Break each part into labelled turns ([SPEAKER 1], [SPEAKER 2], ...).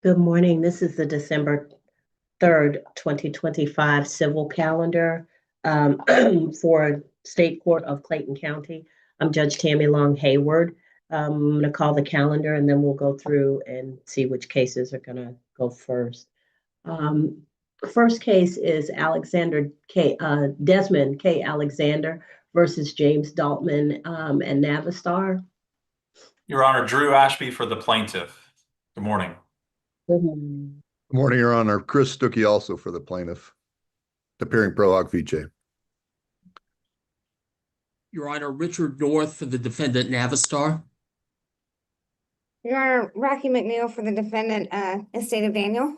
[SPEAKER 1] Good morning. This is the December 3rd, 2025 civil calendar for State Court of Clayton County. I'm Judge Tammy Long Hayward. I'm going to call the calendar and then we'll go through and see which cases are going to go first. First case is Desmond K. Alexander versus James Daltman and Navistar.
[SPEAKER 2] Your Honor, Drew Ashby for the plaintiff. Good morning.
[SPEAKER 1] Good morning.
[SPEAKER 3] Good morning, Your Honor. Chris Stuckey also for the plaintiff, appearing pro hoc vice.
[SPEAKER 4] Your Honor, Richard North for the defendant Navistar.
[SPEAKER 5] Your Honor, Rocky McNeil for the defendant, Estate of Daniel.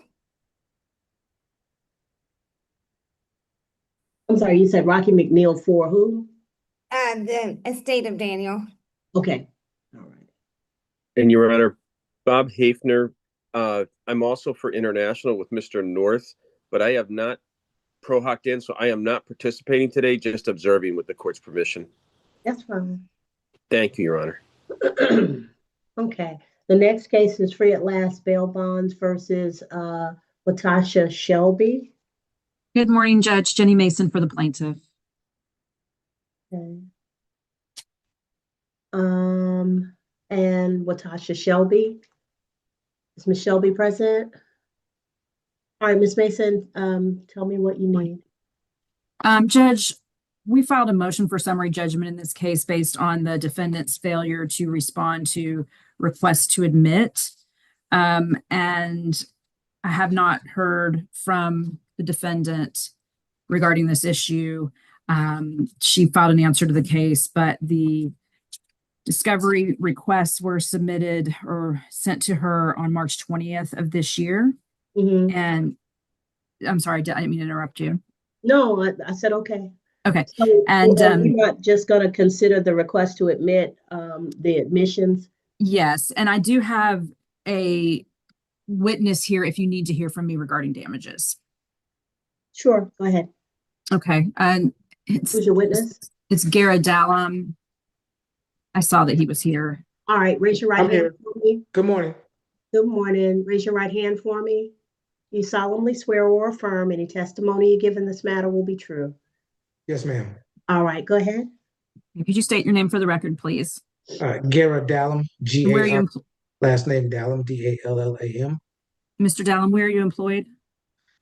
[SPEAKER 1] I'm sorry, you said Rocky McNeil for who?
[SPEAKER 5] The Estate of Daniel.
[SPEAKER 1] Okay. All right.
[SPEAKER 6] And Your Honor, Bob Hafner, I'm also for international with Mr. North, but I have not pro hoc in, so I am not participating today, just observing with the court's permission.
[SPEAKER 1] That's fine.
[SPEAKER 6] Thank you, Your Honor.
[SPEAKER 1] Okay. The next case is free at last bail bonds versus Latasha Shelby.
[SPEAKER 7] Good morning, Judge. Jenny Mason for the plaintiff.
[SPEAKER 1] Okay. And Latasha Shelby. Is Ms. Shelby present? All right, Ms. Mason, tell me what you need.
[SPEAKER 7] Judge, we filed a motion for summary judgment in this case based on the defendant's failure to respond to requests to admit. And I have not heard from the defendant regarding this issue. She filed an answer to the case, but the discovery requests were submitted or sent to her on March 20th of this year.
[SPEAKER 1] Mm-hmm.
[SPEAKER 7] And I'm sorry, I didn't mean to interrupt you.
[SPEAKER 1] No, I said okay.
[SPEAKER 7] Okay.
[SPEAKER 1] So,
[SPEAKER 7] And
[SPEAKER 1] you're not just going to consider the request to admit the admissions?
[SPEAKER 7] Yes. And I do have a witness here if you need to hear from me regarding damages.
[SPEAKER 1] Sure, go ahead.
[SPEAKER 7] Okay. And
[SPEAKER 1] who's your witness?
[SPEAKER 7] It's Garrett Dallum. I saw that he was here.
[SPEAKER 1] All right, raise your right hand for me.
[SPEAKER 8] Good morning.
[SPEAKER 1] Good morning. Raise your right hand for me. You solemnly swear or affirm any testimony you give in this matter will be true.
[SPEAKER 8] Yes, ma'am.
[SPEAKER 1] All right, go ahead.
[SPEAKER 7] Could you state your name for the record, please?
[SPEAKER 8] Garrett Dallum,
[SPEAKER 7] Where are
[SPEAKER 8] G-A-R,
[SPEAKER 7] you
[SPEAKER 8] last name Dallum, D-A-L-L-A-M.
[SPEAKER 7] Mr. Dallum, where are you employed?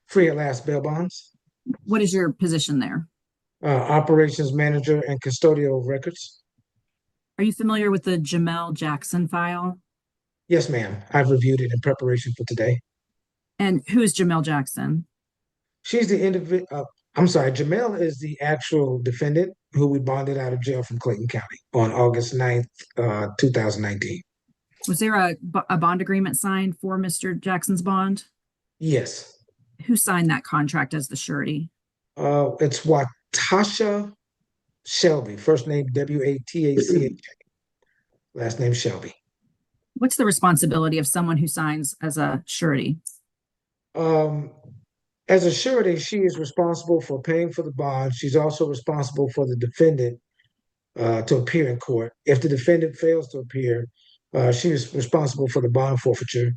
[SPEAKER 8] Free at last bail bonds.
[SPEAKER 7] What is your position there?
[SPEAKER 8] Operations manager and custodial of records.
[SPEAKER 7] Are you familiar with the Jamel Jackson file?
[SPEAKER 8] Yes, ma'am. I've reviewed it in preparation for today.
[SPEAKER 7] And who is Jamel Jackson?
[SPEAKER 8] She's the individual. I'm sorry, Jamel is the actual defendant who we bonded out of jail from Clayton County on August 9th, 2019.
[SPEAKER 7] Was there a bond agreement signed for Mr. Jackson's bond?
[SPEAKER 8] Yes.
[SPEAKER 7] Who signed that contract as the surety?
[SPEAKER 8] It's Watasha Shelby, first name W-A-T-A-C-H-A, last name Shelby.
[SPEAKER 7] What's the responsibility of someone who signs as a surety?
[SPEAKER 8] As a surety, she is responsible for paying for the bond. She's also responsible for the defendant to appear in court. If the defendant fails to appear, she is responsible for the bond forfeiture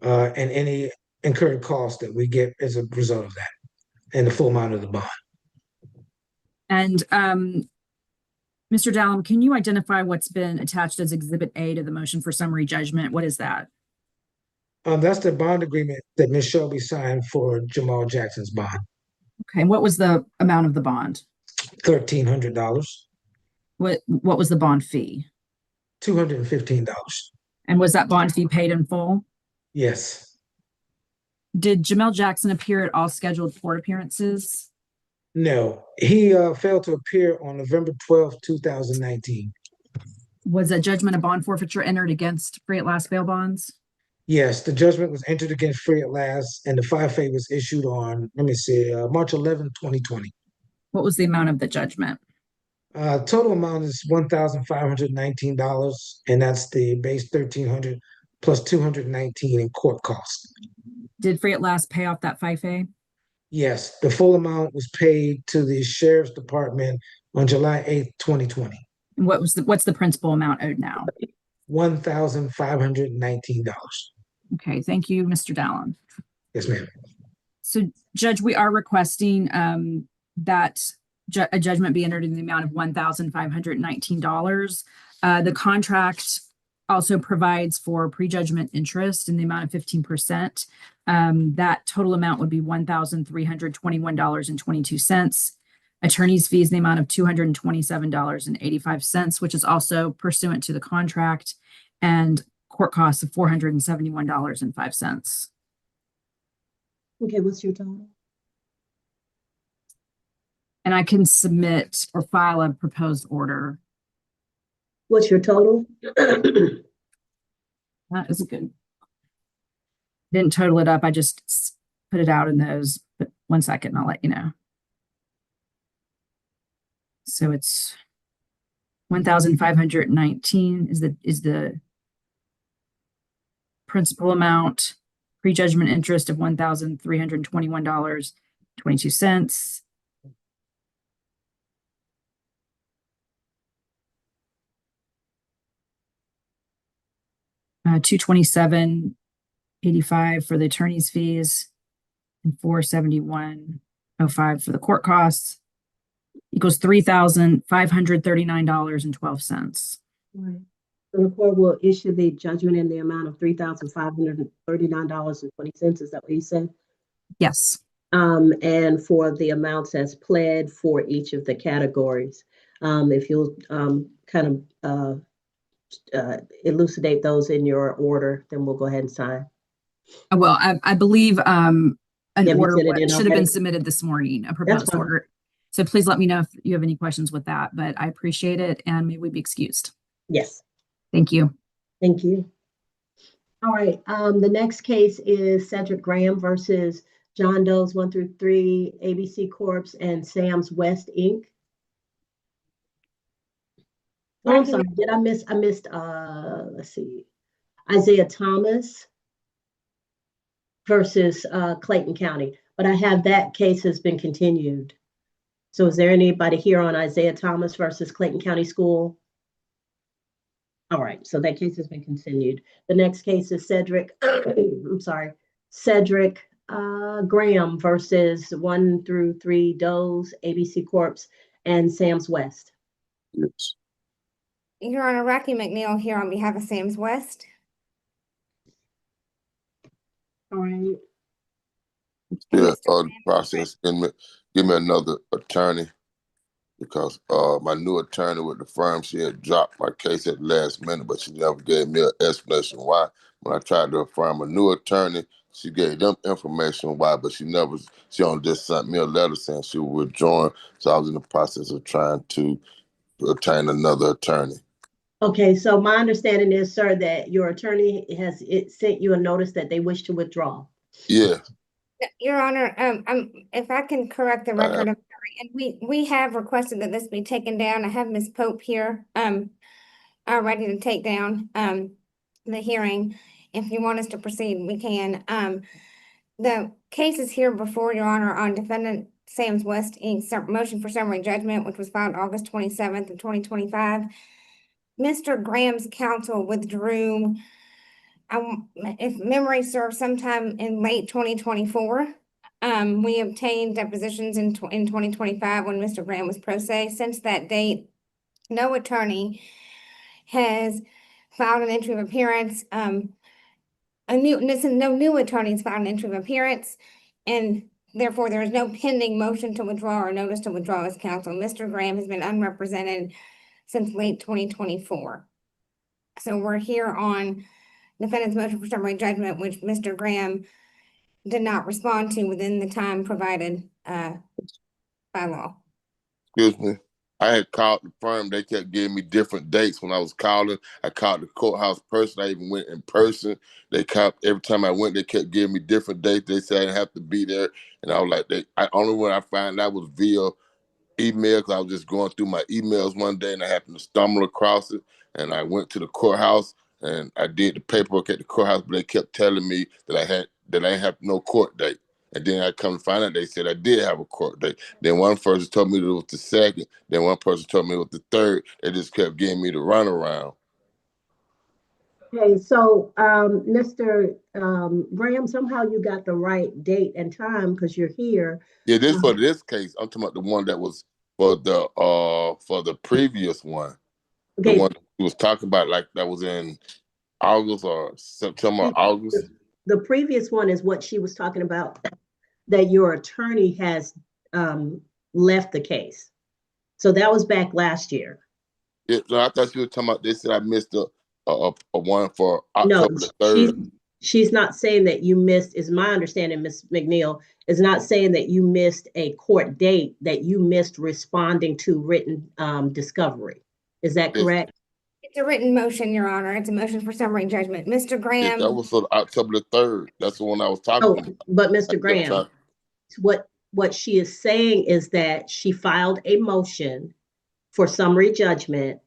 [SPEAKER 8] and any incurred costs that we get as a result of that, and the full amount of the bond.
[SPEAKER 7] And Mr. Dallum, can you identify what's been attached as Exhibit A to the motion for summary judgment? What is that?
[SPEAKER 8] That's the bond agreement that Ms. Shelby signed for Jamal Jackson's bond.
[SPEAKER 7] Okay, what was the amount of the bond?
[SPEAKER 8] $1,300.
[SPEAKER 7] What was the bond fee?
[SPEAKER 8] $215.
[SPEAKER 7] And was that bond fee paid in full?
[SPEAKER 8] Yes.
[SPEAKER 7] Did Jamel Jackson appear at all scheduled court appearances?
[SPEAKER 8] No, he failed to appear on November 12th, 2019.
[SPEAKER 7] Was a judgment of bond forfeiture entered against free at last bail bonds?
[SPEAKER 8] Yes, the judgment was entered against free at last, and the FIFA was issued on, March 11, 2020.
[SPEAKER 7] What was the amount of the judgment?
[SPEAKER 8] Total amount is $1,519, and that's the base $1,300 plus $219 in court costs.
[SPEAKER 7] Did free at last pay off that FIFA?
[SPEAKER 8] Yes, the full amount was paid to the Sheriff's Department on July 8th, 2020.
[SPEAKER 7] And what's the principal amount owed now?
[SPEAKER 8] $1,519.
[SPEAKER 7] Okay, thank you, Mr. Dallin.
[SPEAKER 8] Yes, ma'am.
[SPEAKER 7] So Judge, we are requesting that a judgment be entered in the amount of $1,519. The contract also provides for prejudgment interest in the amount of 15%. That total amount would be $1,321.22. Attorney's fees in the amount of $227.85, which is also pursuant to the contract, and court costs of $471.05.
[SPEAKER 1] Okay, what's your total?
[SPEAKER 7] And I can submit or file a proposed order.
[SPEAKER 1] What's your total?
[SPEAKER 7] That is a good. Didn't total it up. I just put it out in those. But 1 second, and I'll let you know. So it's 1,519 is the principal amount. Prejudgment interest of $1,321.22. $227.85 for the attorney's fees and $471.05 for the court costs equals $3,539.12.
[SPEAKER 1] Right. The court will issue the judgment in the amount of $3,539.20. Is that what you said?
[SPEAKER 7] Yes.
[SPEAKER 1] And for the amounts as pled for each of the categories. If you'll kind of elucidate those in your order, then we'll go ahead and sign.
[SPEAKER 7] Well, I believe an
[SPEAKER 1] Yeah,
[SPEAKER 7] order
[SPEAKER 1] should have
[SPEAKER 7] been
[SPEAKER 1] been
[SPEAKER 7] submitted this morning, a proposed
[SPEAKER 1] fine.
[SPEAKER 7] order. So please let me know if you have any questions with that, but I appreciate it and may we be excused.
[SPEAKER 1] Yes.
[SPEAKER 7] Thank you.
[SPEAKER 1] Thank you. All right. The next case is Cedric Graham versus John Doe's 1 through 3 ABC Corp. And Sam's West Inc. Oh, I'm sorry. Did I missed let's see. Isaiah Thomas versus Clayton County. But I have that case has been continued. So is there anybody here on Isaiah Thomas versus Clayton County School? All right, so that case has been continued. The next case is Cedric, I'm sorry, Cedric Graham versus 1 through 3 Doe's, ABC Corp. And Sam's West.
[SPEAKER 6] Yes.
[SPEAKER 5] Your Honor, Rocky McNeil here on behalf of Sam's West.
[SPEAKER 1] All right.
[SPEAKER 9] Yeah, the process. Give me another attorney because my new attorney with the firm, she had dropped my case at the last minute, but she never gave me an explanation why. When I tried to find a new attorney, she gave them information why, but she only just sent me a letter saying she was withdrawing. So I was in the process of trying to obtain another attorney.
[SPEAKER 1] Okay, so my understanding is, sir, that your attorney has sent you a notice that they wish to withdraw.
[SPEAKER 9] Yeah.
[SPEAKER 5] Your Honor, if I can correct the record, I'm sorry, and we have requested that this be taken down. I have Ms. Pope here, ready to take down the hearing. If you want us to proceed, we can. The case is here before Your Honor on defendant Sam's West Inc.'s motion for summary judgment, which was filed August 27th of 2025. Mr. Graham's counsel withdrew, if memory serves, sometime in late 2024. We obtained depositions in 2025 when Mr. Graham was pro se. Since that date, no attorney has filed an entry of appearance. No new attorneys filed an entry of appearance, and therefore there is no pending motion to withdraw or notice to withdraw as counsel. Mr. Graham has been unrepresented since late 2024. So we're here on defendant's motion for summary judgment, which Mr. Graham did not respond to within the time provided by law.
[SPEAKER 9] Excuse me. I had called the firm. They kept giving me different dates when I was calling. I called the courthouse person. I even went in person. Every time I went, they kept giving me different dates. They said I didn't have to be there. And I was like, only when I found out was via email, because I was just going through my emails one day and I happened to stumble across it. And I went to the courthouse and I did the paperwork at the courthouse, but they kept telling me that I didn't have no court date. And then I come to find out they said I did have a court date. Then one person told me it was the 2nd. Then one person told me it was the 3rd. They just kept giving me the runaround.
[SPEAKER 1] Okay, so, Mr. Graham, somehow you got the right date and time because you're here.
[SPEAKER 9] Yeah, this for
[SPEAKER 1] Um,
[SPEAKER 9] this case. I'm talking about the one that was for the previous one. The
[SPEAKER 1] Okay,
[SPEAKER 9] one he was talking about, like that was in August or September, August.
[SPEAKER 1] the previous one is what she was talking about, that your attorney has left the case. So that was back last year.
[SPEAKER 9] No, I thought you were talking about. They said I missed a one for
[SPEAKER 1] No,
[SPEAKER 9] October the 3rd.
[SPEAKER 1] she's not saying that you missed, is my understanding, Ms. McNeil, is not saying that you missed a court date, that you missed responding to written discovery. Is that
[SPEAKER 9] Yes,
[SPEAKER 1] correct?
[SPEAKER 5] It's a written motion, Your Honor. It's a motion for summary judgment. Mr.
[SPEAKER 9] yes, that
[SPEAKER 5] Graham,
[SPEAKER 9] was for October the 3rd. That's the one I was talking
[SPEAKER 1] Oh,
[SPEAKER 9] about.
[SPEAKER 1] but
[SPEAKER 9] I
[SPEAKER 1] Mr.
[SPEAKER 9] kept
[SPEAKER 1] Graham,
[SPEAKER 9] trying-
[SPEAKER 1] what she is saying is that she filed a motion for summary judgment.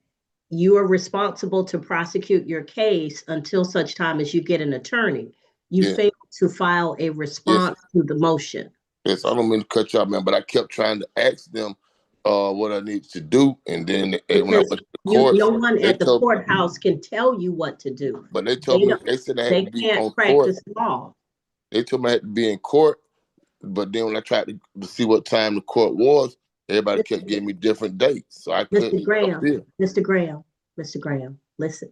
[SPEAKER 1] You are responsible to prosecute your case until such time as you get an attorney. You
[SPEAKER 9] Yeah.
[SPEAKER 1] failed to file a response to the motion.
[SPEAKER 9] Yes, I don't mean to cut you off, man, but I kept trying to ask them what I needed to do, and then when I went to the court,
[SPEAKER 1] No one
[SPEAKER 9] they
[SPEAKER 1] at the
[SPEAKER 9] told me,
[SPEAKER 1] courthouse can tell you what to do.
[SPEAKER 9] but they told me
[SPEAKER 1] don't-
[SPEAKER 9] they said I had
[SPEAKER 1] They
[SPEAKER 9] to be
[SPEAKER 1] can't
[SPEAKER 9] on court.
[SPEAKER 1] practice law.
[SPEAKER 9] They told me I had to be in court, but then when I tried to see what time the court was, everybody kept giving me different dates, so I couldn't
[SPEAKER 1] Mr. Graham,
[SPEAKER 9] appear.
[SPEAKER 1] Mr. Graham,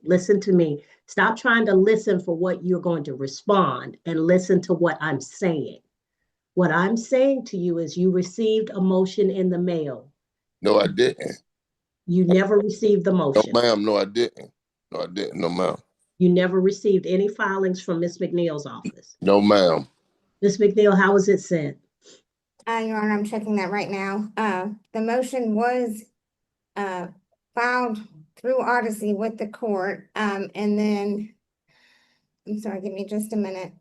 [SPEAKER 1] listen to me. Stop trying to listen for what you're going to respond and listen to what I'm saying. What I'm saying to you is you received a motion in the mail.
[SPEAKER 9] No, I didn't.
[SPEAKER 1] You never received the
[SPEAKER 9] No,
[SPEAKER 1] motion.
[SPEAKER 9] ma'am. No, I didn't. No, I didn't. No, ma'am.
[SPEAKER 1] You never received any filings from Ms. McNeil's office.
[SPEAKER 9] No, ma'am.
[SPEAKER 1] Ms. McNeil, how was it sent?
[SPEAKER 5] Your Honor, I'm checking that right now. The motion was filed through Odyssey with the court, and then, I'm sorry, give me just a minute.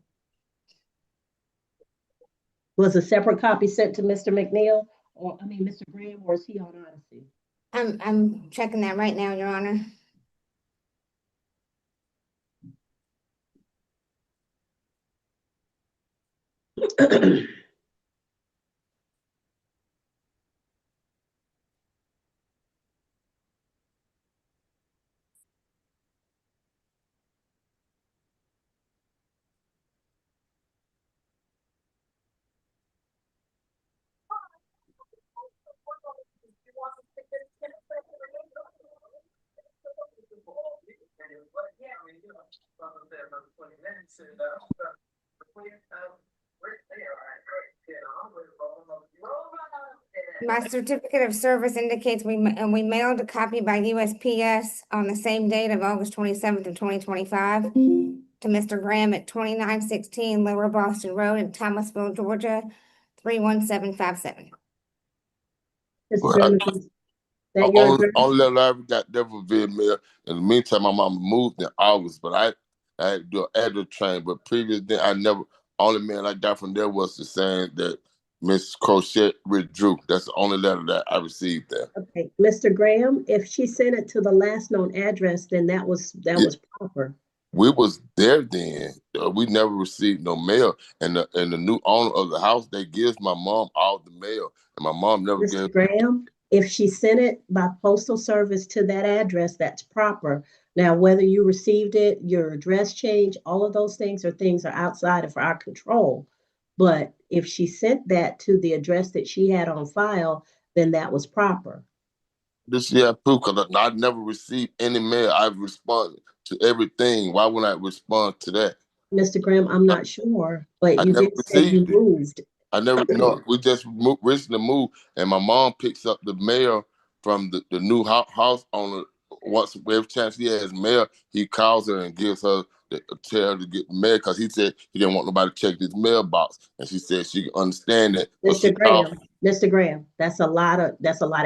[SPEAKER 1] Was a separate copy sent to Mr. McNeil, or, I mean, Mr. Graham, or is he on Odyssey?
[SPEAKER 5] I'm checking that right now, Your Honor. My certificate of service indicates we mailed a copy by USPS on the same date of August 27th of 2025 to Mr. Graham at 2916 Lower Boston Road in Thomasville, Georgia, 31757.
[SPEAKER 1] Mr. Graham, is that your
[SPEAKER 9] Only,
[SPEAKER 1] address?
[SPEAKER 9] only letter I ever got there for via mail. In the meantime, my mom moved in August, but I had to do an address change. But previous then, I never. Only mail I got from there was the saying that Miss Crochet withdrew. That's the only letter that I received there.
[SPEAKER 1] Okay, Mr. Graham, if she sent it to the last known address, then that was proper.
[SPEAKER 9] We was there then. We never received no mail, and the new owner of the house, they gives my mom all the mail, and my mom never
[SPEAKER 1] Mr.
[SPEAKER 9] gave.
[SPEAKER 1] Graham, if she sent it by postal service to that address, that's proper. Now, whether you received it, your address change, all of those things are outside of our control. But if she sent that to the address that she had on file, then that was proper.
[SPEAKER 9] This year, proof, because I never received any mail. I've responded to everything. Why wouldn't I respond to that?
[SPEAKER 1] Mr. Graham, I'm not sure, but
[SPEAKER 9] I
[SPEAKER 1] you
[SPEAKER 9] never
[SPEAKER 1] did say you
[SPEAKER 9] received it.
[SPEAKER 1] moved.
[SPEAKER 9] I never no. We just recently moved, and my mom picks up the mail from the new house owner. Once every chance he has mail, he calls her and gives her tell her to get the mail because he said he didn't want nobody to check his mailbox, and she said she can understand that. So she called.
[SPEAKER 1] Mr. Graham, that's a lot of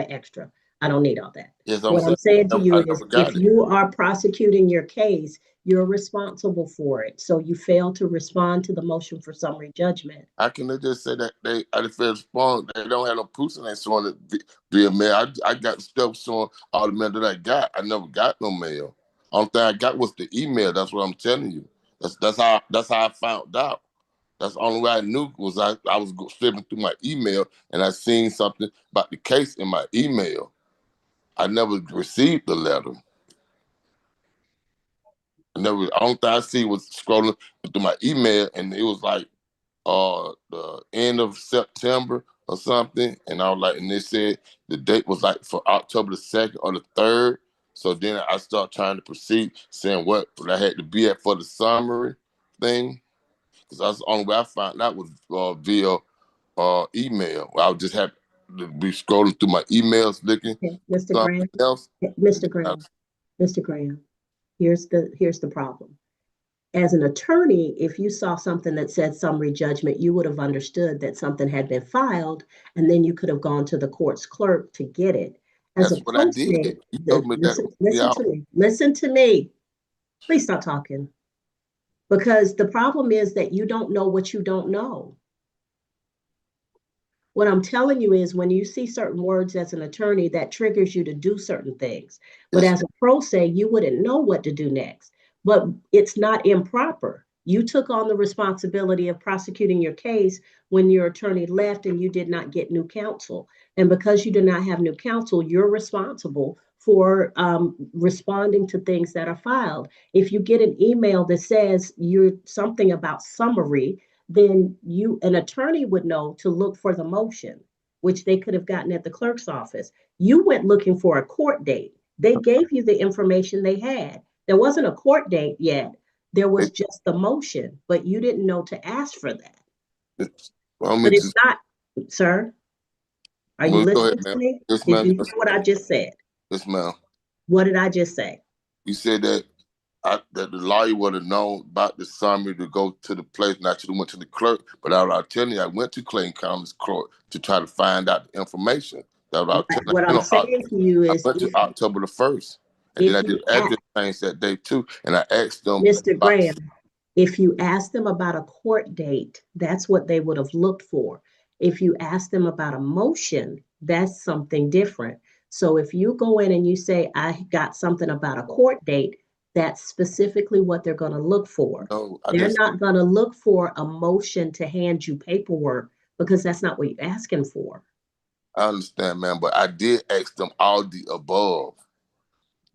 [SPEAKER 1] extra. I don't need all that.
[SPEAKER 9] Yes,
[SPEAKER 1] What I'm saying to you
[SPEAKER 9] I
[SPEAKER 1] is
[SPEAKER 9] never got
[SPEAKER 1] if
[SPEAKER 9] it.
[SPEAKER 1] you are prosecuting your case, you're responsible for it. So you fail to respond to the motion for summary judgment.
[SPEAKER 9] How can they just say that I just feel respond? They don't have no proofs and they showing it via mail. I got stuff showing all the mail that I got. I never got no mail. Only thing I got was the email. That's what I'm telling you. That's how I found out. That's the only way I knew was I was flipping through my email and I seen something about the case in my email. I never received the letter. Only thing I see was scrolling through my email, and it was like the end of September or something, and I was like, and they said the date was like for October the 2nd or the 3rd. So then I started trying to proceed, saying what I had to be at for the summary thing, because that's the only way I found out was via email. I would just have to be scrolling through my emails looking
[SPEAKER 1] Okay, Mr.
[SPEAKER 9] something
[SPEAKER 1] Graham,
[SPEAKER 9] else.
[SPEAKER 1] Mr. Graham, Mr. Graham, here's the problem. As an attorney, if you saw something that said summary judgment, you would have understood that something had been filed, and then you could have gone to the court's clerk to get it. As
[SPEAKER 9] That's
[SPEAKER 1] a
[SPEAKER 9] what I
[SPEAKER 1] pro
[SPEAKER 9] did.
[SPEAKER 1] se,
[SPEAKER 9] You told me that.
[SPEAKER 1] listen to me. Please stop talking. Because the problem is that you don't know what you don't know. What I'm telling you is when you see certain words as an attorney, that triggers you to do certain things. But
[SPEAKER 9] Yes.
[SPEAKER 1] as a pro se, you wouldn't know what to do next. But it's not improper. You took on the responsibility of prosecuting your case when your attorney left and you did not get new counsel. And because you did not have new counsel, you're responsible for responding to things that are filed. If you get an email that says you're something about summary, then an attorney would know to look for the motion, which they could have gotten at the clerk's office. You went looking for a court date. They gave you the information they had. There wasn't a court date yet. There was just the motion, but you didn't know to ask for that. But it's not, sir. Are you
[SPEAKER 9] Go
[SPEAKER 1] listening
[SPEAKER 9] ahead,
[SPEAKER 1] to
[SPEAKER 9] ma'am.
[SPEAKER 1] me?
[SPEAKER 9] Yes,
[SPEAKER 1] Did
[SPEAKER 9] ma'am.
[SPEAKER 1] you hear what I just said?
[SPEAKER 9] Yes, ma'am.
[SPEAKER 1] What did I just say?
[SPEAKER 9] You said that that the lawyer would have known about the summary to go to the place, and I should have went to the clerk. But I'll tell you, I went to Clayton County's court to try to find out the information.
[SPEAKER 1] What I'm saying to you
[SPEAKER 9] I
[SPEAKER 1] is,
[SPEAKER 9] went to October the 1st, and then I did address change that day too, and I asked them.
[SPEAKER 1] Mr. Graham, if you asked them about a court date, that's what they would have looked for. If you ask them about a motion, that's something different. So if you go in and you say, I got something about a court date, that's specifically what they're going to look for.
[SPEAKER 9] No,
[SPEAKER 1] they're not going to look for a motion to hand you paperwork because that's not what you're asking for.
[SPEAKER 9] I understand, ma'am, but I did ask them all the above.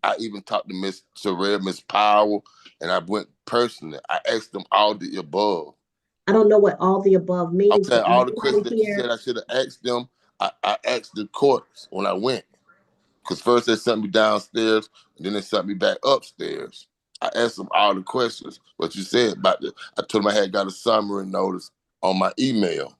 [SPEAKER 9] I even talked to Miss Sorrell, Miss Powell, and I went personally. I asked them all the above.
[SPEAKER 1] I don't know what all the above means.
[SPEAKER 9] I'm saying all the questions that you said I should have asked them, I asked the courts when I went. Because first they sent me downstairs, and then they sent me back upstairs. I asked them all the questions. What you said about I told them I had got a summary notice on my email.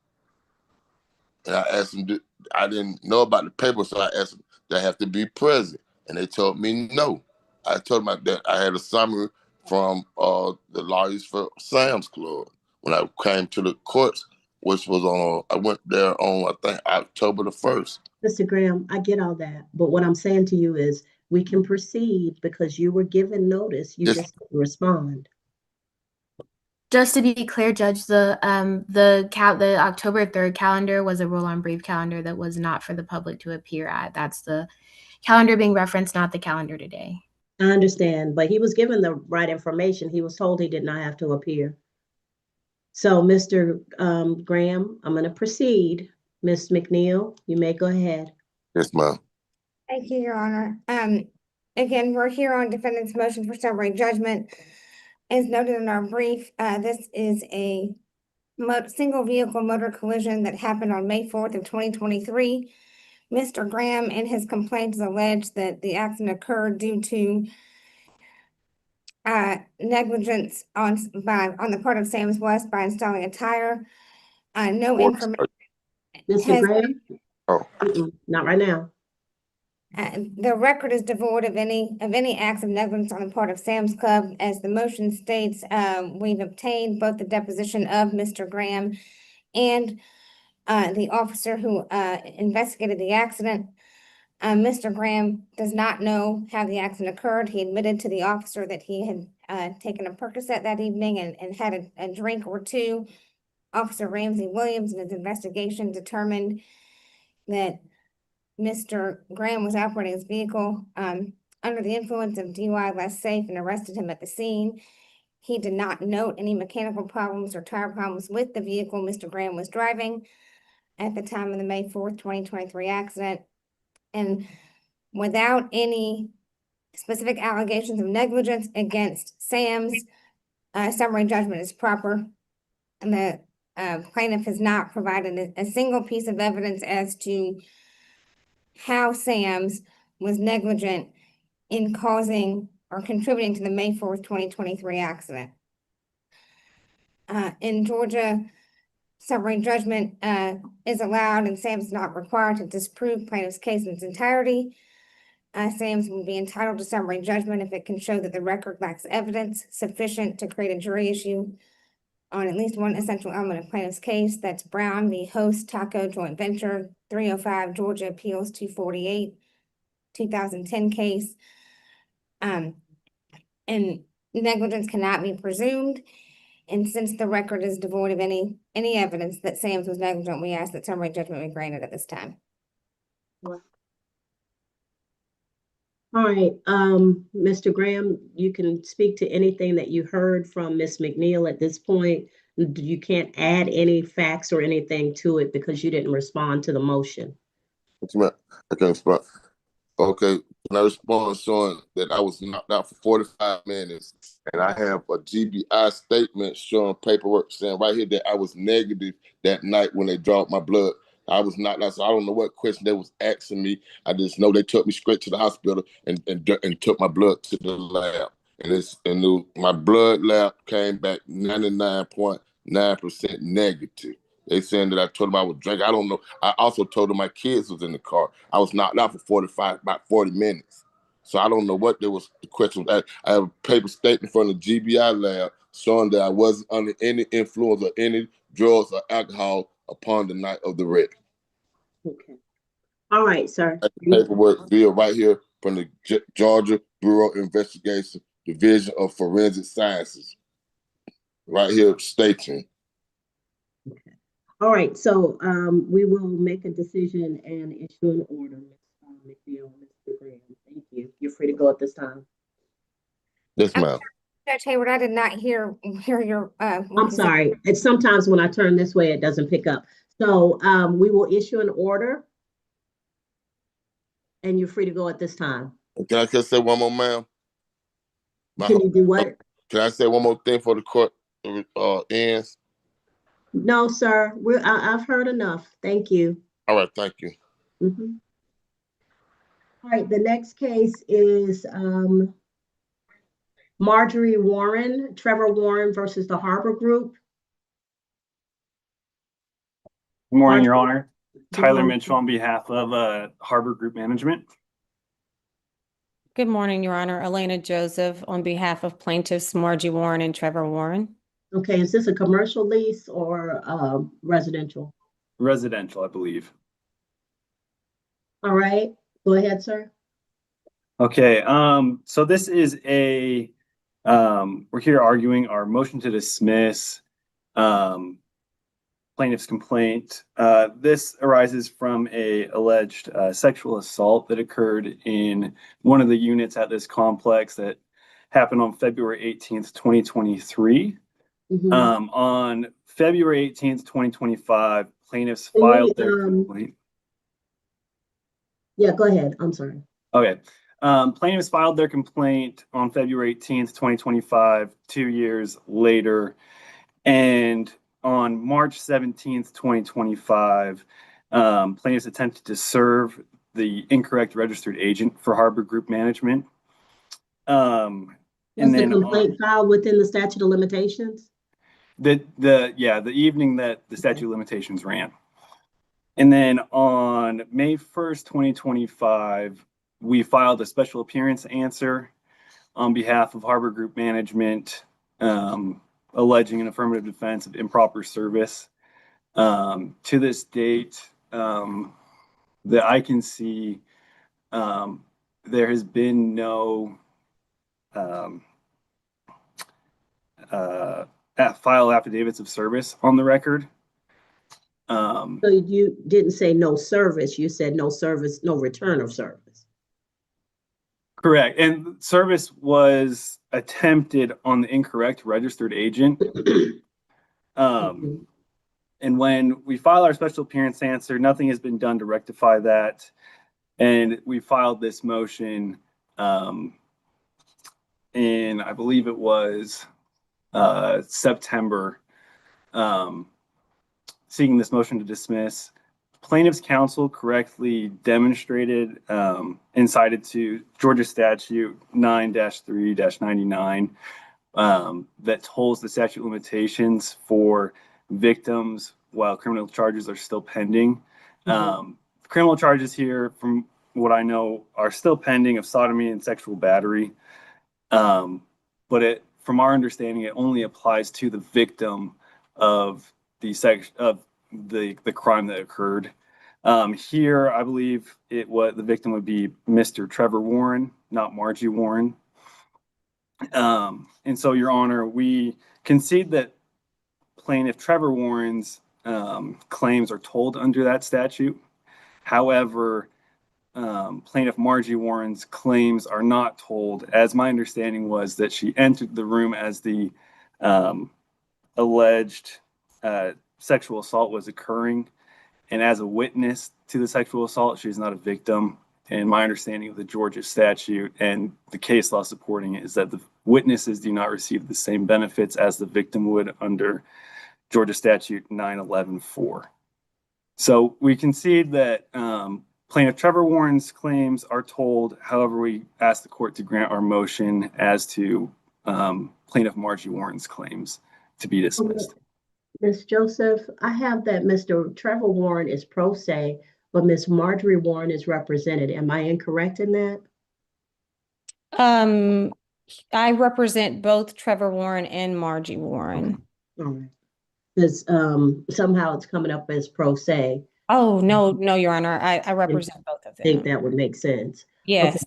[SPEAKER 9] And I asked them, I didn't know about the paper, so I asked them, do I have to be present? And they told me no. I told them that I had a summary from the lawyers for Sam's Club when I came to the courts, which was I went there on, I think, October the 1st.
[SPEAKER 1] Mr. Graham, I get all that. But what I'm saying to you is we can proceed because you were given notice. You just didn't respond.
[SPEAKER 10] Just to be clear, Judge, the October 3rd calendar was a rule on brief calendar that was not for the public to appear at. That's the calendar being referenced, not the calendar today.
[SPEAKER 1] I understand, but he was given the right information. He was told he did not have to appear. So, Mr. Graham, I'm going to proceed. Ms. McNeil, you may go ahead.
[SPEAKER 9] Yes, ma'am.
[SPEAKER 5] Thank you, Your Honor. Again, we're here on defendant's motion for summary judgment. As noted in our brief, this is a single vehicle motor collision that happened on May 4th of 2023. Mr. Graham in his complaints alleged that the accident occurred due to negligence on the part of Sam's West by installing a tire. No information.
[SPEAKER 1] Mr. Graham? Not right now.
[SPEAKER 5] The record is devoid of any acts of negligence on the part of Sam's Club. As the motion states, we've obtained both the deposition of Mr. Graham and the officer who investigated the accident. Mr. Graham does not know how the accident occurred. He admitted to the officer that he had taken a Percocet that evening and had a drink or two. Officer Ramsey Williams in his investigation determined that Mr. Graham was operating his vehicle under the influence of DUI less safe and arrested him at the scene. He did not note any mechanical problems or tire problems with the vehicle Mr. Graham was driving at the time of the May 4th, 2023 accident. And without any specific allegations of negligence against Sam's, summary judgment is proper. And the plaintiff has not provided a single piece of evidence as to how Sam's was negligent in causing or contributing to the May 4th, 2023 accident. In Georgia, summary judgment is allowed and Sam's not required to disprove plaintiff's case in its entirety. Sam's will be entitled to summary judgment if it can show that the record lacks evidence sufficient to create a jury issue on at least one essential element of plaintiff's case. That's Brown v. Host Taco Joint Venture, 305 Georgia Appeals 248, 2010 case. And negligence cannot be presumed. And since the record is devoid of any evidence that Sam's was negligent, we ask that summary judgment be granted at this time.
[SPEAKER 1] All right, Mr. Graham, you can speak to anything that you heard from Ms. McNeil at this point. You can't add any facts or anything to it because you didn't respond to the motion.
[SPEAKER 9] I can respond. Okay, when I respond showing that I was knocked out for 45 minutes, and I have a GBI statement showing paperwork saying right here that I was negative that night when they dropped my blood. I was knocked out, so I don't know what question they was asking me. I just know they took me straight to the hospital and took my blood to the lab. And my blood lab came back 99.9% negative. They saying that I told them I was drinking. I don't know. I also told them my kids was in the car. I was knocked out for about 40 minutes. So I don't know what the question was. I have a paper statement from the GBI lab showing that I wasn't under any influence of any drugs or alcohol upon the night of the wreck.
[SPEAKER 1] Okay. All right, sir.
[SPEAKER 9] Paperwork bill right here from the Georgia Bureau of Investigation, Division of Forensic Sciences. Right here stating.
[SPEAKER 1] Okay. All right, so we will make a decision and issue an order, Ms. McNeil, Mr. Graham. Thank you. You're free to go at this time.
[SPEAKER 9] Yes, ma'am.
[SPEAKER 5] Judge Hayward, I did not hear your.
[SPEAKER 1] I'm sorry. It's sometimes when I turn this way, it doesn't pick up. So we will issue an order, and you're free to go at this time.
[SPEAKER 9] Can I just say one more, ma'am?
[SPEAKER 1] Can you do what?
[SPEAKER 9] Can I say one more thing for the court ends?
[SPEAKER 1] No, sir. I've heard enough. Thank you.
[SPEAKER 9] All right, thank you.
[SPEAKER 1] Mm-hmm. All right, the next case is Marjorie Warren, Trevor Warren versus the Harbor Group.
[SPEAKER 11] Good morning, Your Honor. Tyler Mitchell on behalf of Harbor Group Management.
[SPEAKER 12] Good morning, Your Honor. Elena Joseph on behalf of plaintiffs Margie Warren and Trevor Warren.
[SPEAKER 1] Okay, is this a commercial lease or residential?
[SPEAKER 11] Residential, I believe.
[SPEAKER 1] All right, go ahead, sir.
[SPEAKER 11] Okay, so this is we're here arguing our motion to dismiss plaintiff's complaint. This arises from a alleged sexual assault that occurred in one of the units at this complex that happened on February 18th, 2023.
[SPEAKER 1] Mm-hmm.
[SPEAKER 11] On February 18th, 2025, plaintiffs filed their complaint.
[SPEAKER 1] Yeah, go ahead. I'm sorry.
[SPEAKER 11] Okay. Plaintiffs filed their complaint on February 18th, 2025, 2 years later. And on March 17th, 2025, plaintiffs attempted to serve the incorrect registered agent for Harbor Group Management.
[SPEAKER 1] Was the complaint filed within the statute of limitations?
[SPEAKER 11] The evening that the statute of limitations ran. And then on May 1st, 2025, we filed a special appearance answer on behalf of Harbor Group Management, alleging an affirmative defense of improper service. To this date, that I can see, there has been no file affidavits of service on the record.
[SPEAKER 1] So you didn't say no service, you said no service, no return of service.
[SPEAKER 11] Correct. And service was attempted on the incorrect registered agent. And when we file our special appearance answer, nothing has been done to rectify that. And we filed this motion in, I believe it was September, seeking this motion to dismiss. Plaintiff's counsel correctly demonstrated and cited to Georgia statute 9-3-99 that tolls the statute of limitations for victims while criminal charges are still pending. Criminal charges here, from what I know, are still pending of sodomy and sexual battery. But from our understanding, it only applies to the victim of the crime that occurred. Here, I believe the victim would be Mr. Trevor Warren, not Margie Warren. And so, Your Honor, we concede that plaintiff Trevor Warren's claims are tolled under that statute. However, plaintiff Margie Warren's claims are not tolled, as my understanding was that she entered the room as the alleged sexual assault was occurring. And as a witness to the sexual assault, she's not a victim. And my understanding of the Georgia statute and the case law supporting it is that the witnesses do not receive the same benefits as the victim would under Georgia statute 9-11-4. So we concede that plaintiff Trevor Warren's claims are tolled. However, we ask the court to grant our motion as to plaintiff Margie Warren's claims to be dismissed.
[SPEAKER 1] Ms. Joseph, I have that Mr. Trevor Warren is pro se, but Ms. Marjorie Warren is represented. Am I incorrect in that?
[SPEAKER 12] I represent both Trevor Warren and Margie Warren.
[SPEAKER 1] All right. Because somehow it's coming up as pro se.
[SPEAKER 12] Oh, no, Your Honor. I represent both of
[SPEAKER 1] I think
[SPEAKER 12] them.
[SPEAKER 1] that would make sense.
[SPEAKER 12] Yes.
[SPEAKER 1] Okay.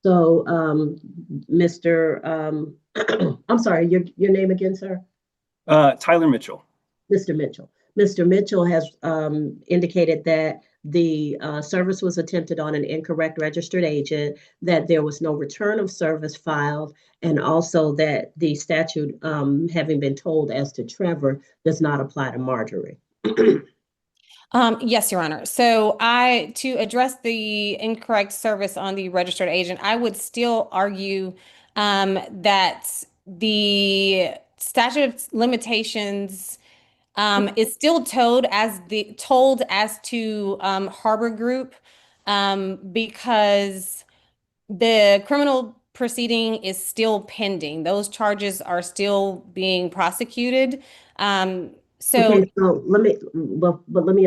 [SPEAKER 1] So, Mr. I'm sorry, your name again, sir?
[SPEAKER 11] Tyler Mitchell.
[SPEAKER 1] Mr. Mitchell. Mr. Mitchell has indicated that the service was attempted on an incorrect registered agent, that there was no return of service filed, and also that the statute, having been told as to Trevor, does not apply to Marjorie.
[SPEAKER 12] Yes, Your Honor. So to address the incorrect service on the registered agent, I would still argue that the statute of limitations is still told as to Harbor Group because the criminal proceeding is still pending. Those charges are still being prosecuted.
[SPEAKER 1] Okay, so let me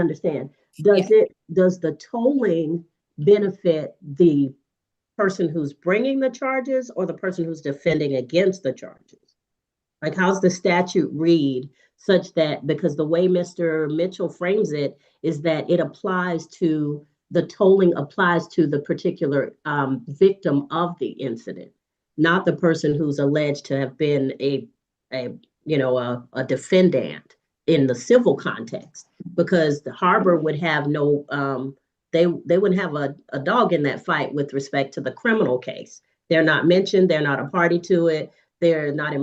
[SPEAKER 1] understand. Does the tolling benefit the person who's bringing the charges or the person who's defending against the charges? Like, how's the statute read such that, because the way Mr. Mitchell frames it is that the tolling applies to the particular victim of the incident, not the person who's alleged to have been a defendant in the civil context, because the Harbor would have no, they wouldn't have a dog in that fight with respect to the criminal case. They're not mentioned, they're not a party to it, they're not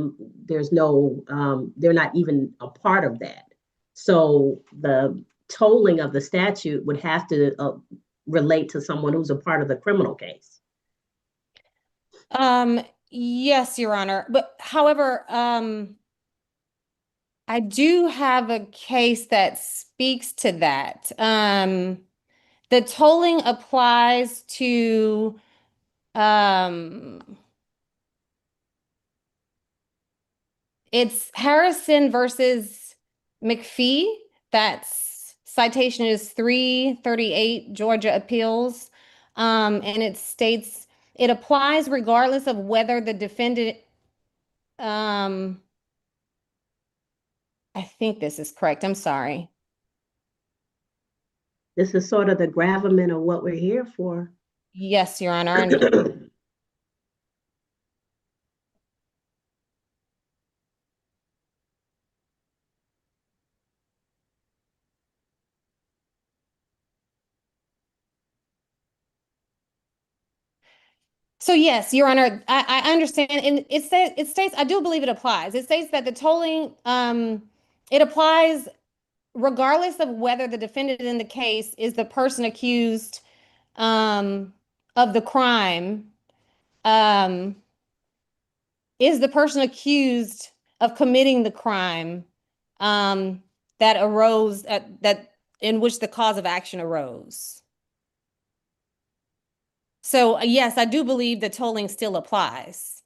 [SPEAKER 1] even a part of that. So the tolling of the statute would have to relate to someone who's a part of the criminal case.
[SPEAKER 12] Yes, Your Honor. But however, I do have a case that speaks to that. The tolling applies to it's Harrison versus McPhee. That's citation is 338 Georgia Appeals. And it states it applies regardless of whether the defendant I think this is correct. I'm sorry.
[SPEAKER 1] This is sort of the gravamen of what we're here for.
[SPEAKER 12] Yes, Your Honor. So yes, Your Honor, I understand, and it states I do believe it applies. It states that the tolling it applies regardless of whether the defendant in the case is the person accused of the crime. is the person accused of committing the crime that arose that in which the cause of action arose. So yes, I do believe that tolling still applies.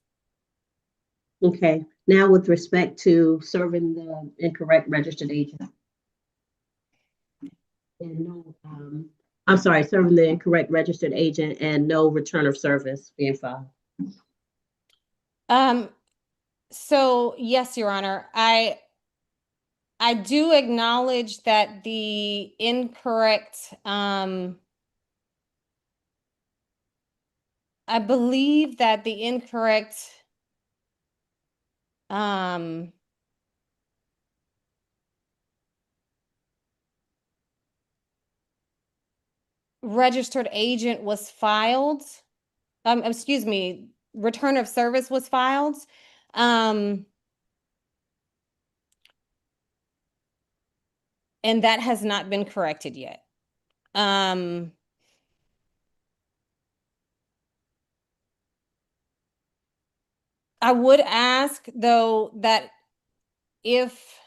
[SPEAKER 1] Okay, now with respect to serving the incorrect registered agent. And no, I'm sorry, serving the incorrect registered agent and no return of service being filed.
[SPEAKER 12] So yes, Your Honor, I do acknowledge that the incorrect, I believe that the incorrect, registered agent was filed. Excuse me, return of service was filed. And that has not been corrected yet. I would ask though that if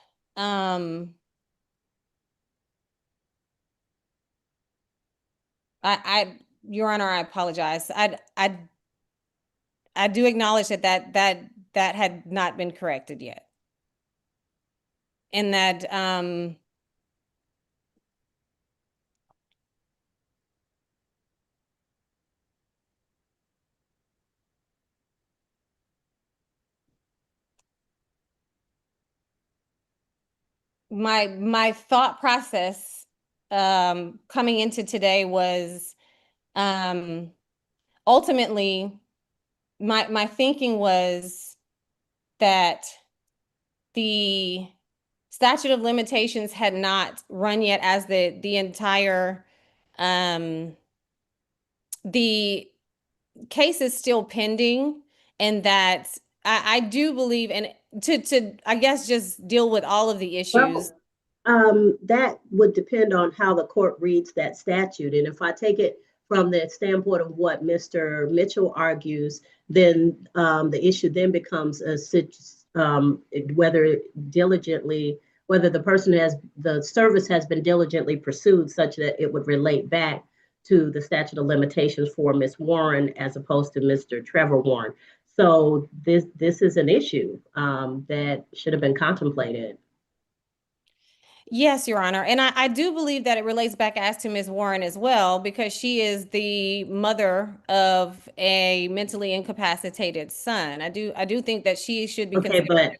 [SPEAKER 12] Your Honor, I apologize. I do acknowledge that had not been corrected yet. And that my thought process coming into today was ultimately my thinking was that the statute of limitations had not run yet, as the entire the case is still pending, and that I do believe, and to I guess just deal with all of the issues.
[SPEAKER 1] That would depend on how the court reads that statute. And if I take it from the standpoint of what Mr. Mitchell argues, then the issue then becomes whether the person the service has been diligently pursued such that it would relate back to the statute of limitations for Ms. Warren as opposed to Mr. Trevor Warren. So this is an issue that should have been contemplated.
[SPEAKER 12] Yes, Your Honor. And I do believe that it relates back as to Ms. Warren as well, because she is the mother of a mentally incapacitated son. I do think that she should be considered.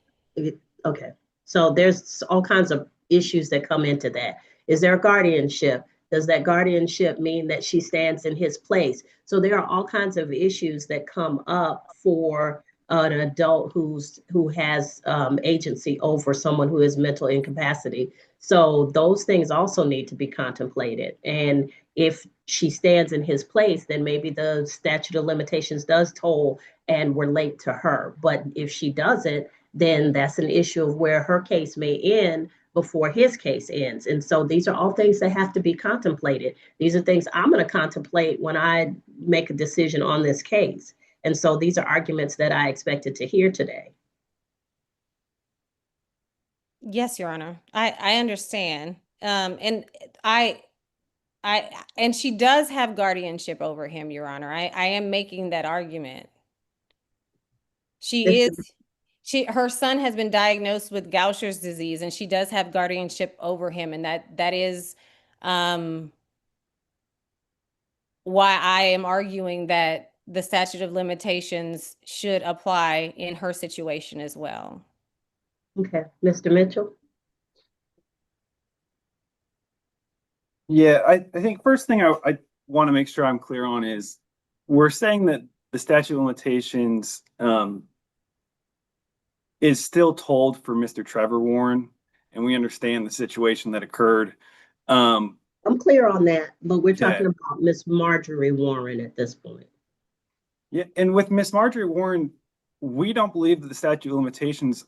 [SPEAKER 1] Okay. So there's all kinds of issues that come into that. Is there a guardianship? Does that guardianship mean that she stands in his place? So there are all kinds of issues that come up for an adult who has agency over someone who is mental incapacity. So those things also need to be contemplated. And if she stands in his place, then maybe the statute of limitations does toll and relate to her. But if she doesn't, then that's an issue of where her case may end before his case ends. And so these are all things that have to be contemplated. These are things I'm going to contemplate when I make a decision on this case. And so these are arguments that I expected to hear today.
[SPEAKER 12] Yes, Your Honor. I understand. And and she does have guardianship over him, Your Honor. I am making that argument. Her son has been diagnosed with Gaucher's disease, and she does have guardianship over him, and that is why I am arguing that the statute of limitations should apply in her situation as well.
[SPEAKER 1] Okay, Mr. Mitchell.
[SPEAKER 11] Yeah, I think first thing I want to make sure I'm clear on is we're saying that the statute of limitations is still told for Mr. Trevor Warren, and we understand the situation that occurred.
[SPEAKER 1] I'm clear on that, but we're talking about Miss Marjorie Warren at this point.
[SPEAKER 11] Yeah, and with Miss Marjorie Warren, we don't believe that the statute of limitations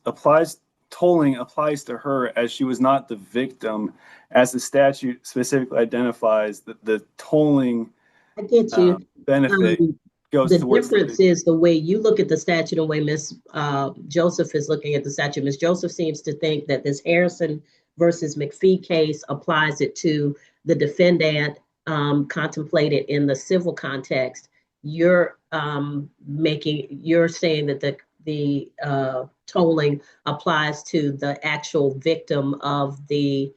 [SPEAKER 11] tolling applies to her, as she was not the victim, as the statute specifically identifies the tolling
[SPEAKER 1] I get you.
[SPEAKER 11] benefit. goes
[SPEAKER 1] The
[SPEAKER 11] towards
[SPEAKER 1] difference is the way you look at the statute and the way Ms. Joseph is looking at the statute. Ms. Joseph seems to think that this Harrison versus McPhee case applies it to the defendant contemplated in the civil context. You're saying that the tolling applies to the actual victim of the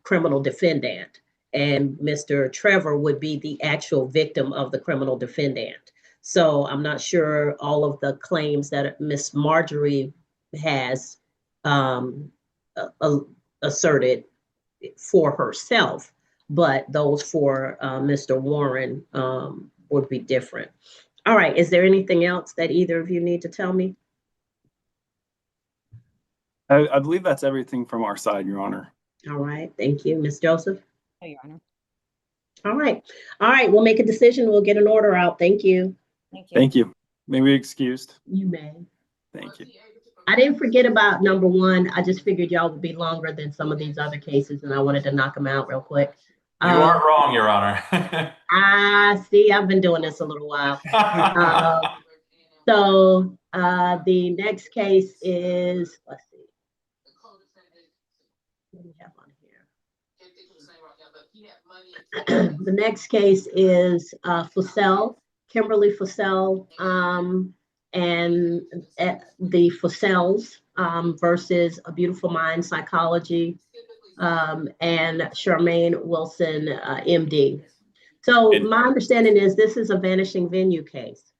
[SPEAKER 1] criminal defendant. And Mr. Trevor would be the actual victim of the criminal defendant. So I'm not sure all of the claims that Miss Marjorie has asserted for herself, but those for Mr. Warren would be different. All right, is there anything else that either of you need to tell me?
[SPEAKER 11] I believe that's everything from our side, Your Honor.
[SPEAKER 1] All right, thank you. Ms. Joseph?
[SPEAKER 12] Oh, Your Honor.
[SPEAKER 1] All right, we'll make a decision. We'll get an order out. Thank you.
[SPEAKER 11] Thank you. May we be excused?
[SPEAKER 1] You may.
[SPEAKER 11] Thank you.
[SPEAKER 1] I didn't forget about number one. I just figured y'all would be longer than some of these other cases, and I wanted to knock them out real quick.
[SPEAKER 2] You aren't wrong, Your Honor.
[SPEAKER 1] See, I've been doing this a little while. So the next case is, let's see. What do we have on here? The next case is Fussell, Kimberly Fussell, and the Fussells versus A Beautiful Mind Psychology and Charmaine Wilson, MD. So my understanding is this is a vanishing venue case.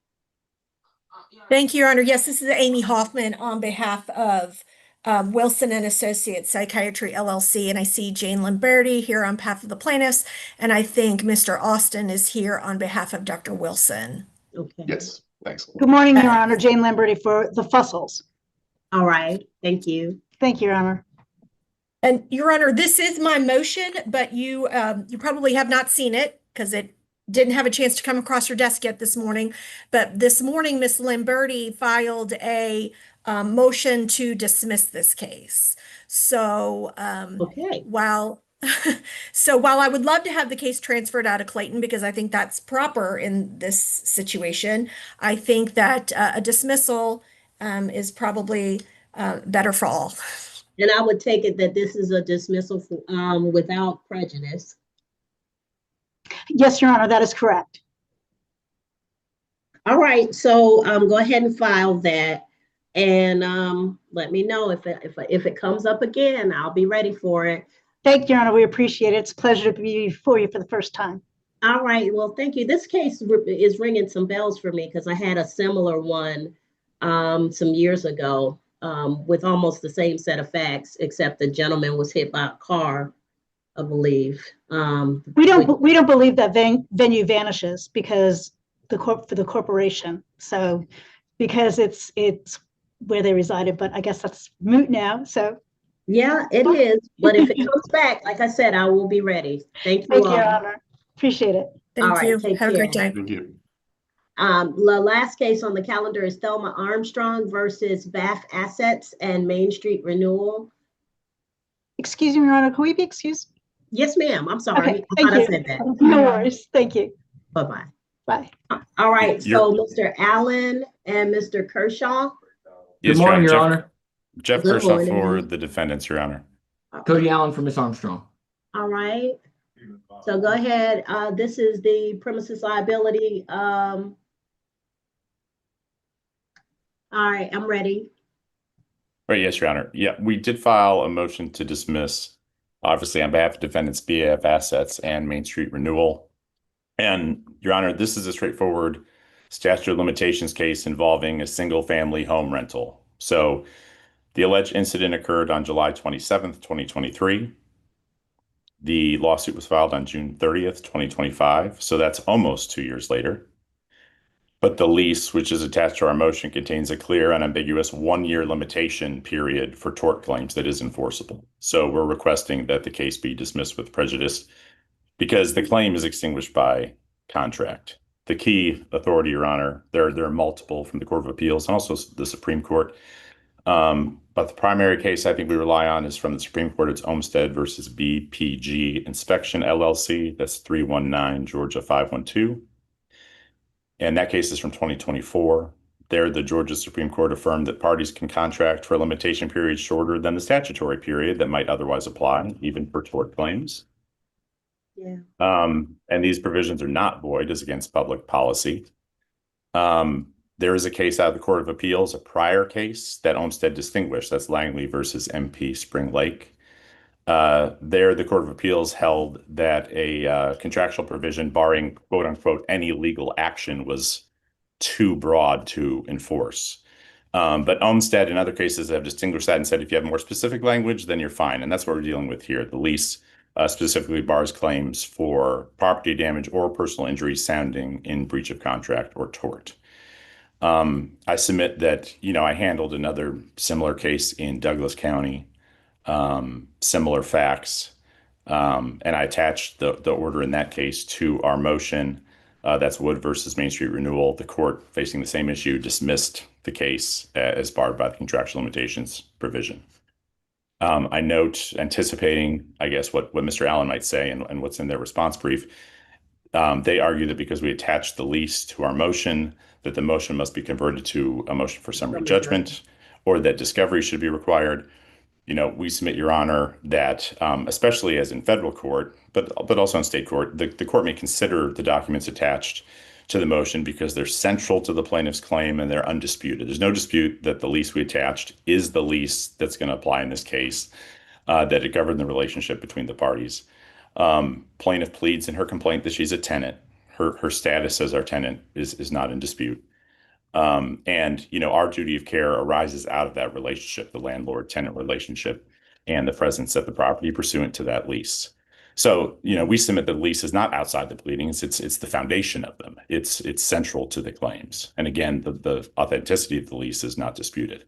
[SPEAKER 13] Thank you, Your Honor. Yes, this is Amy Hoffman on behalf of Wilson and Associates Psychiatry LLC, and I see Jane Lamberti here on behalf of the plaintiffs, and I think Mr. Austin is here on behalf of Dr. Wilson.
[SPEAKER 1] Okay.
[SPEAKER 14] Yes, thanks.
[SPEAKER 15] Good morning, Your Honor. Jane Lamberti for the Fussells.
[SPEAKER 1] All right, thank you.
[SPEAKER 15] Thank you, Your Honor.
[SPEAKER 13] And Your Honor, this is my motion, but you probably have not seen it because it didn't have a chance to come across your desk yet this morning. But this morning, Ms. Lamberti filed a motion to dismiss this case. So while I would love to have the case transferred out of Clayton because I think that's proper in this situation, I think that a dismissal is probably better for all.
[SPEAKER 1] And I would take it that this is a dismissal without prejudice.
[SPEAKER 15] Yes, Your Honor, that is correct.
[SPEAKER 1] All right, so go ahead and file that, and let me know if it comes up again. I'll be ready for it.
[SPEAKER 15] Thank you, Your Honor. We appreciate it. It's a pleasure to be before you for the first time.
[SPEAKER 1] All right, well, thank you. This case is ringing some bells for me because I had a similar one some years ago with almost the same set of facts, except the gentleman was hit by a car, I believe.
[SPEAKER 15] We don't believe that venue vanishes because for the corporation. So because it's where they resided, but I guess that's moot now. So
[SPEAKER 1] yeah, it is. But if it comes back, like I said, I will be ready. Thank you.
[SPEAKER 15] Thank you, Your Honor. Appreciate it.
[SPEAKER 13] Thank you.
[SPEAKER 1] Take
[SPEAKER 13] Have a great
[SPEAKER 1] care.
[SPEAKER 13] day.
[SPEAKER 14] Thank you.
[SPEAKER 1] The last case on the calendar is Thelma Armstrong versus BAF Assets and Main Street Renewal.
[SPEAKER 15] Excuse me, Your Honor. Can we be excused?
[SPEAKER 1] Yes, ma'am. I'm sorry.
[SPEAKER 15] Okay,
[SPEAKER 1] I thought
[SPEAKER 15] thank
[SPEAKER 1] I
[SPEAKER 15] you.
[SPEAKER 1] said that.
[SPEAKER 15] No worries. Thank you.
[SPEAKER 1] Bye-bye.
[SPEAKER 15] Bye.
[SPEAKER 1] All right. So
[SPEAKER 14] You're-
[SPEAKER 1] Mr. Allen and Mr. Kershaw.
[SPEAKER 16] Yes,
[SPEAKER 17] Good morning, Your
[SPEAKER 16] Jeff,
[SPEAKER 17] Honor.
[SPEAKER 16] Jeff
[SPEAKER 1] Good
[SPEAKER 16] Kershaw
[SPEAKER 1] morning.
[SPEAKER 16] for the defendants, Your Honor.
[SPEAKER 17] Cody Allen for Miss Armstrong.
[SPEAKER 1] All right. So go ahead. This is the premises liability. All right, I'm ready.
[SPEAKER 16] Right, yes, Your Honor. Yeah, we did file a motion to dismiss, obviously on behalf of defendants BAF Assets and Main Street Renewal. And Your Honor, this is a straightforward statute of limitations case involving a single family home rental. So the alleged incident occurred on July 27th, 2023. The lawsuit was filed on June 30th, 2025. So that's almost 2 years later. But the lease, which is attached to our motion, contains a clear and ambiguous 1-year limitation period for tort claims that is enforceable. So we're requesting that the case be dismissed with prejudice because the claim is extinguished by contract. The key authority, Your Honor, there are multiple from the Court of Appeals and also the Supreme Court. But the primary case I think we rely on is from the Supreme Court. It's Olmstead versus BPG Inspection LLC. That's 319 Georgia 512. And that case is from 2024. There, the Georgia Supreme Court affirmed that parties can contract for a limitation period shorter than the statutory period that might otherwise apply, even for tort claims.
[SPEAKER 1] Yeah.
[SPEAKER 16] And these provisions are not void as against public policy. There is a case out of the Court of Appeals, a prior case that Olmstead distinguished. That's Langley versus MP Spring Lake. There, the Court of Appeals held that a contractual provision barring quote unquote any legal action was too broad to enforce. But Olmstead and other cases have distinguished that and said if you have more specific language, then you're fine. And that's what we're dealing with here. The lease specifically bars claims for property damage or personal injury sounding in breach of contract or tort. I submit that, I handled another similar case in Douglas County, similar facts, and I attached the order in that case to our motion. That's Wood versus Main Street Renewal. The court, facing the same issue, dismissed the case as barred by the contractual limitations provision. I note, anticipating, I guess, what Mr. Allen might say and what's in their response brief, they argue that because we attached the lease to our motion, that the motion must be converted to a motion for summary judgment, or that discovery should be required. We submit, Your Honor, that especially as in federal court, but also in state court, the court may consider the documents attached to the motion because they're central to the plaintiff's claim and they're undisputed. There's no dispute that the lease we attached is the lease that's going to apply in this case, that it governed the relationship between the parties. Plaintiff pleads in her complaint that she's a tenant. Her status as our tenant is not in dispute. And our duty of care arises out of that relationship, the landlord-tenant relationship, and the presence of the property pursuant to that lease. So, we submit that the lease is not outside the pleadings. It's the foundation of them. It's central to the claims. And again, the authenticity of the lease is not disputed.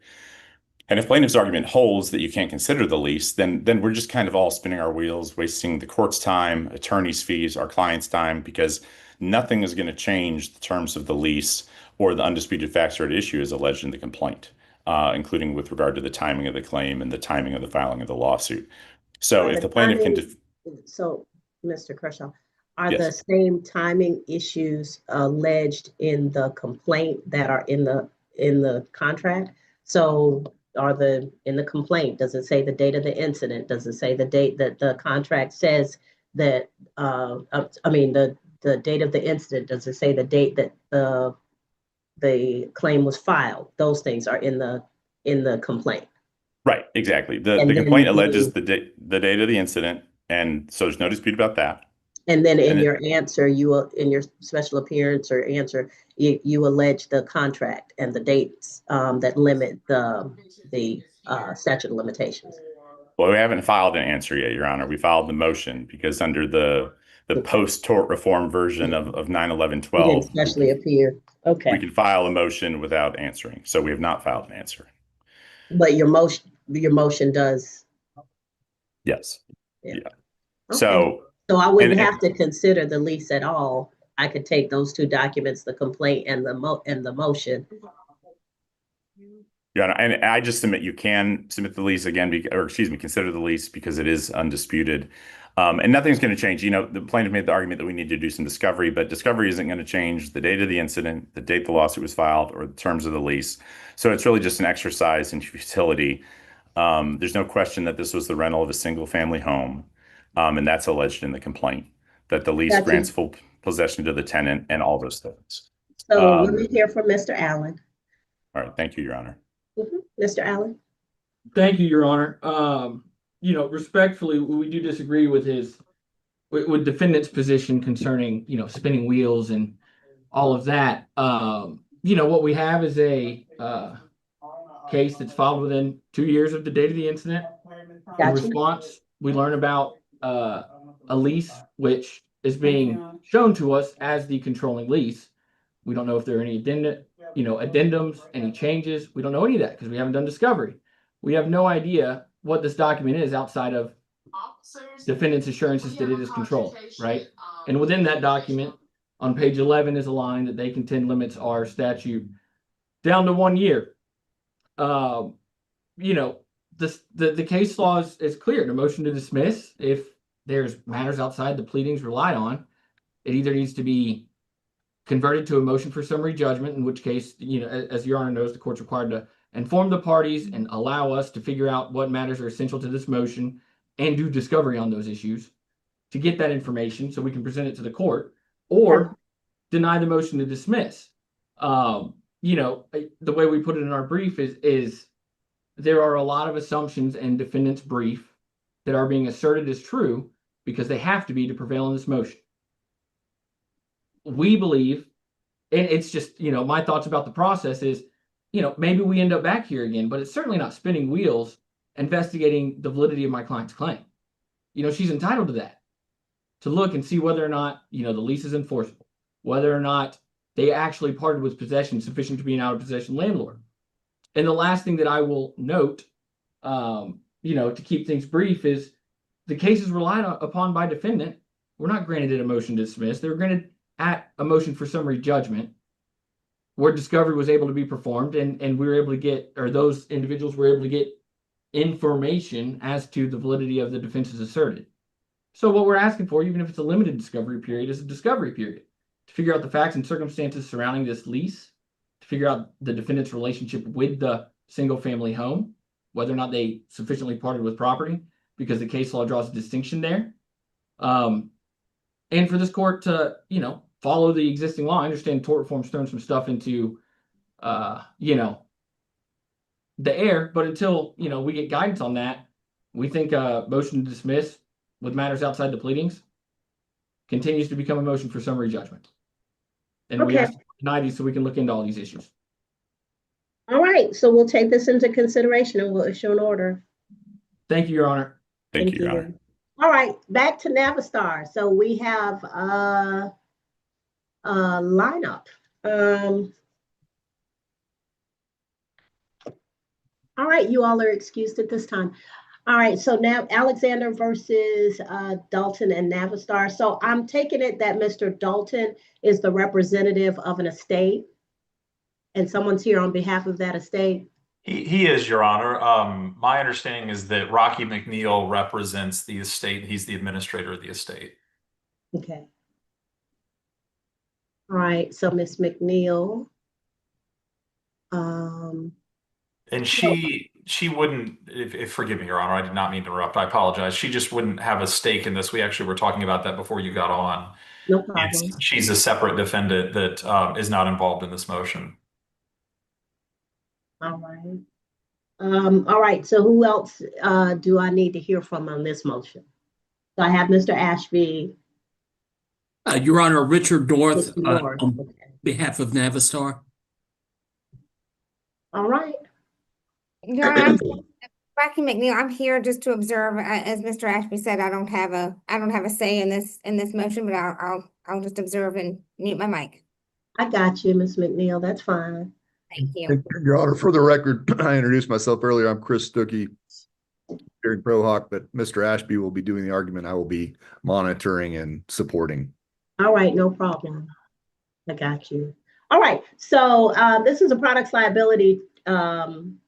[SPEAKER 16] And if plaintiff's argument holds that you can't consider the lease, then we're just kind of all spinning our wheels, wasting the court's time, attorney's fees, our client's time, because nothing is going to change the terms of the lease or the undisputed facts are at issue as alleged in the complaint, including with regard to the timing of the claim and the timing of the filing of the lawsuit. So if the plaintiff can...
[SPEAKER 1] So, Mr. Kershaw, are
[SPEAKER 16] Yes.
[SPEAKER 1] the same timing issues alleged in the complaint that are in the contract? So in the complaint, does it say the date of the incident? Does it say the date that the contract says that, the date of the incident? Does it say the date that the claim was filed? Those things are in the complaint.
[SPEAKER 16] Right, exactly. The
[SPEAKER 1] And then
[SPEAKER 16] complaint alleges the date of the incident, and so there's no dispute about that.
[SPEAKER 1] And then in
[SPEAKER 16] And
[SPEAKER 1] your answer, in your special appearance or answer, you allege the contract and the dates that limit the statute of limitations.
[SPEAKER 16] Well, we haven't filed an answer yet, Your Honor. We filed the motion because under the post-tort reform version of
[SPEAKER 1] You didn't
[SPEAKER 16] 9/11/12,
[SPEAKER 1] specially appear.
[SPEAKER 16] we
[SPEAKER 1] Okay.
[SPEAKER 16] can file a motion without answering. So we have not filed an answer.
[SPEAKER 1] But your motion does.
[SPEAKER 16] Yes.
[SPEAKER 1] Yeah.
[SPEAKER 16] Yeah.
[SPEAKER 1] Okay.
[SPEAKER 16] So
[SPEAKER 1] I wouldn't
[SPEAKER 16] and-
[SPEAKER 1] have to consider the lease at all. I could take those two documents, the complaint and the motion.
[SPEAKER 16] Your Honor, and I just submit you can submit the lease again, consider the lease because it is undisputed. And nothing's going to change. The plaintiff made the argument that we need to do some discovery, but discovery isn't going to change the date of the incident, the date the lawsuit was filed, or the terms of the lease. So it's really just an exercise in futility. There's no question that this was the rental of a single family home. And that's alleged in the complaint, that the lease
[SPEAKER 1] Gotcha.
[SPEAKER 16] grants full possession to the tenant and all those things.
[SPEAKER 1] So let me hear from Mr. Allen.
[SPEAKER 16] All right. Thank you, Your Honor.
[SPEAKER 1] Mr. Allen?
[SPEAKER 17] Thank you, Your Honor. Respectfully, we do disagree with with defendant's position concerning, spinning wheels and all of that. What we have is a case that's filed within 2 years of the date of the incident. In response, we learn about a lease which is being shown to us as the controlling lease. We don't know if there are any addendums, any changes. We don't know any of that because we haven't done discovery. We have no idea what this document is outside of defendant's assurances that it is controlled, right? And within that document, on page 11 is a line that they contend limits our statute down to 1 year. The case law is clear. The motion to dismiss, if there's matters outside the pleadings relied on, it either needs to be converted to a motion for summary judgment, in which case, as Your Honor knows, the court's required to inform the parties and allow us to figure out what matters are essential to this motion and do discovery on those issues to get that information so we can present it to the court, or deny the motion to dismiss. The way we put it in our brief is there are a lot of assumptions in defendant's brief that are being asserted as true because they have to be to prevail in this motion. We believe, and it's just, my thoughts about the process is, maybe we end up back here again, but it's certainly not spinning wheels investigating the validity of my client's claim. She's entitled to that, to look and see whether or not, the lease is enforceable, whether or not they actually parted with possession sufficient to be an out of possession landlord. And the last thing that I will note, to keep things brief, is the cases relied upon by defendant were not granted a motion to dismiss. They were granted at a motion for summary judgment, where discovery was able to be performed, and we were able to get, or those individuals were able to get information as to the validity of the defenses asserted. So what we're asking for, even if it's a limited discovery period, is a discovery period to figure out the facts and circumstances surrounding this lease, to figure out the defendant's relationship with the single family home, whether or not they sufficiently parted with property, because the case law draws a distinction there. And for this court to, follow the existing law. I understand tort reform's thrown some stuff into, the air, but until, we get guidance on that, we think a motion to dismiss with matters outside the pleadings continues to become a motion for summary judgment. And we ask to deny these so we can look into all these issues.
[SPEAKER 1] All right, so we'll take this into consideration and we'll issue an order.
[SPEAKER 17] Thank you, Your Honor.
[SPEAKER 16] Thank you, Your Honor.
[SPEAKER 1] All right, back to Navistar. So we have a lineup. All right, you all are excused at this time. All right, so now Alexander versus Dalton and Navistar. So I'm taking it that Mr. Dalton is the representative of an estate, and someone's here on behalf of that estate.
[SPEAKER 2] He is, Your Honor. My understanding is that Rocky McNeil represents the estate. He's the administrator of the estate.
[SPEAKER 1] Okay. All right, so Miss McNeil.
[SPEAKER 2] And she wouldn't, if forgive me, Your Honor, I did not mean to interrupt. I apologize. She just wouldn't have a stake in this. We actually were talking about that before you got on.
[SPEAKER 1] No problem.
[SPEAKER 2] She's a separate defendant that is not involved in this motion.
[SPEAKER 1] All right. All right, so who else do I need to hear from on this motion? So I have Mr. Ashby.
[SPEAKER 4] Your Honor, Richard North,
[SPEAKER 1] North.
[SPEAKER 4] on behalf of Navistar.
[SPEAKER 1] All right.
[SPEAKER 5] Your Honor, Rocky McNeil, I'm here just to observe. As Mr. Ashby said, I don't have a say in this motion, but I'll just observe and mute my mic.
[SPEAKER 1] I got you, Miss McNeil. That's fine.
[SPEAKER 5] Thank you.
[SPEAKER 3] Your Honor, for the record, I introduced myself earlier. I'm Chris Stuckey, hearing Pro Hoc, but Mr. Ashby will be doing the argument. I will be monitoring and supporting.
[SPEAKER 1] All right, no problem. I got you. All right, so this is a products liability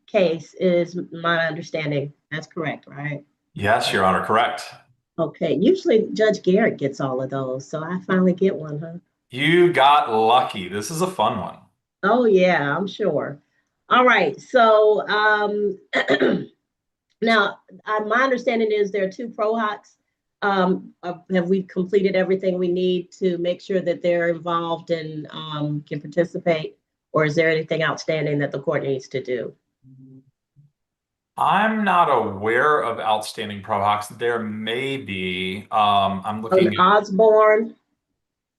[SPEAKER 1] case, is my understanding. That's correct, right?
[SPEAKER 2] Yes, Your Honor, correct.
[SPEAKER 1] Okay, usually Judge Garrett gets all of those, so I finally get one, huh?
[SPEAKER 2] You got lucky. This is a fun one.
[SPEAKER 1] Oh yeah, I'm sure. All right, so now my understanding is there are two ProHocs. Have we completed everything we need to make sure that they're involved and can participate, or is there anything outstanding that the court needs to do?
[SPEAKER 2] I'm not aware of outstanding ProHocs. There may be. I'm looking at
[SPEAKER 1] Osborne.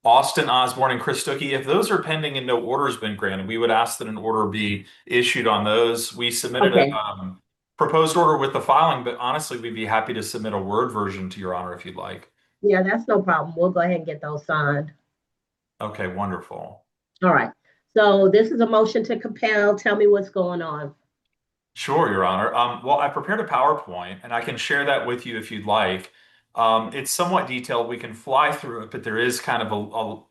[SPEAKER 2] Austin Osborne and Chris Stuckey. If those are pending and no order has been granted, we would ask that an order be issued on those. We submitted a proposed order with the filing, but honestly, we'd be happy to submit a Word version to Your Honor if you'd like.
[SPEAKER 1] Yeah, that's no problem. We'll go ahead and get those signed.
[SPEAKER 2] Okay, wonderful.
[SPEAKER 1] All right. So this is a motion to compel. Tell me what's going on.
[SPEAKER 2] Sure, Your Honor. Well, I prepared a PowerPoint, and I can share that with you if you'd like. It's somewhat detailed. We can fly through it, but there is kind of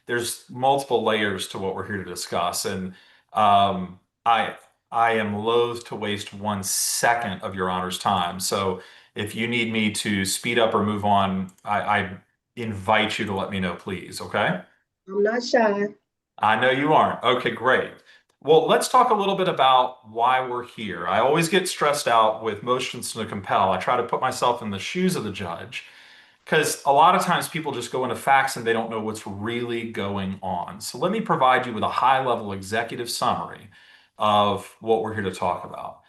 [SPEAKER 2] there's multiple layers to what we're here to discuss. And I am loath to waste 1 second of Your Honor's time. So if you need me to speed up or move on, I invite you to let me know, please. Okay?
[SPEAKER 1] I'm not shy.
[SPEAKER 2] I know you aren't. Okay, great. Well, let's talk a little bit about why we're here. I always get stressed out with motions to compel. I try to put myself in the shoes of the judge because a lot of times people just go into facts and they don't know what's really going on. So let me provide you with a high-level executive summary of what we're here to talk about.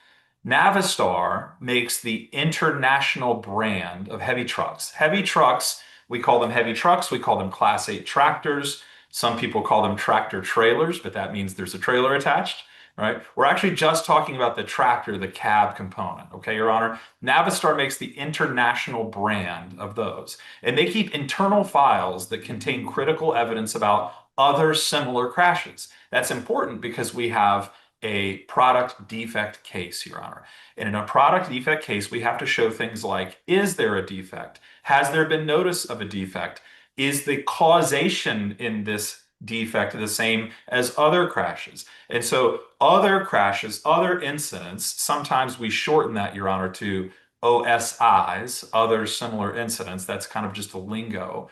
[SPEAKER 2] Navistar makes the international brand of heavy trucks. Heavy trucks, we call them heavy trucks, we call them Class 8 tractors. Some people call them tractor trailers, but that means there's a trailer attached, right? We're actually just talking about the tractor, the cab component, okay, Your Honor? Navistar makes the international brand of those, and they keep internal files that contain critical evidence about other similar crashes. That's important because we have a product defect case, Your Honor. And in a product defect case, we have to show things like, is there a defect? Has there been notice of a defect? Is the causation in this defect the same as other crashes? And so other crashes, other incidents, sometimes we shorten that, Your Honor, to OSIs, other similar incidents. That's kind of just a lingo.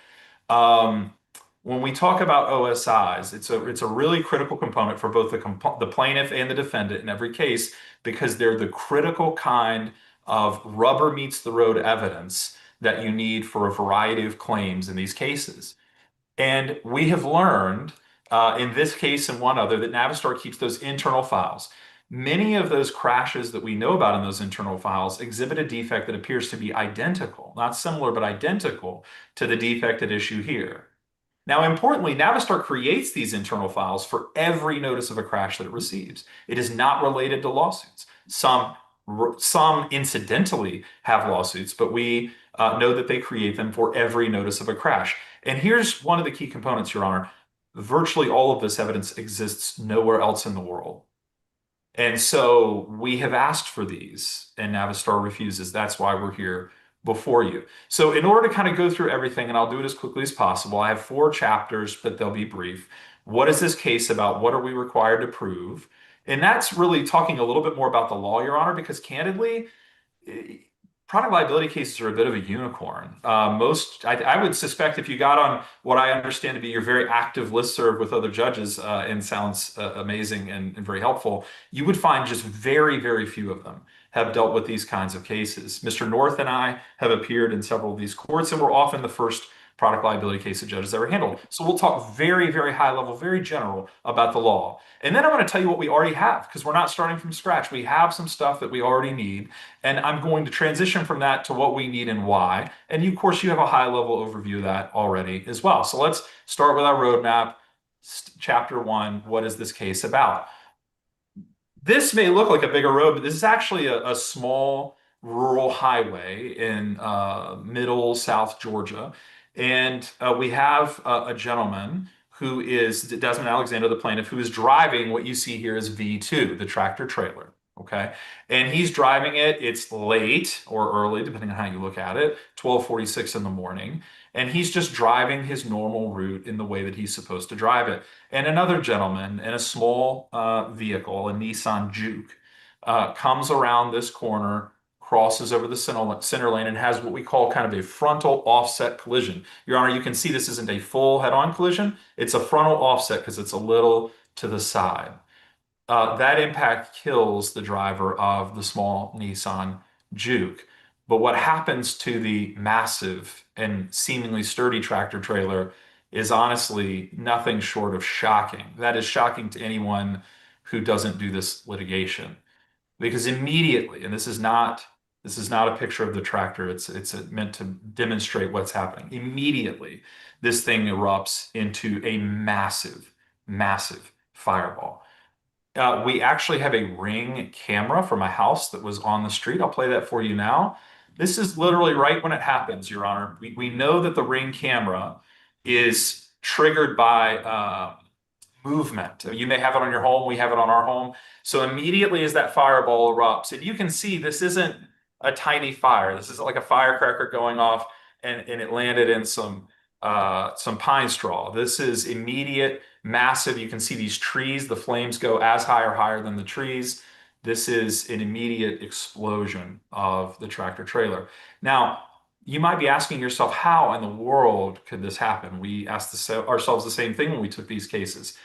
[SPEAKER 2] When we talk about OSIs, it's a really critical component for both the plaintiff and the defendant in every case because they're the critical kind of rubber meets the road evidence that you need for a variety of claims in these cases. And we have learned in this case and one other that Navistar keeps those internal files. Many of those crashes that we know about in those internal files exhibit a defect that appears to be identical, not similar, but identical to the defect at issue here. Now, importantly, Navistar creates these internal files for every notice of a crash that it receives. It is not related to lawsuits. Some incidentally have lawsuits, but we know that they create them for every notice of a crash. And here's one of the key components, Your Honor. Virtually all of this evidence exists nowhere else in the world. And so we have asked for these, and Navistar refuses. That's why we're here before you. So in order to kind of go through everything, and I'll do it as quickly as possible, I have 4 chapters, but they'll be brief. What is this case about? What are we required to prove? And that's really talking a little bit more about the law, Your Honor, because candidly, product liability cases are a bit of a unicorn. I would suspect if you got on what I understand to be your very active listserv with other judges, and sounds amazing and very helpful, you would find just very, very few of them have dealt with these kinds of cases. Mr. North and I have appeared in several of these courts, and we're often the first product liability case that judges ever handled. So we'll talk very, very high level, very general about the law. And then I want to tell you what we already have, because we're not starting from scratch. We have some stuff that we already need, and I'm going to transition from that to what we need and why. And of course, you have a high level overview of that already as well. So let's start with our roadmap. Chapter 1, what is this case about? This may look like a bigger road, but this is actually a small rural highway in middle South Georgia. And we have a gentleman who is Desmond Alexander, the plaintiff, who is driving what you see here as V2, the tractor trailer. Okay. And he's driving it. It's late or early, depending on how you look at it, 12:46 in the morning. And he's just driving his normal route in the way that he's supposed to drive it. And another gentleman in a small vehicle, a Nissan Juke, comes around this corner, crosses over the center lane, and has what we call kind of a frontal offset collision. Your Honor, you can see this isn't a full head-on collision. It's a frontal offset because it's a little to the side. That impact kills the driver of the small Nissan Juke. But what happens to the massive and seemingly sturdy tractor trailer is honestly nothing short of shocking. That is shocking to anyone who doesn't do this litigation. Because immediately, and this is not a picture of the tractor, it's meant to demonstrate what's happening. Immediately, this thing erupts into a massive, massive fireball. We actually have a Ring camera from a house that was on the street. I'll play that for you now. This is literally right when it happens, Your Honor. We know that the Ring camera is triggered by movement. You may have it on your home. We have it on our home. So immediately as that fireball erupts, and you can see this isn't a tiny fire. This isn't like a firecracker going off and it landed in some pine straw. This is immediate, massive. You can see these trees. The flames go as high or higher than the trees. This is an immediate explosion of the tractor trailer. Now, You might be asking yourself, how in the world could this happen? We asked ourselves the same thing when we took these cases.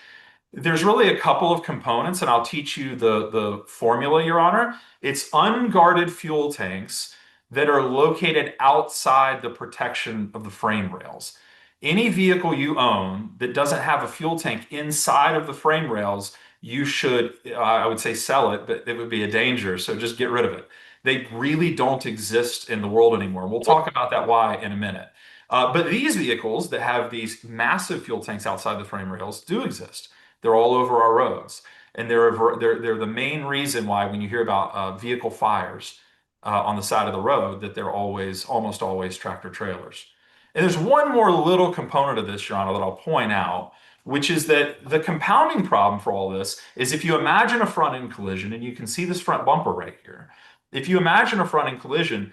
[SPEAKER 2] There's really a couple of components, and I'll teach you the formula, Your Honor. It's unguarded fuel tanks that are located outside the protection of the frame rails. Any vehicle you own that doesn't have a fuel tank inside of the frame rails, you should, I would say, sell it, but it would be a danger. So just get rid of it. They really don't exist in the world anymore. We'll talk about that why in a minute. But these vehicles that have these massive fuel tanks outside the frame rails do exist. They're all over our roads. And they're the main reason why when you hear about vehicle fires on the side of the road, that they're almost always tractor trailers. And there's one more little component of this, Your Honor, that I'll point out, which is that the compounding problem for all this is if you imagine a front-end collision, and you can see this front bumper right here. If you imagine a front-end collision,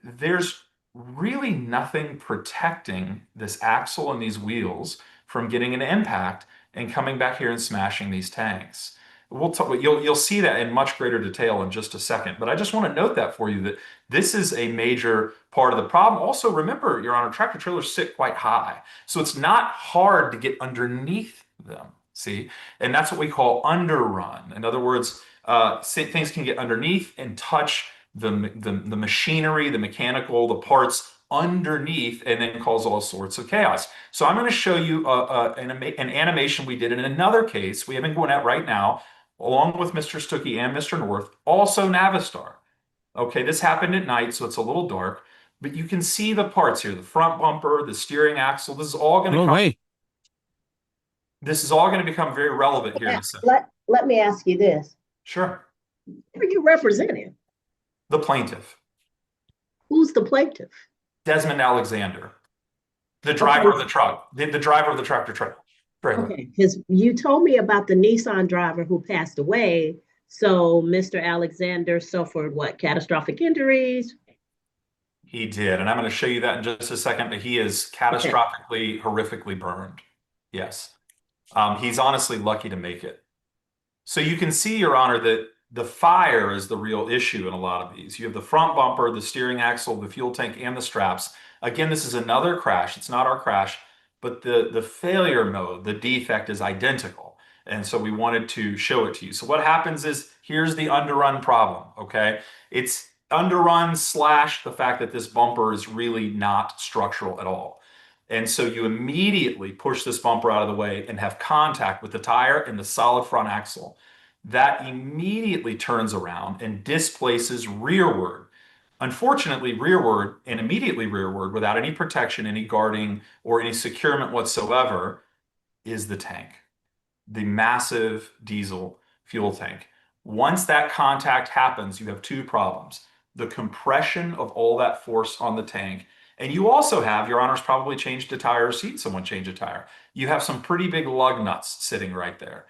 [SPEAKER 2] there's really nothing protecting this axle and these wheels from getting an impact and coming back here and smashing these tanks. You'll see that in much greater detail in just a second, but I just want to note that for you that this is a major part of the problem. Also, remember, Your Honor, tractor trailers sit quite high, so it's not hard to get underneath them, see? And that's what we call underrun. In other words, things can get underneath and touch the machinery, the mechanical, the parts underneath, and then cause all sorts of chaos. So I'm going to show you an animation we did in another case we have been going at right now, along with Mr. Stuckey and Mr. North, also Navistar. Okay, this happened at night, so it's a little dark, but you can see the parts here, the front bumper, the steering axle. This is all going to This is all going to become very relevant here in a second.
[SPEAKER 1] Let me ask you this.
[SPEAKER 2] Sure.
[SPEAKER 1] Who are you representing?
[SPEAKER 2] The plaintiff.
[SPEAKER 1] Who's the plaintiff?
[SPEAKER 2] Desmond Alexander, the driver of the truck, the driver of the tractor trailer.
[SPEAKER 1] Okay, because you told me about the Nissan driver who passed away. So Mr. Alexander suffered what? Catastrophic injuries?
[SPEAKER 2] He did, and I'm going to show you that in just a second, but he is catastrophically, horrifically burned. Yes. He's honestly lucky to make it. So you can see, Your Honor, that the fire is the real issue in a lot of these. You have the front bumper, the steering axle, the fuel tank, and the straps. Again, this is another crash. It's not our crash, but the failure mode, the defect is identical. And so we wanted to show it to you. So what happens is, here's the underrun problem, okay? It's underrun / the fact that this bumper is really not structural at all. And so you immediately push this bumper out of the way and have contact with the tire and the solid front axle. That immediately turns around and displaces rearward. Unfortunately, rearward and immediately rearward, without any protection, any guarding, or any securement whatsoever, is the tank, the massive diesel fuel tank. Once that contact happens, you have two problems: the compression of all that force on the tank, and you also have, Your Honor's probably changed a tire or seen someone change a tire. You have some pretty big lug nuts sitting right there.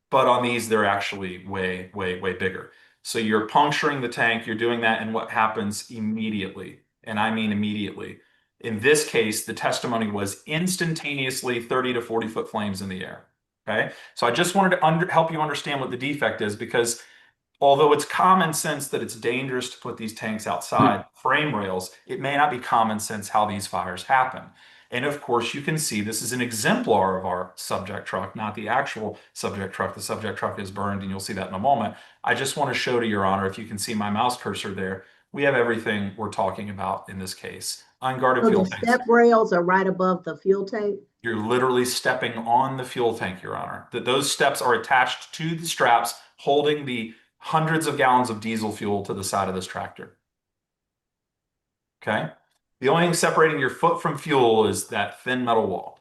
[SPEAKER 2] But on these, they're actually way, way, way bigger. So you're puncturing the tank, you're doing that, and what happens immediately, and I mean immediately. In this case, the testimony was instantaneously 30 to 40 foot flames in the air, okay? So I just wanted to help you understand what the defect is, because although it's common sense that it's dangerous to put these tanks outside frame rails, it may not be common sense how these fires happen. And of course, you can see this is an exemplar of our subject truck, not the actual subject truck. The subject truck is burned, and you'll see that in a moment. I just want to show to Your Honor, if you can see my mouse cursor there, we have everything we're talking about in this case. Unguarded fuel tanks.
[SPEAKER 1] The step rails are right above the fuel tank?
[SPEAKER 2] You're literally stepping on the fuel tank, Your Honor. Those steps are attached to the straps holding the hundreds of gallons of diesel fuel to the side of this tractor. Okay? The only thing separating your foot from fuel is that thin metal wall.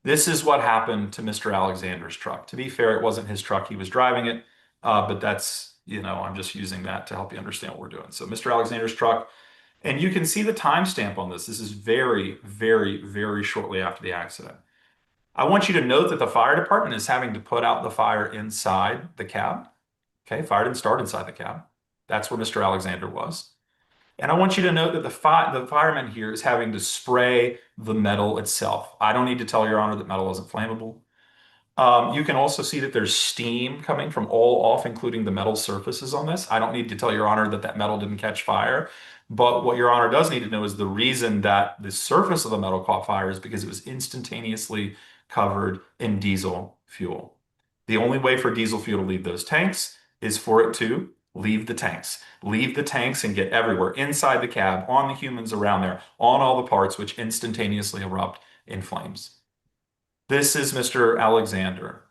[SPEAKER 2] This is what happened to Mr. Alexander's truck. To be fair, it wasn't his truck. He was driving it, but that's, I'm just using that to help you understand what we're doing. So Mr. Alexander's truck, and you can see the timestamp on this. This is very, very, very shortly after the accident. I want you to note that the fire department is having to put out the fire inside the cab. Okay, fire didn't start inside the cab. That's where Mr. Alexander was. And I want you to note that the fireman here is having to spray the metal itself. I don't need to tell Your Honor that metal isn't flammable. You can also see that there's steam coming from all off, including the metal surfaces on this. I don't need to tell Your Honor that that metal didn't catch fire, but what Your Honor does need to know is the reason that the surface of the metal caught fire is because it was instantaneously covered in diesel fuel. The only way for diesel fuel to leave those tanks is for it to leave the tanks. Leave the tanks and get everywhere, inside the cab, on the humans around there, on all the parts, which instantaneously erupt in flames. This is Mr. Alexander.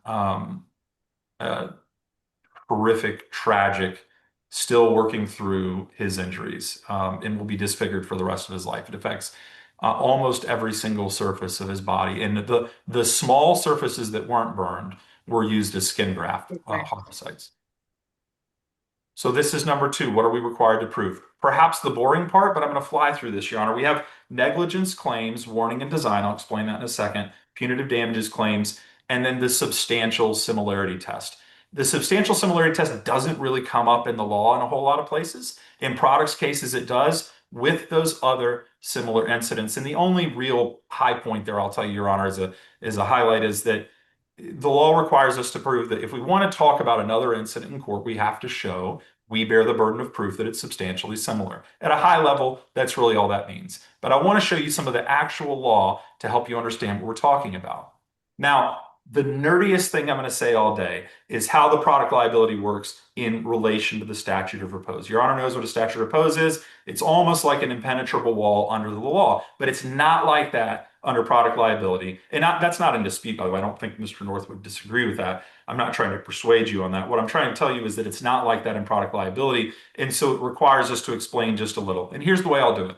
[SPEAKER 2] Horrific, tragic, still working through his injuries, and will be disfigured for the rest of his life. It affects almost every single surface of his body. And the small surfaces that weren't burned were used as skin graft homicides. So this is number 2. What are we required to prove? Perhaps the boring part, but I'm going to fly through this, Your Honor. We have negligence claims, warning and design. I'll explain that in a second. Punitive damages claims, and then the substantial similarity test. The substantial similarity test doesn't really come up in the law in a whole lot of places. In products cases, it does with those other similar incidents. And the only real high point there, I'll tell you, Your Honor, is a highlight, is that the law requires us to prove that if we want to talk about another incident in court, we have to show we bear the burden of proof that it's substantially similar. At a high level, that's really all that means. But I want to show you some of the actual law to help you understand what we're talking about. Now, the nerdiest thing I'm going to say all day is how the product liability works in relation to the statute of repose. Your Honor knows what a statute of repose is. It's almost like an impenetrable wall under the law, but it's not like that under product liability. And that's not in dispute, by the way. I don't think Mr. North would disagree with that. I'm not trying to persuade you on that. What I'm trying to tell you is that it's not like that in product liability. And so it requires us to explain just a little. And here's the way I'll do it.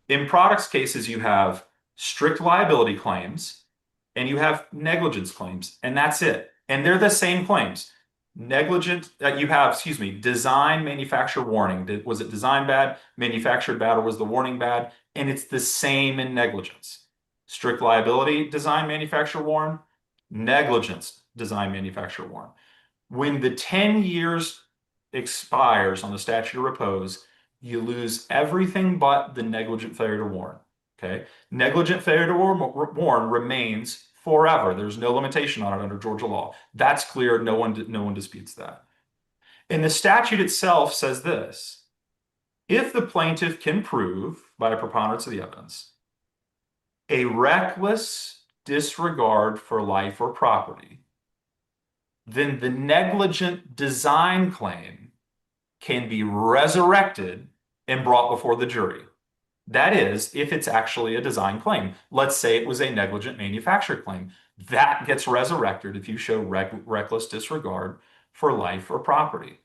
[SPEAKER 2] In products cases, you have strict liability claims and you have negligence claims, and that's it. And they're the same claims. Negligent, you have, excuse me, design, manufacture, warning. Was it design bad, manufactured bad, or was the warning bad? And it's the same in negligence. Strict liability, design, manufacture, warn. Negligence, design, manufacture, warn. When the 10 years expires on the statute of repose, you lose everything but the negligent failure to warn. Okay, negligent failure to warn remains forever. There's no limitation on it under Georgia law. That's clear. No one disputes that. And the statute itself says this: if the plaintiff can prove by a preponderance of the evidence a reckless disregard for life or property, then the negligent design claim can be resurrected and brought before the jury. That is, if it's actually a design claim. Let's say it was a negligent manufacture claim. That gets resurrected if you show reckless disregard for life or property.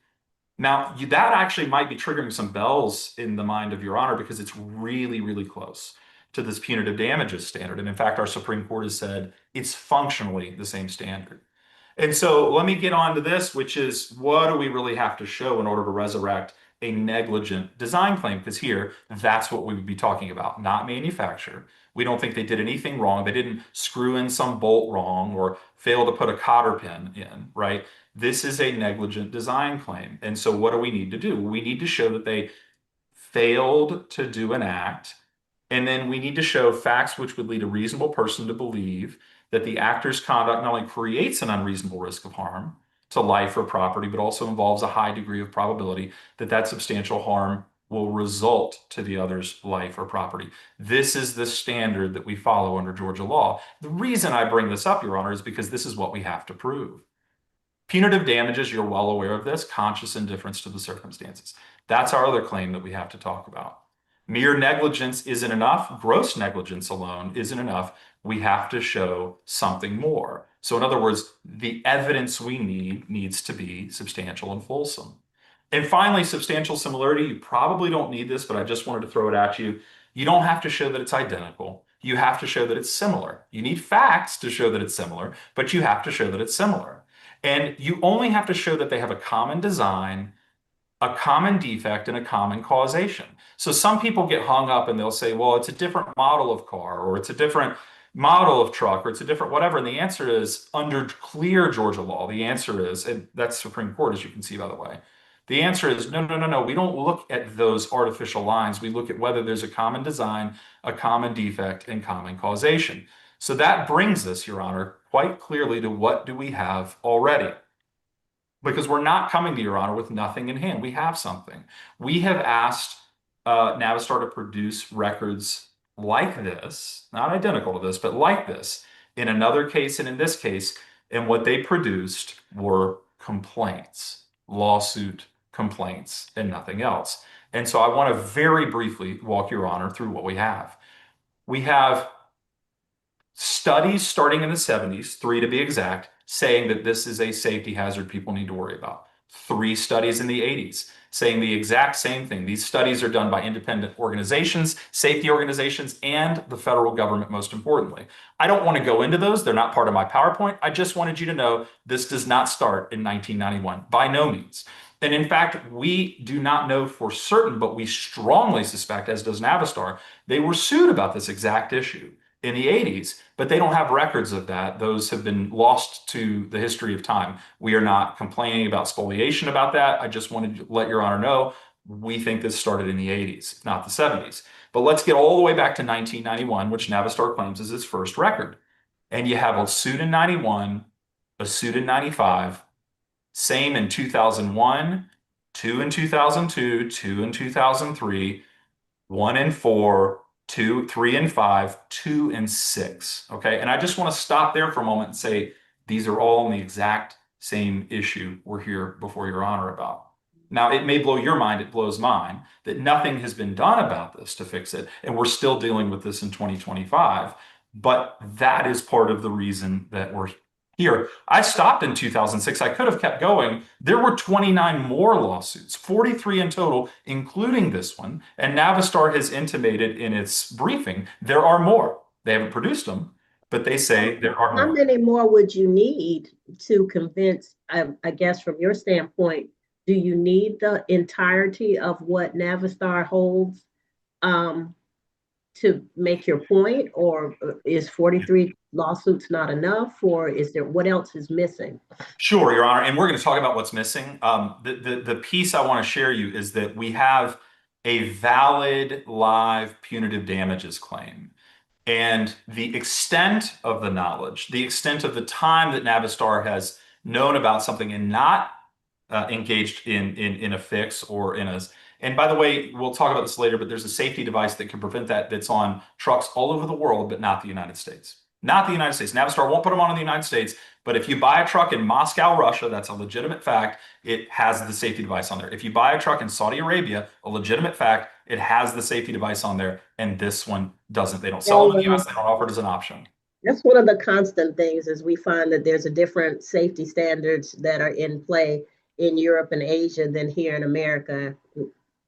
[SPEAKER 2] Now, that actually might be triggering some bells in the mind of Your Honor, because it's really, really close to this punitive damages standard. And in fact, our Supreme Court has said it's functionally the same standard. And so let me get on to this, which is, what do we really have to show in order to resurrect a negligent design claim? Because here, that's what we would be talking about, not manufacture. We don't think they did anything wrong. They didn't screw in some bolt wrong or fail to put a cotter pin in, right? This is a negligent design claim. And so what do we need to do? We need to show that they failed to do an act. And then we need to show facts which would lead a reasonable person to believe that the actor's conduct not only creates an unreasonable risk of harm to life or property, but also involves a high degree of probability that that substantial harm will result to the other's life or property. This is the standard that we follow under Georgia law. The reason I bring this up, Your Honor, is because this is what we have to prove. Punitive damages, you're well aware of this, conscious indifference to the circumstances. That's our other claim that we have to talk about. Mere negligence isn't enough. Gross negligence alone isn't enough. We have to show something more. So in other words, the evidence we need needs to be substantial and fulsome. And finally, substantial similarity. You probably don't need this, but I just wanted to throw it at you. You don't have to show that it's identical. You have to show that it's similar. You need facts to show that it's similar, but you have to show that it's similar. And you only have to show that they have a common design, a common defect, and a common causation. So some people get hung up and they'll say, well, it's a different model of car, or it's a different model of truck, or it's a different whatever. And the answer is, under clear Georgia law, the answer is, and that's Supreme Court, as you can see, by the way, the answer is no. We don't look at those artificial lines. We look at whether there's a common design, a common defect, and common causation. So that brings us, Your Honor, quite clearly to what do we have already. Because we're not coming to Your Honor with nothing in hand. We have something. We have asked Navistar to produce records like this, not identical to this, but like this, in another case and in this case. And what they produced were complaints, lawsuit complaints, and nothing else. And so I want to very briefly walk Your Honor through what we have. We have studies starting in the 70s, 3 to be exact, saying that this is a safety hazard people need to worry about. 3 studies in the 80s saying the exact same thing. These studies are done by independent organizations, safety organizations, and the federal government, most importantly. I don't want to go into those. They're not part of my PowerPoint. I just wanted you to know this does not start in 1991, by no means. And in fact, we do not know for certain, but we strongly suspect, as does Navistar, they were sued about this exact issue in the 80s, but they don't have records of that. Those have been lost to the history of time. We are not complaining about spoliation about that. I just wanted to let Your Honor know we think this started in the 80s, not the 70s. But let's get all the way back to 1991, which Navistar claims is its first record. And you have a suit in 91, a suit in 95, same in 2001, 2 in 2002, 2 in 2003, 1 in 4, 2, 3 and 5, 2 and 6. Okay. And I just want to stop there for a moment and say these are all in the exact same issue we're here before Your Honor about. Now, it may blow your mind, it blows mine, that nothing has been done about this to fix it. And we're still dealing with this in 2025. But that is part of the reason that we're here. I stopped in 2006. I could have kept going. There were 29 more lawsuits, 43 in total, including this one. And Navistar has intimated in its briefing, there are more. They haven't produced them, but they say there are more.
[SPEAKER 1] How many more would you need to convince, I guess from your standpoint, do you need the entirety of what Navistar holds to make your point, or is 43 lawsuits not enough, or is there, what else is missing?
[SPEAKER 2] Sure, Your Honor, and we're going to talk about what's missing. The piece I want to share you is that we have a valid live punitive damages claim. And the extent of the knowledge, the extent of the time that Navistar has known about something and not engaged in a fix or in a... And by the way, we'll talk about this later, but there's a safety device that can prevent that that's on trucks all over the world, but not the United States. Not the United States. Navistar won't put them on in the United States, but if you buy a truck in Moscow, Russia, that's a legitimate fact, it has the safety device on there. If you buy a truck in Saudi Arabia, a legitimate fact, it has the safety device on there, and this one doesn't. They don't sell them in the US, they don't offer it as an option.
[SPEAKER 1] That's one of the constant things is we find that there's a different safety standards that are in play in Europe and Asia than here in America.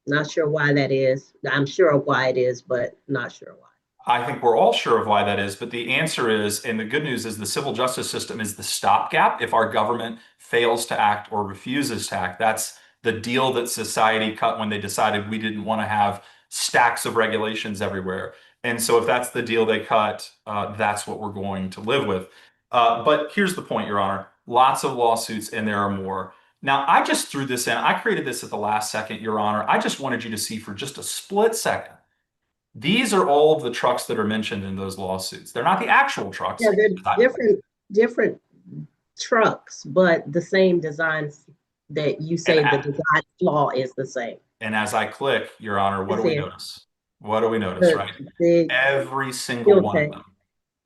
[SPEAKER 1] Not sure why that is. I'm sure of why it is, but not sure why.
[SPEAKER 2] I think we're all sure of why that is, but the answer is, and the good news is the civil justice system is the stopgap. If our government fails to act or refuses to act, that's the deal that society cut when they decided we didn't want to have stacks of regulations everywhere. And so if that's the deal they cut, that's what we're going to live with. But here's the point, Your Honor. Lots of lawsuits, and there are more. Now, I just threw this in. I created this at the last second, Your Honor. I just wanted you to see for just a split second. These are all of the trucks that are mentioned in those lawsuits. They're not the actual trucks.
[SPEAKER 1] Yeah, they're different trucks, but the same designs that you say the design flaw is the same.
[SPEAKER 2] And as I click, Your Honor, what do we notice? What do we notice, right? Every single one of them.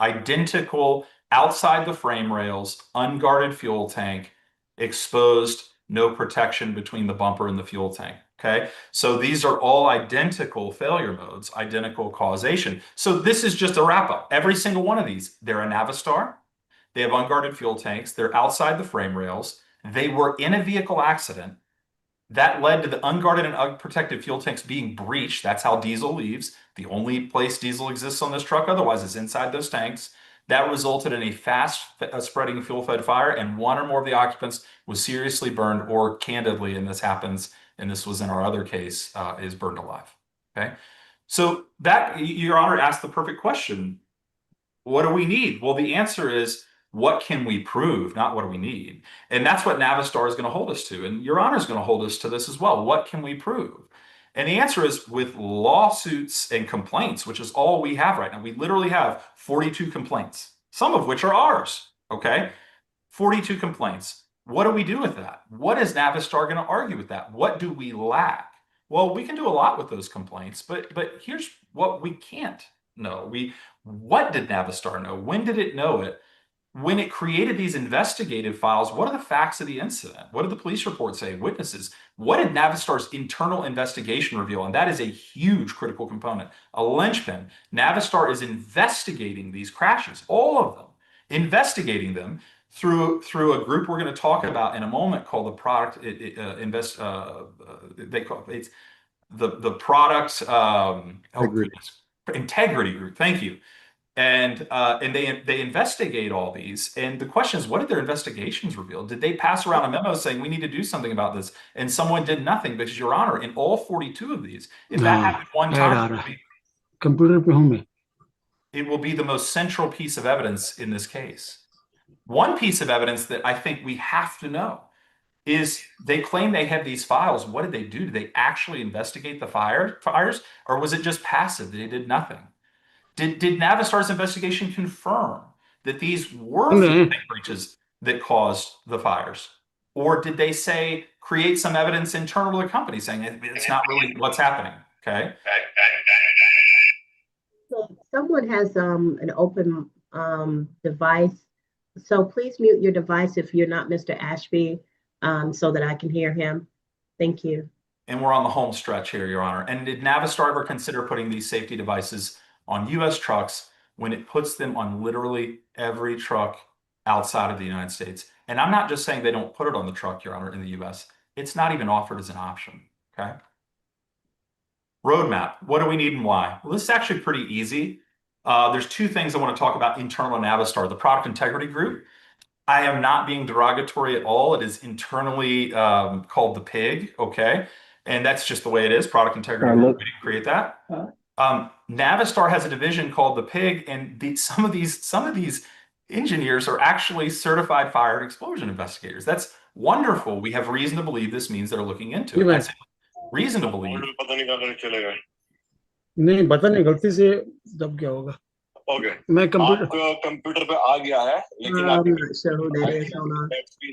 [SPEAKER 2] Identical, outside the frame rails, unguarded fuel tank, exposed, no protection between the bumper and the fuel tank. Okay, so these are all identical failure modes, identical causation. So this is just a wrap up. Every single one of these, they're a Navistar, they have unguarded fuel tanks, they're outside the frame rails, they were in a vehicle accident that led to the unguarded and unprotected fuel tanks being breached. That's how diesel leaves. The only place diesel exists on this truck otherwise is inside those tanks. That resulted in a fast spreading fuel fed fire, and one or more of the occupants was seriously burned, or candidly, and this happens, and this was in our other case, is burned alive. Okay, so that, Your Honor, asked the perfect question. What do we need? Well, the answer is, what can we prove, not what do we need? And that's what Navistar is going to hold us to, and Your Honor is going to hold us to this as well. What can we prove? And the answer is, with lawsuits and complaints, which is all we have right now. We literally have 42 complaints, some of which are ours. Okay. 42 complaints. What do we do with that? What is Navistar going to argue with that? What do we lack? Well, we can do a lot with those complaints, but here's what we can't know. What did Navistar know? When did it know it? When it created these investigative files, what are the facts of the incident? What did the police report say? Witnesses? What did Navistar's internal investigation reveal? And that is a huge critical component, a linchpin. Navistar is investigating these crashes, all of them, investigating them through a group we're going to talk about in a moment called the product they call it's the product integrity group. Thank you. And they investigate all these. And the question is, what did their investigations reveal? Did they pass around a memo saying we need to do something about this? And someone did nothing? Because, Your Honor, in all 42 of these, if that happened one time, it will be the most central piece of evidence in this case. One piece of evidence that I think we have to know is they claim they have these files. What did they do? Did they actually investigate the fires? Or was it just passive? They did nothing? Did Navistar's investigation confirm that these were fuel tank breaches that caused the fires? Or did they say, create some evidence internal to the company saying it's not really what's happening? Okay.
[SPEAKER 1] So someone has an open device. So please mute your device if you're not Mr. Ashby, so that I can hear him. Thank you.
[SPEAKER 2] And we're on the home stretch here, Your Honor. And did Navistar ever consider putting these safety devices on U.S. trucks when it puts them on literally every truck outside of the United States? And I'm not just saying they don't put it on the truck, Your Honor, in the U.S. It's not even offered as an option, okay? Roadmap, what do we need and why? Well, this is actually pretty easy. There's two things I want to talk about internal to Navistar. The product integrity group. I am not being derogatory at all. It is internally called the PIG, okay? And that's just the way it is, product integrity group. We didn't create that. Navistar has a division called the PIG, and some of these engineers are actually certified fire and explosion investigators. That's wonderful. We have reason to believe this means they're looking into it. That's reason to believe.
[SPEAKER 14] नहीं पता नहीं गलती से दब गया होगा मैं
[SPEAKER 18] computer पे आ गया है लेकिन आप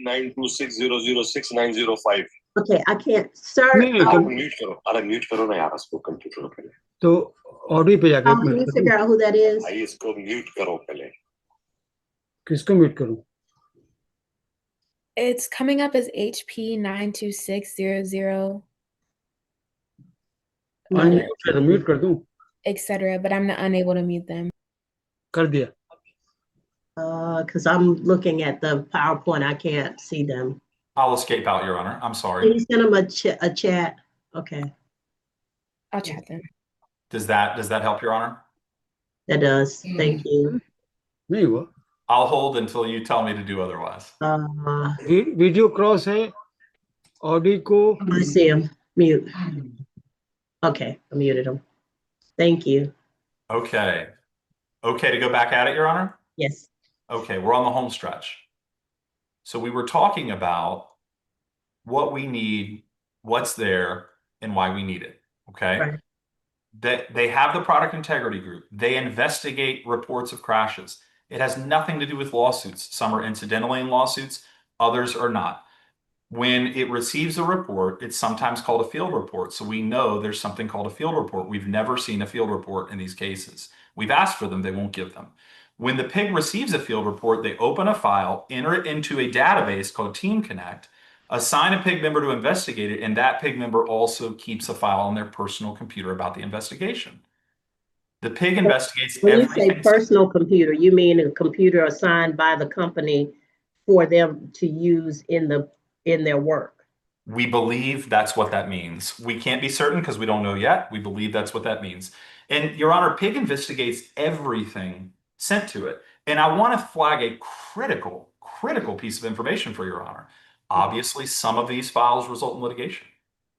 [SPEAKER 18] 926006905
[SPEAKER 1] Okay, I can't, sir.
[SPEAKER 18] Mute करो ना यार उसको कंप्यूटर पे
[SPEAKER 14] तो ऑडियो पे जाके
[SPEAKER 1] can you figure out who that is?
[SPEAKER 18] भाई इसको म्यूट करो पहले
[SPEAKER 14] किसको म्यूट करूं
[SPEAKER 10] It's coming up as HP 92600
[SPEAKER 14] mute कर दूं
[SPEAKER 10] etc. But I'm not unable to mute them.
[SPEAKER 14] कर दिया
[SPEAKER 1] Because I'm looking at the PowerPoint, I can't see them.
[SPEAKER 2] I'll escape out, Your Honor. I'm sorry.
[SPEAKER 1] Can you send them a chat? Okay.
[SPEAKER 10] I'll chat them.
[SPEAKER 2] Does that help, Your Honor?
[SPEAKER 1] That does. Thank you.
[SPEAKER 14] नहीं हुआ
[SPEAKER 2] I'll hold until you tell me to do otherwise.
[SPEAKER 14] Video cross है audio को
[SPEAKER 1] I see him. Mute. Okay, I muted him. Thank you.
[SPEAKER 2] Okay. Okay to go back at it, Your Honor?
[SPEAKER 1] Yes.
[SPEAKER 2] Okay, we're on the home stretch. So we were talking about what we need, what's there, and why we need it. Okay.
[SPEAKER 1] Right.
[SPEAKER 2] That they have the product integrity group. They investigate reports of crashes. It has nothing to do with lawsuits. Some are incidentally in lawsuits, others are not. When it receives a report, it's sometimes called a field report. So we know there's something called a field report. We've never seen a field report in these cases. We've asked for them, they won't give them. When the PIG receives a field report, they open a file, enter it into a database called Team Connect, assign a PIG member to investigate it, and that PIG member also keeps a file on their personal computer about the investigation. The PIG investigates
[SPEAKER 1] when
[SPEAKER 2] everything.
[SPEAKER 1] you say personal computer, you mean a computer assigned by the company for them to use in their work?
[SPEAKER 2] We believe that's what that means. We can't be certain because we don't know yet. We believe that's what that means. And Your Honor, PIG investigates everything sent to it. And I want to flag a critical piece of information for Your Honor. Obviously, some of these files result in litigation.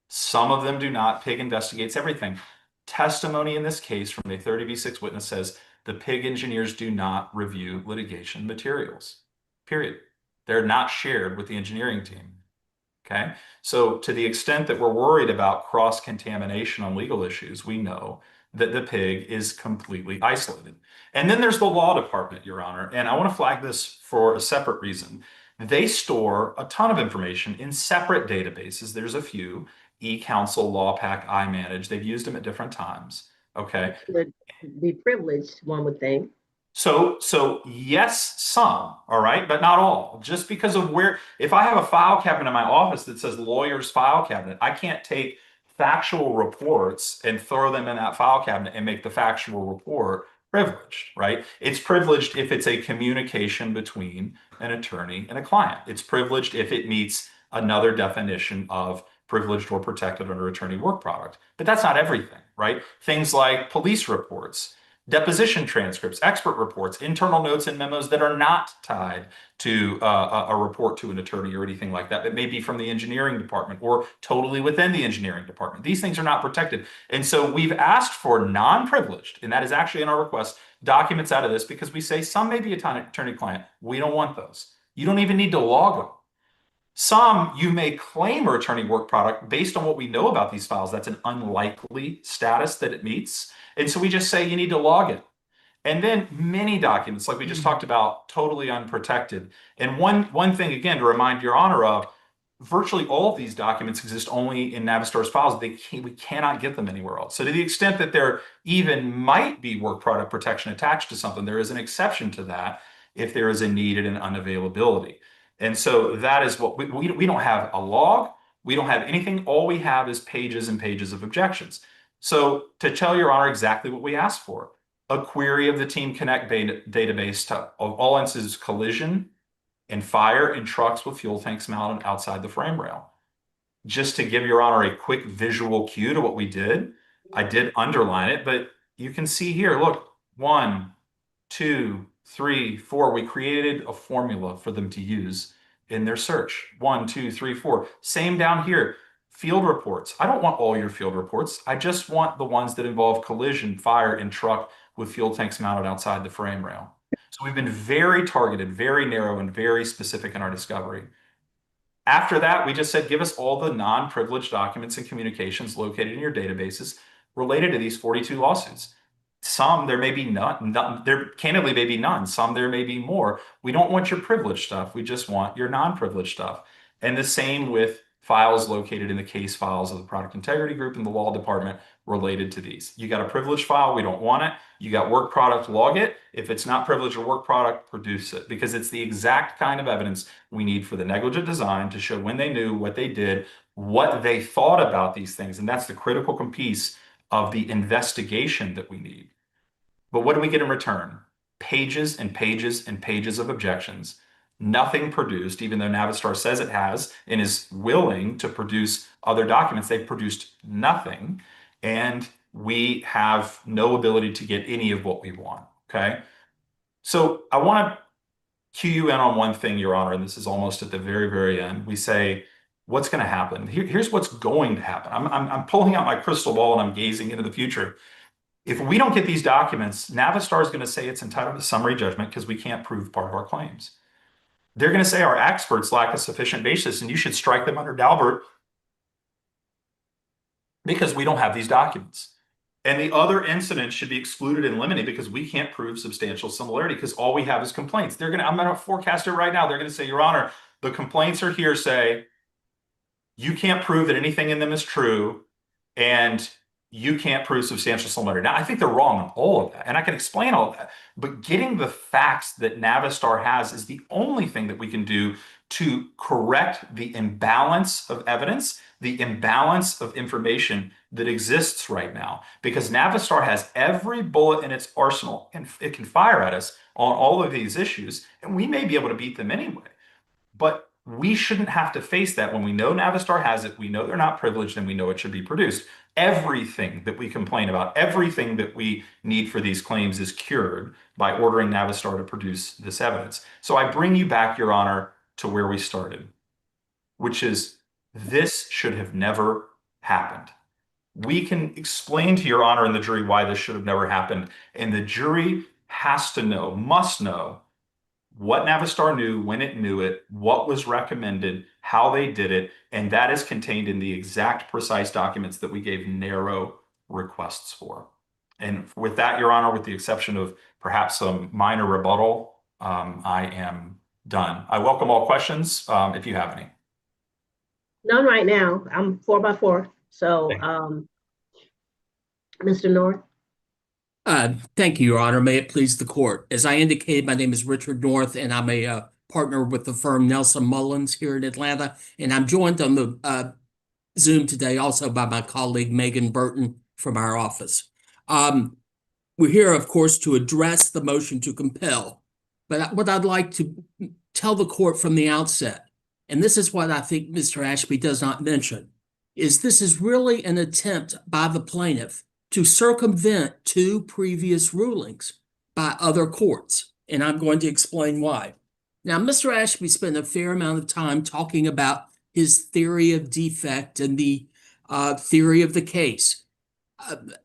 [SPEAKER 2] Some of them do not. PIG investigates everything. Testimony in this case from a 30v6 witness says the PIG engineers do not review litigation materials, period. They're not shared with the engineering team. Okay, so to the extent that we're worried about cross-contamination on legal issues, we know that the pig is completely isolated. And then there's the law department, Your Honor, and I want to flag this for a separate reason. They store a ton of information in separate databases. There's a few, eCounsel, LawPack, iManage. They've used them at different times, okay?
[SPEAKER 1] Would be privileged, one would think.
[SPEAKER 2] So yes, some, all right, but not all. Just because of where, if I have a file cabinet in my office that says lawyer's file cabinet, I can't take factual reports and throw them in that file cabinet and make the factual report privileged, right? It's privileged if it's a communication between an attorney and a client. It's privileged if it meets another definition of privileged or protected under attorney work product. But that's not everything, right? Things like police reports, deposition transcripts, expert reports, internal notes and memos that are not tied to a report to an attorney or anything like that, that may be from the engineering department or totally within the engineering department. These things are not protected. And so we've asked for non-privileged, and that is actually in our request, documents out of this because we say some may be attorney-client. We don't want those. You don't even need to log them. Some you may claim are attorney work product based on what we know about these files. That's an unlikely status that it meets. And so we just say you need to log it. And then many documents, like we just talked about, totally unprotected. And one thing, again, to remind Your Honor of, virtually all of these documents exist only in Navistar's files. We cannot get them anywhere else. So to the extent that there even might be work product protection attached to something, there is an exception to that if there is a need and an unavailability. And so that is what we don't have a log. We don't have anything. All we have is pages and pages of objections. So to tell Your Honor exactly what we asked for, a query of the Team Connect database to of all instances collision and fire in trucks with fuel tanks mounted outside the frame rail. Just to give Your Honor a quick visual cue to what we did, I did underline it, but you can see here, look, 1, 2, 3, 4. We created a formula for them to use in their search. 1, 2, 3, 4. Same down here. Field reports. I don't want all your field reports. I just want the ones that involve collision, fire, and truck with fuel tanks mounted outside the frame rail. So we've been very targeted, very narrow, and very specific in our discovery. After that, we just said, give us all the non-privileged documents and communications located in your databases related to these 42 lawsuits. Some there may be none, there candidly may be none. Some there may be more. We don't want your privileged stuff. We just want your non-privileged stuff. And the same with files located in the case files of the product integrity group and the law department related to these. You got a privileged file, we don't want it. You got work product, log it. If it's not privileged or work product, produce it, because it's the exact kind of evidence we need for the negligent design to show when they knew, what they did, what they thought about these things. And that's the critical piece of the investigation that we need. But what do we get in return? Pages and pages and pages of objections. Nothing produced, even though Navistar says it has and is willing to produce other documents. They've produced nothing, and we have no ability to get any of what we want, okay? So I want to cue you in on one thing, Your Honor, and this is almost at the very, very end. We say, what's going to happen? Here's what's going to happen. I'm pulling out my crystal ball and I'm gazing into the future. If we don't get these documents, Navistar is going to say it's entitled to summary judgment because we can't prove part of our claims. They're going to say our experts lack a sufficient basis and you should strike them under Daubert because we don't have these documents. And the other incidents should be excluded in limine because we can't prove substantial similarity because all we have is complaints. I'm going to forecast it right now. They're going to say, Your Honor, the complaints are hearsay. You can't prove that anything in them is true. And you can't prove substantial similarity. Now, I think they're wrong on all of that, and I can explain all of that. But getting the facts that Navistar has is the only thing that we can do to correct the imbalance of evidence, the imbalance of information that exists right now. Because Navistar has every bullet in its arsenal, and it can fire at us on all of these issues, and we may be able to beat them anyway. But we shouldn't have to face that when we know Navistar has it, we know they're not privileged, and we know it should be produced. Everything that we complain about, everything that we need for these claims is cured by ordering Navistar to produce this evidence. So I bring you back, Your Honor, to where we started, which is this should have never happened. We can explain to Your Honor and the jury why this should have never happened, and the jury has to know, must know, what Navistar knew, when it knew it, what was recommended, how they did it, and that is contained in the exact precise documents that we gave narrow requests for. And with that, Your Honor, with the exception of perhaps some minor rebuttal, I am done. I welcome all questions if you have any.
[SPEAKER 1] None right now. I'm 4x4. So, Mr. North.
[SPEAKER 4] Thank you, Your Honor. May it please the court. As I indicated, my name is Richard North, and I'm a partner with the firm Nelson Mullins here in Atlanta. And I'm joined on the Zoom today also by my colleague Megan Burton from our office. We're here, of course, to address the motion to compel. But what I'd like to tell the court from the outset, and this is what I think Mr. Ashby does not mention, is this is really an attempt by the plaintiff to circumvent two previous rulings by other courts. And I'm going to explain why. Now, Mr. Ashby spent a fair amount of time talking about his theory of defect and the theory of the case.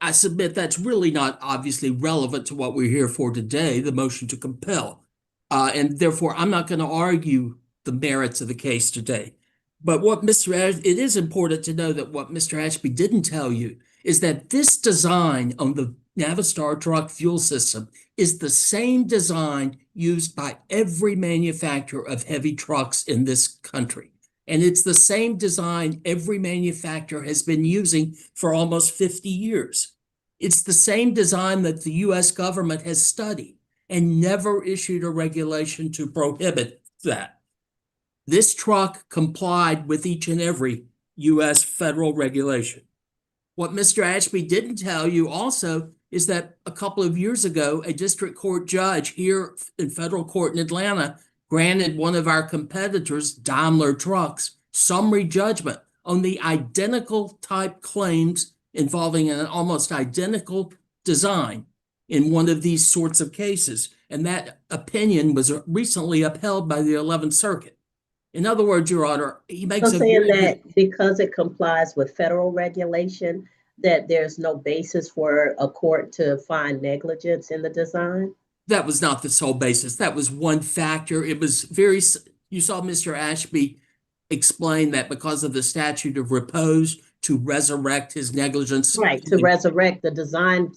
[SPEAKER 4] I submit that's really not obviously relevant to what we're here for today, the motion to compel. And therefore, I'm not going to argue the merits of the case today. But what it is important to know that what Mr. Ashby didn't tell you is that this design on the Navistar truck fuel system is the same design used by every manufacturer of heavy trucks in this country. And it's the same design every manufacturer has been using for almost 50 years. It's the same design that the US government has studied and never issued a regulation to prohibit that. This truck complied with each and every US federal regulation. What Mr. Ashby didn't tell you also is that a couple of years ago, a district court judge here in federal court in Atlanta granted one of our competitors, Daimler Trucks, summary judgment on the identical type claims involving an almost identical design in one of these sorts of cases. And that opinion was recently upheld by the 11th Circuit. In other words, Your Honor, he makes
[SPEAKER 1] saying that because it complies with federal regulation, that there's no basis for a court to find negligence in the design?
[SPEAKER 4] That was not the sole basis. That was one factor. It was you saw Mr. Ashby explain that because of the statute of repose to resurrect his negligence.
[SPEAKER 1] Right, to resurrect the design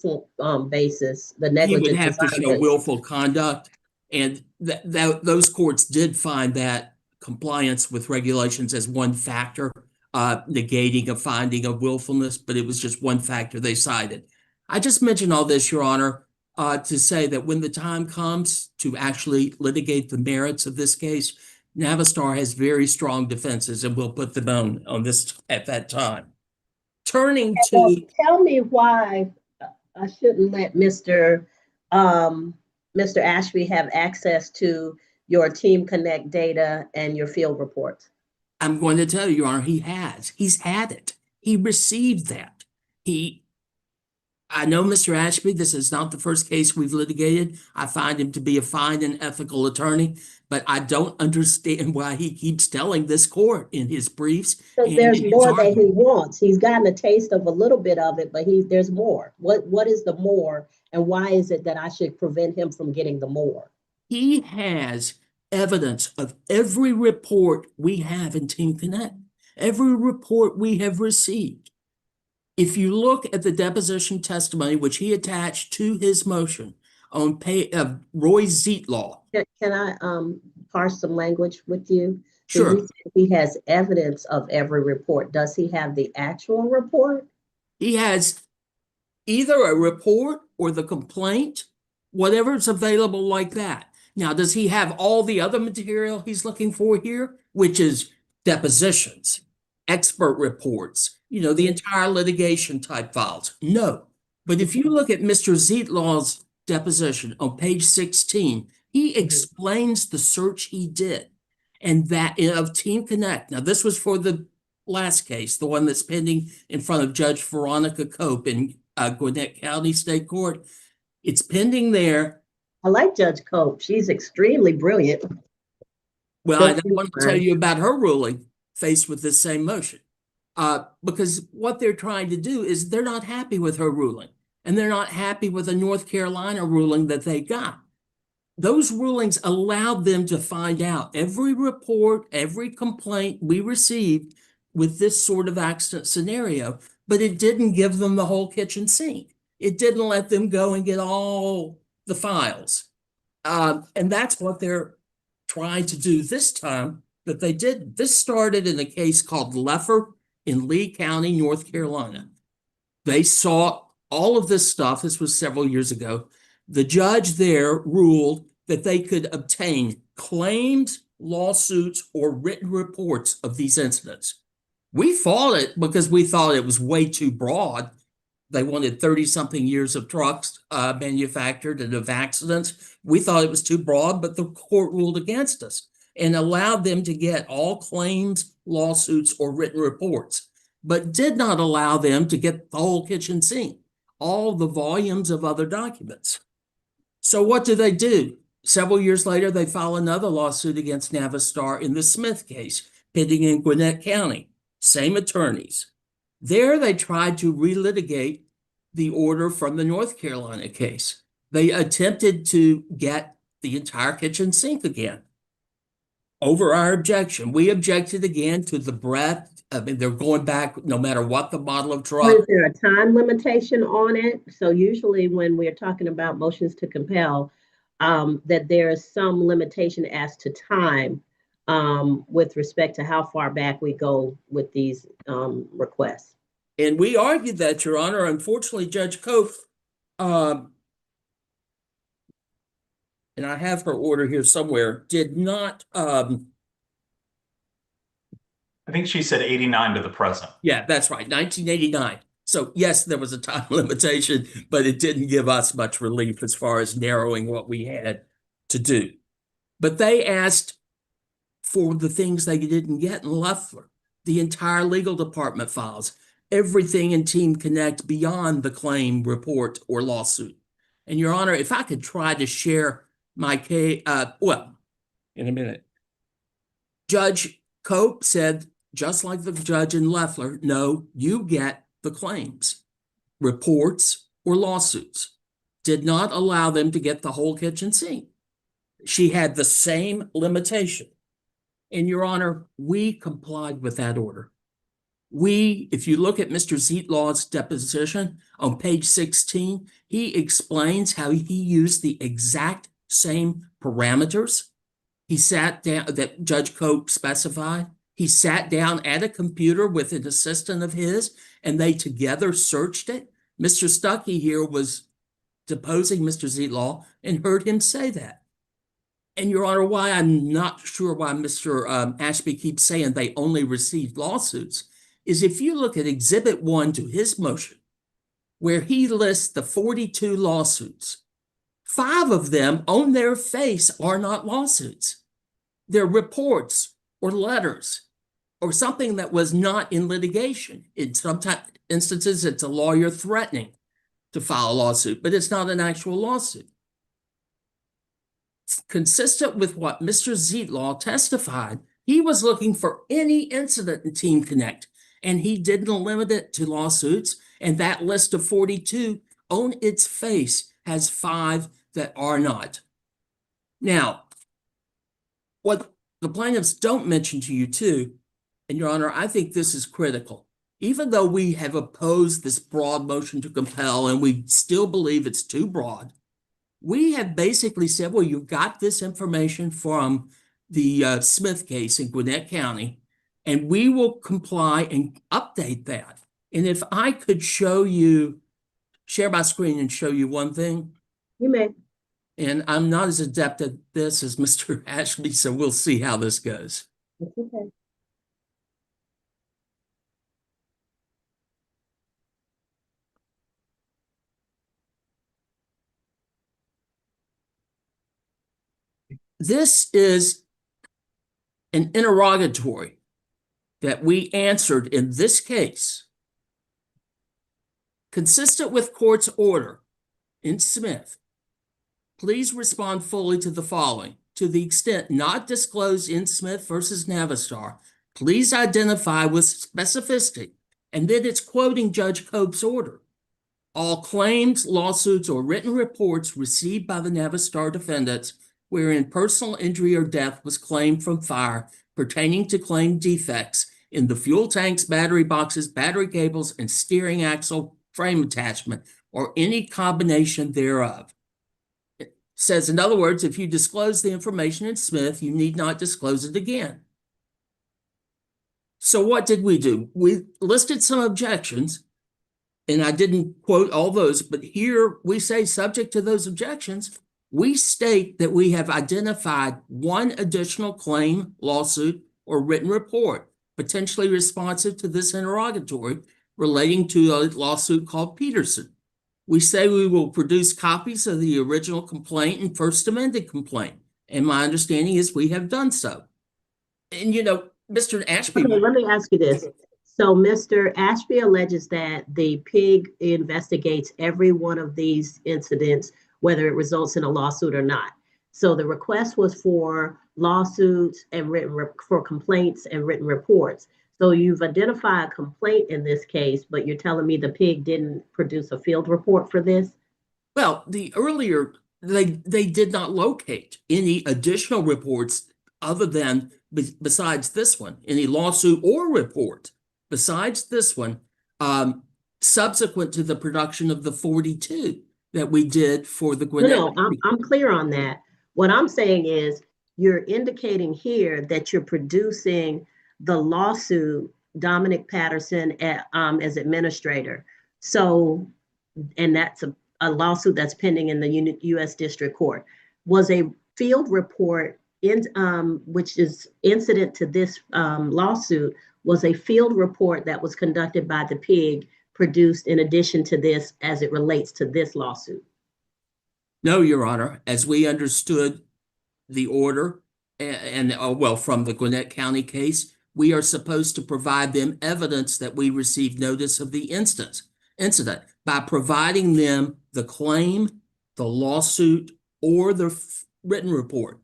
[SPEAKER 1] basis, the negligence.
[SPEAKER 4] He would have to show willful conduct. And those courts did find that compliance with regulations as one factor, negating a finding of willfulness, but it was just one factor they cited. I just mentioned all this, Your Honor, to say that when the time comes to actually litigate the merits of this case, Navistar has very strong defenses and we'll put them on this at that time. Turning to
[SPEAKER 1] tell me why I shouldn't let Mr. Ashby have access to your Team Connect data and your field reports.
[SPEAKER 4] I'm going to tell you, Your Honor, he has. He's had it. He received that. I know Mr. Ashby, this is not the first case we've litigated. I find him to be a fine and ethical attorney, but I don't understand why he keeps telling this court in his briefs.
[SPEAKER 1] Because there's more that he wants. He's gotten a taste of a little bit of it, but there's more. What is the more, and why is it that I should prevent him from getting the more?
[SPEAKER 4] He has evidence of every report we have in Team Connect, every report we have received. If you look at the deposition testimony, which he attached to his motion on Roy Zietlaw.
[SPEAKER 1] Can I parse some language with you?
[SPEAKER 4] Sure.
[SPEAKER 1] He has evidence of every report. Does he have the actual report?
[SPEAKER 4] He has either a report or the complaint, whatever's available like that. Now, does he have all the other material he's looking for here, which is depositions, expert reports, the entire litigation type files? No. But if you look at Mr. Zietlaw's deposition on page 16, he explains the search he did and that of Team Connect. Now, this was for the last case, the one that's pending in front of Judge Veronica Cope in Gwinnett County State Court. It's pending there.
[SPEAKER 1] I like Judge Cope. She's extremely brilliant.
[SPEAKER 4] Well, I don't want to tell you about her ruling faced with this same motion. Because what they're trying to do is they're not happy with her ruling. And they're not happy with the North Carolina ruling that they got. Those rulings allowed them to find out every report, every complaint we received with this sort of accident scenario, but it didn't give them the whole kitchen sink. It didn't let them go and get all the files. And that's what they're trying to do this time, but they didn't. This started in a case called Leffer in Lee County, North Carolina. They saw all of this stuff. This was several years ago. The judge there ruled that they could obtain claims, lawsuits, or written reports of these incidents. We fought it because we thought it was way too broad. They wanted 30-something years of trucks manufactured and of accidents. We thought it was too broad, but the court ruled against us and allowed them to get all claims, lawsuits, or written reports, but did not allow them to get the whole kitchen sink, all the volumes of other documents. So what do? Several years later, they file another lawsuit against Navistar in the Smith case, pending in Gwinnett County. Same attorneys. There, they tried to relitigate the order from the North Carolina case. They attempted to get the entire kitchen sink again. Over our objection, we objected again to the breadth. I mean, they're going back no matter what the model of truck.
[SPEAKER 1] Is there a time limitation on it? So usually when we're talking about motions to compel, that there is some limitation as to time with respect to how far back we go with these requests.
[SPEAKER 4] And we argued that, Your Honor. Unfortunately, Judge Cope, and I have her order here somewhere, did not.
[SPEAKER 2] I think she said 89 to the present.
[SPEAKER 4] Yeah, that's right, 1989. So yes, there was a time limitation, but it didn't give us much relief as far as narrowing what we had to do. But they asked for the things they didn't get in Loeffler, the entire legal department files, everything in Team Connect beyond the claim, report, or lawsuit. And Your Honor, if I could try to share my case, well, in a minute. Judge Cope said, just like the judge in Loeffler, no, you get the claims, reports, or lawsuits. Did not allow them to get the whole kitchen sink. She had the same limitation. And Your Honor, we complied with that order. If you look at Mr. Zeitlaw's deposition on page 16, he explains how he used the exact same parameters. He sat down, that Judge Cope specified. He sat down at a computer with an assistant of his, and they together searched it. Mr. Stuckey here was deposing Mr. Zeitlaw and heard him say that. And Your Honor, why I'm not sure why Mr. Ashby keeps saying they only received lawsuits is if you look at Exhibit 1 to his motion, where he lists the 42 lawsuits, 5 of them on their face are not lawsuits. They're reports or letters or something that was not in litigation. In some instances, it's a lawyer threatening to file a lawsuit, but it's not an actual lawsuit. Consistent with what Mr. Zeitlaw testified, he was looking for any incident in Team Connect, and he didn't limit it to lawsuits. And that list of 42 on its face has 5 that are not. Now, what the plaintiffs don't mention to you too, and Your Honor, I think this is critical. Even though we have opposed this broad motion to compel and we still believe it's too broad, we have basically said, well, you got this information from the Smith case in Gwinnett County, and we will comply and update that. And if I could show you, share my screen and show you one thing.
[SPEAKER 1] You may.
[SPEAKER 4] And I'm not as adept at this as Mr. Ashley, so we'll see how this goes.
[SPEAKER 1] It's okay.
[SPEAKER 4] This is an interrogatory that we answered in this case. Consistent with court's order in Smith, please respond fully to the following. To the extent not disclosed in Smith versus Navistar, please identify with specificity. And then it's quoting Judge Cope's order. All claims, lawsuits, or written reports received by the Navistar defendants wherein personal injury or death was claimed from fire pertaining to claimed defects in the fuel tanks, battery boxes, battery cables, and steering axle frame attachment or any combination thereof. It says, in other words, if you disclose the information in Smith, you need not disclose it again. So what did we do? We listed some objections, and I didn't quote all those, but here we say, subject to those objections, we state that we have identified one additional claim, lawsuit, or written report potentially responsive to this interrogatory relating to a lawsuit called Peterson. We say we will produce copies of the original complaint and first amended complaint. And my understanding is we have done so. And, Mr. Ashby.
[SPEAKER 1] Okay, let me ask you this. So Mr. Ashby alleges that the PIG investigates every one of these incidents, whether it results in a lawsuit or not. So the request was for lawsuits and for complaints and written reports. So you've identified a complaint in this case, but you're telling me the PIG didn't produce a field report for this?
[SPEAKER 4] Well, they did not locate any additional reports other than besides this one, any lawsuit or report besides this one, subsequent to the production of the 42 that we did for the Gwinnett.
[SPEAKER 1] No, I'm clear on that. What I'm saying is you're indicating here that you're producing the lawsuit, Dominic Patterson as administrator. So, and that's a lawsuit that's pending in the U.S. District Court. Was a field report which is incident to this lawsuit, was a field report that was conducted by the PIG produced in addition to this as it relates to this lawsuit?
[SPEAKER 4] No, Your Honor. As we understood the order from the Gwinnett County case, we are supposed to provide them evidence that we received notice of the incident by providing them the claim, the lawsuit, or the written report.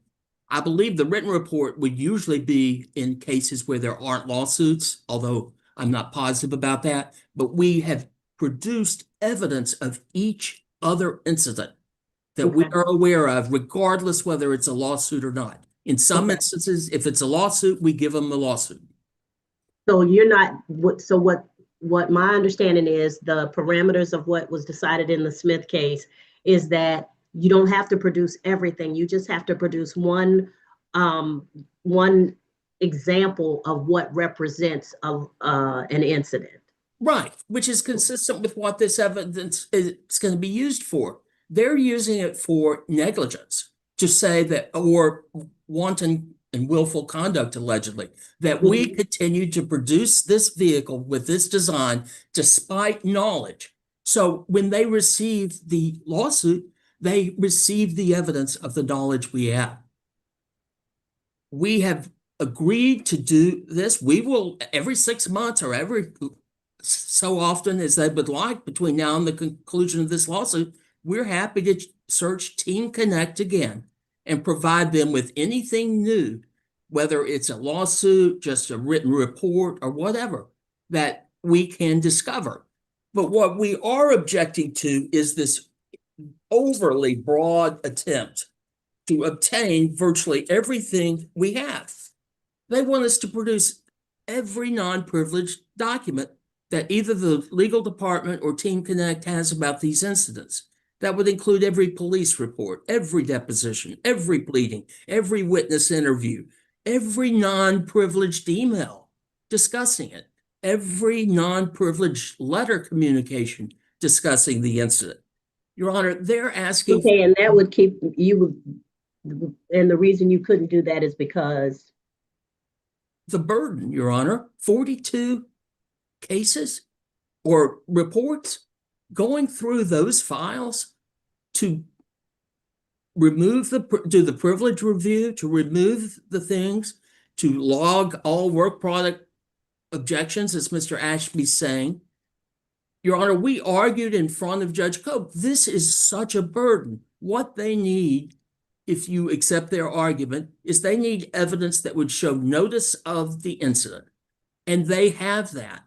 [SPEAKER 4] I believe the written report would usually be in cases where there aren't lawsuits, although I'm not positive about that. But we have produced evidence of each other incident that we are aware of, regardless whether it's a lawsuit or not. In some instances, if it's a lawsuit, we give them the lawsuit.
[SPEAKER 1] So you're not, what my understanding is, the parameters of what was decided in the Smith case is that you don't have to produce everything. You just have to produce one example of what represents an incident.
[SPEAKER 4] Right, which is consistent with what this evidence is going to be used for. They're using it for negligence to say that, or wanton and willful conduct, allegedly, that we continue to produce this vehicle with this design despite knowledge. So when they receive the lawsuit, they receive the evidence of the knowledge we have. We have agreed to do this. We will, every 6 months or every so often as they would like between now and the conclusion of this lawsuit, we're happy to search Team Connect again and provide them with anything new, whether it's a lawsuit, just a written report, or whatever that we can discover. But what we are objecting to is this overly broad attempt to obtain virtually everything we have. They want us to produce every non-privileged document that either the legal department or Team Connect has about these incidents. That would include every police report, every deposition, every pleading, every witness interview, every non-privileged email discussing it, every non-privileged letter communication discussing the incident. Your Honor, they're asking.
[SPEAKER 1] Okay, and that would keep you, and the reason you couldn't do that is because?
[SPEAKER 4] The burden, Your Honor, 42 cases or reports, going through those files to do the privilege review, to remove the things, to log all work product objections, as Mr. Ashby's saying. Your Honor, we argued in front of Judge Cope, this is such a burden. What they need, if you accept their argument, is they need evidence that would show notice of the incident. And they have that.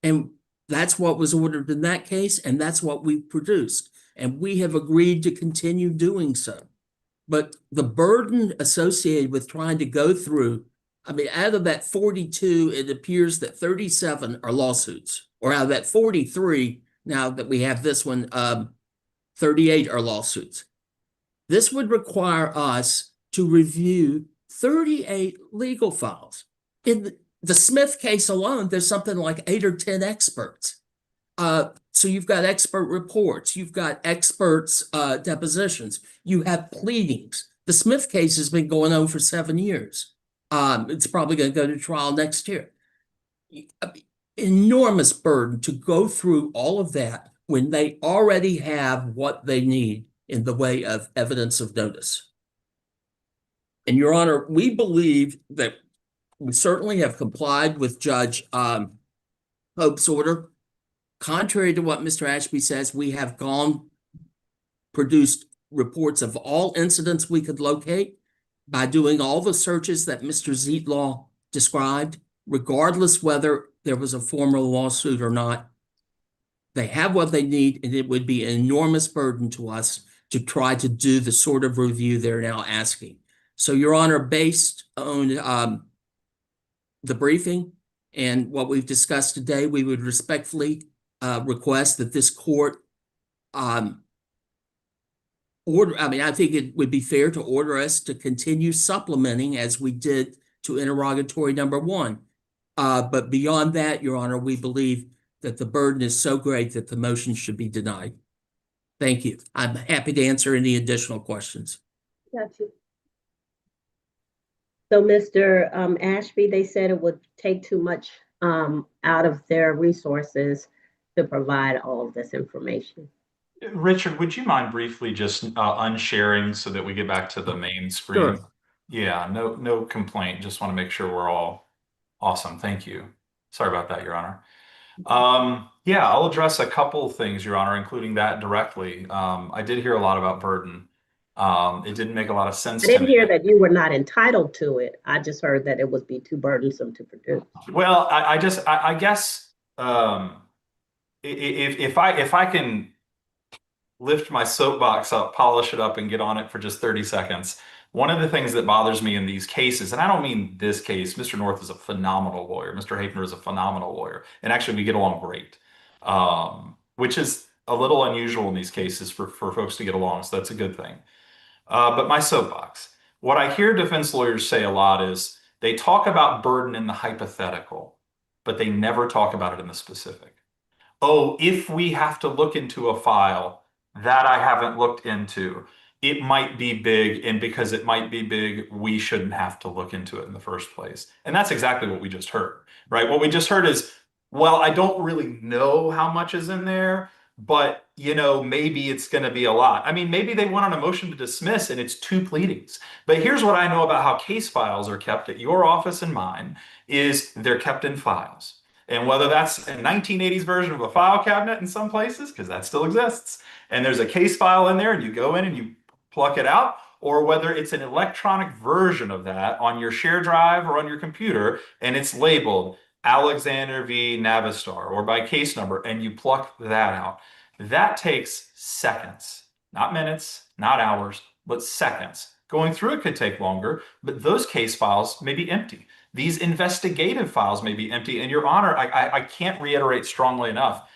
[SPEAKER 4] And that's what was ordered in that case, and that's what we produced. And we have agreed to continue doing so. But the burden associated with trying to go through, I mean, out of that 42, it appears that 37 are lawsuits. Or out of that 43, now that we have this one, 38 are lawsuits. This would require us to review 38 legal files. In the Smith case alone, there's something like 8 or 10 experts. So you've got expert reports, you've got experts' depositions, you have pleadings. The Smith case has been going on for 7 years. It's probably going to go to trial next year. Enormous burden to go through all of that when they already have what they need in the way of evidence of notice. And Your Honor, we believe that we certainly have complied with Judge Pope's order. Contrary to what Mr. Ashby says, we have produced reports of all incidents we could locate by doing all the searches that Mr. Zietlaw described, regardless whether there was a formal lawsuit or not. They have what they need, and it would be an enormous burden to us to try to do the sort of review they're now asking. So, Your Honor, based on the briefing and what we've discussed today, we would respectfully request that this court I think it would be fair to order us to continue supplementing as we did to interrogatory number 1. But beyond that, Your Honor, we believe that the burden is so great that the motion should be denied. Thank you. I'm happy to answer any additional questions.
[SPEAKER 1] Got you. So, Mr. Ashby, they said it would take too much out of their resources to provide all of this information.
[SPEAKER 2] Richard, would you mind briefly just unsharing so that we get back to the main screen?
[SPEAKER 4] Sure.
[SPEAKER 2] Yeah, no complaint. Just want to make sure we're all awesome. Thank you. Sorry about that, Your Honor. Yeah, I'll address a couple of things, Your Honor, including that directly. I did hear a lot about burden. It didn't make a lot of sense
[SPEAKER 1] I
[SPEAKER 2] to
[SPEAKER 1] didn't
[SPEAKER 2] me.
[SPEAKER 1] hear that you were not entitled to it. I just heard that it would be too burdensome to produce.
[SPEAKER 2] Well, I guess if I can lift my soapbox up, polish it up, and get on it for just 30 seconds. One of the things that bothers me in these cases, and I don't mean this case, Mr. North is a phenomenal lawyer. Mr. Hafner is a phenomenal lawyer. And actually, we get along great, which is a little unusual in these cases for folks to get along. So that's a good thing. But my soapbox, what I hear defense lawyers say a lot is they talk about burden in the hypothetical, but they never talk about it in the specific. Oh, if we have to look into a file that I haven't looked into, it might be big, and because it might be big, we shouldn't have to look into it in the first place. And that's exactly what we just heard, right? What we just heard is, well, I don't really know how much is in there, but, you know, maybe it's going to be a lot. I mean, maybe they went on a motion to dismiss and it's 2 pleadings. But here's what I know about how case files are kept at your office and mine is they're kept in files. And whether that's a 1980s version of a file cabinet in some places, because that still exists, and there's a case file in there and you go in and you pluck it out, or whether it's an electronic version of that on your share drive or on your computer, and it's labeled Alexander v. Navistar or by case number, and you pluck that out. That takes seconds, not minutes, not hours, but seconds. Going through it could take longer, but those case files may be empty. These investigative files may be empty. And Your Honor, I can't reiterate strongly enough.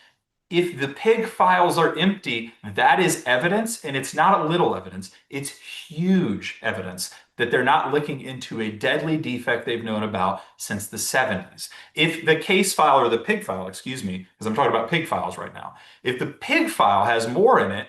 [SPEAKER 2] If the PIG files are empty, that is evidence, and it's not a little evidence. It's huge evidence that they're not looking into a deadly defect they've known about since the 70s. If the case file or the PIG file, excuse me, because I'm talking about PIG files right now. If the PIG file has more in it,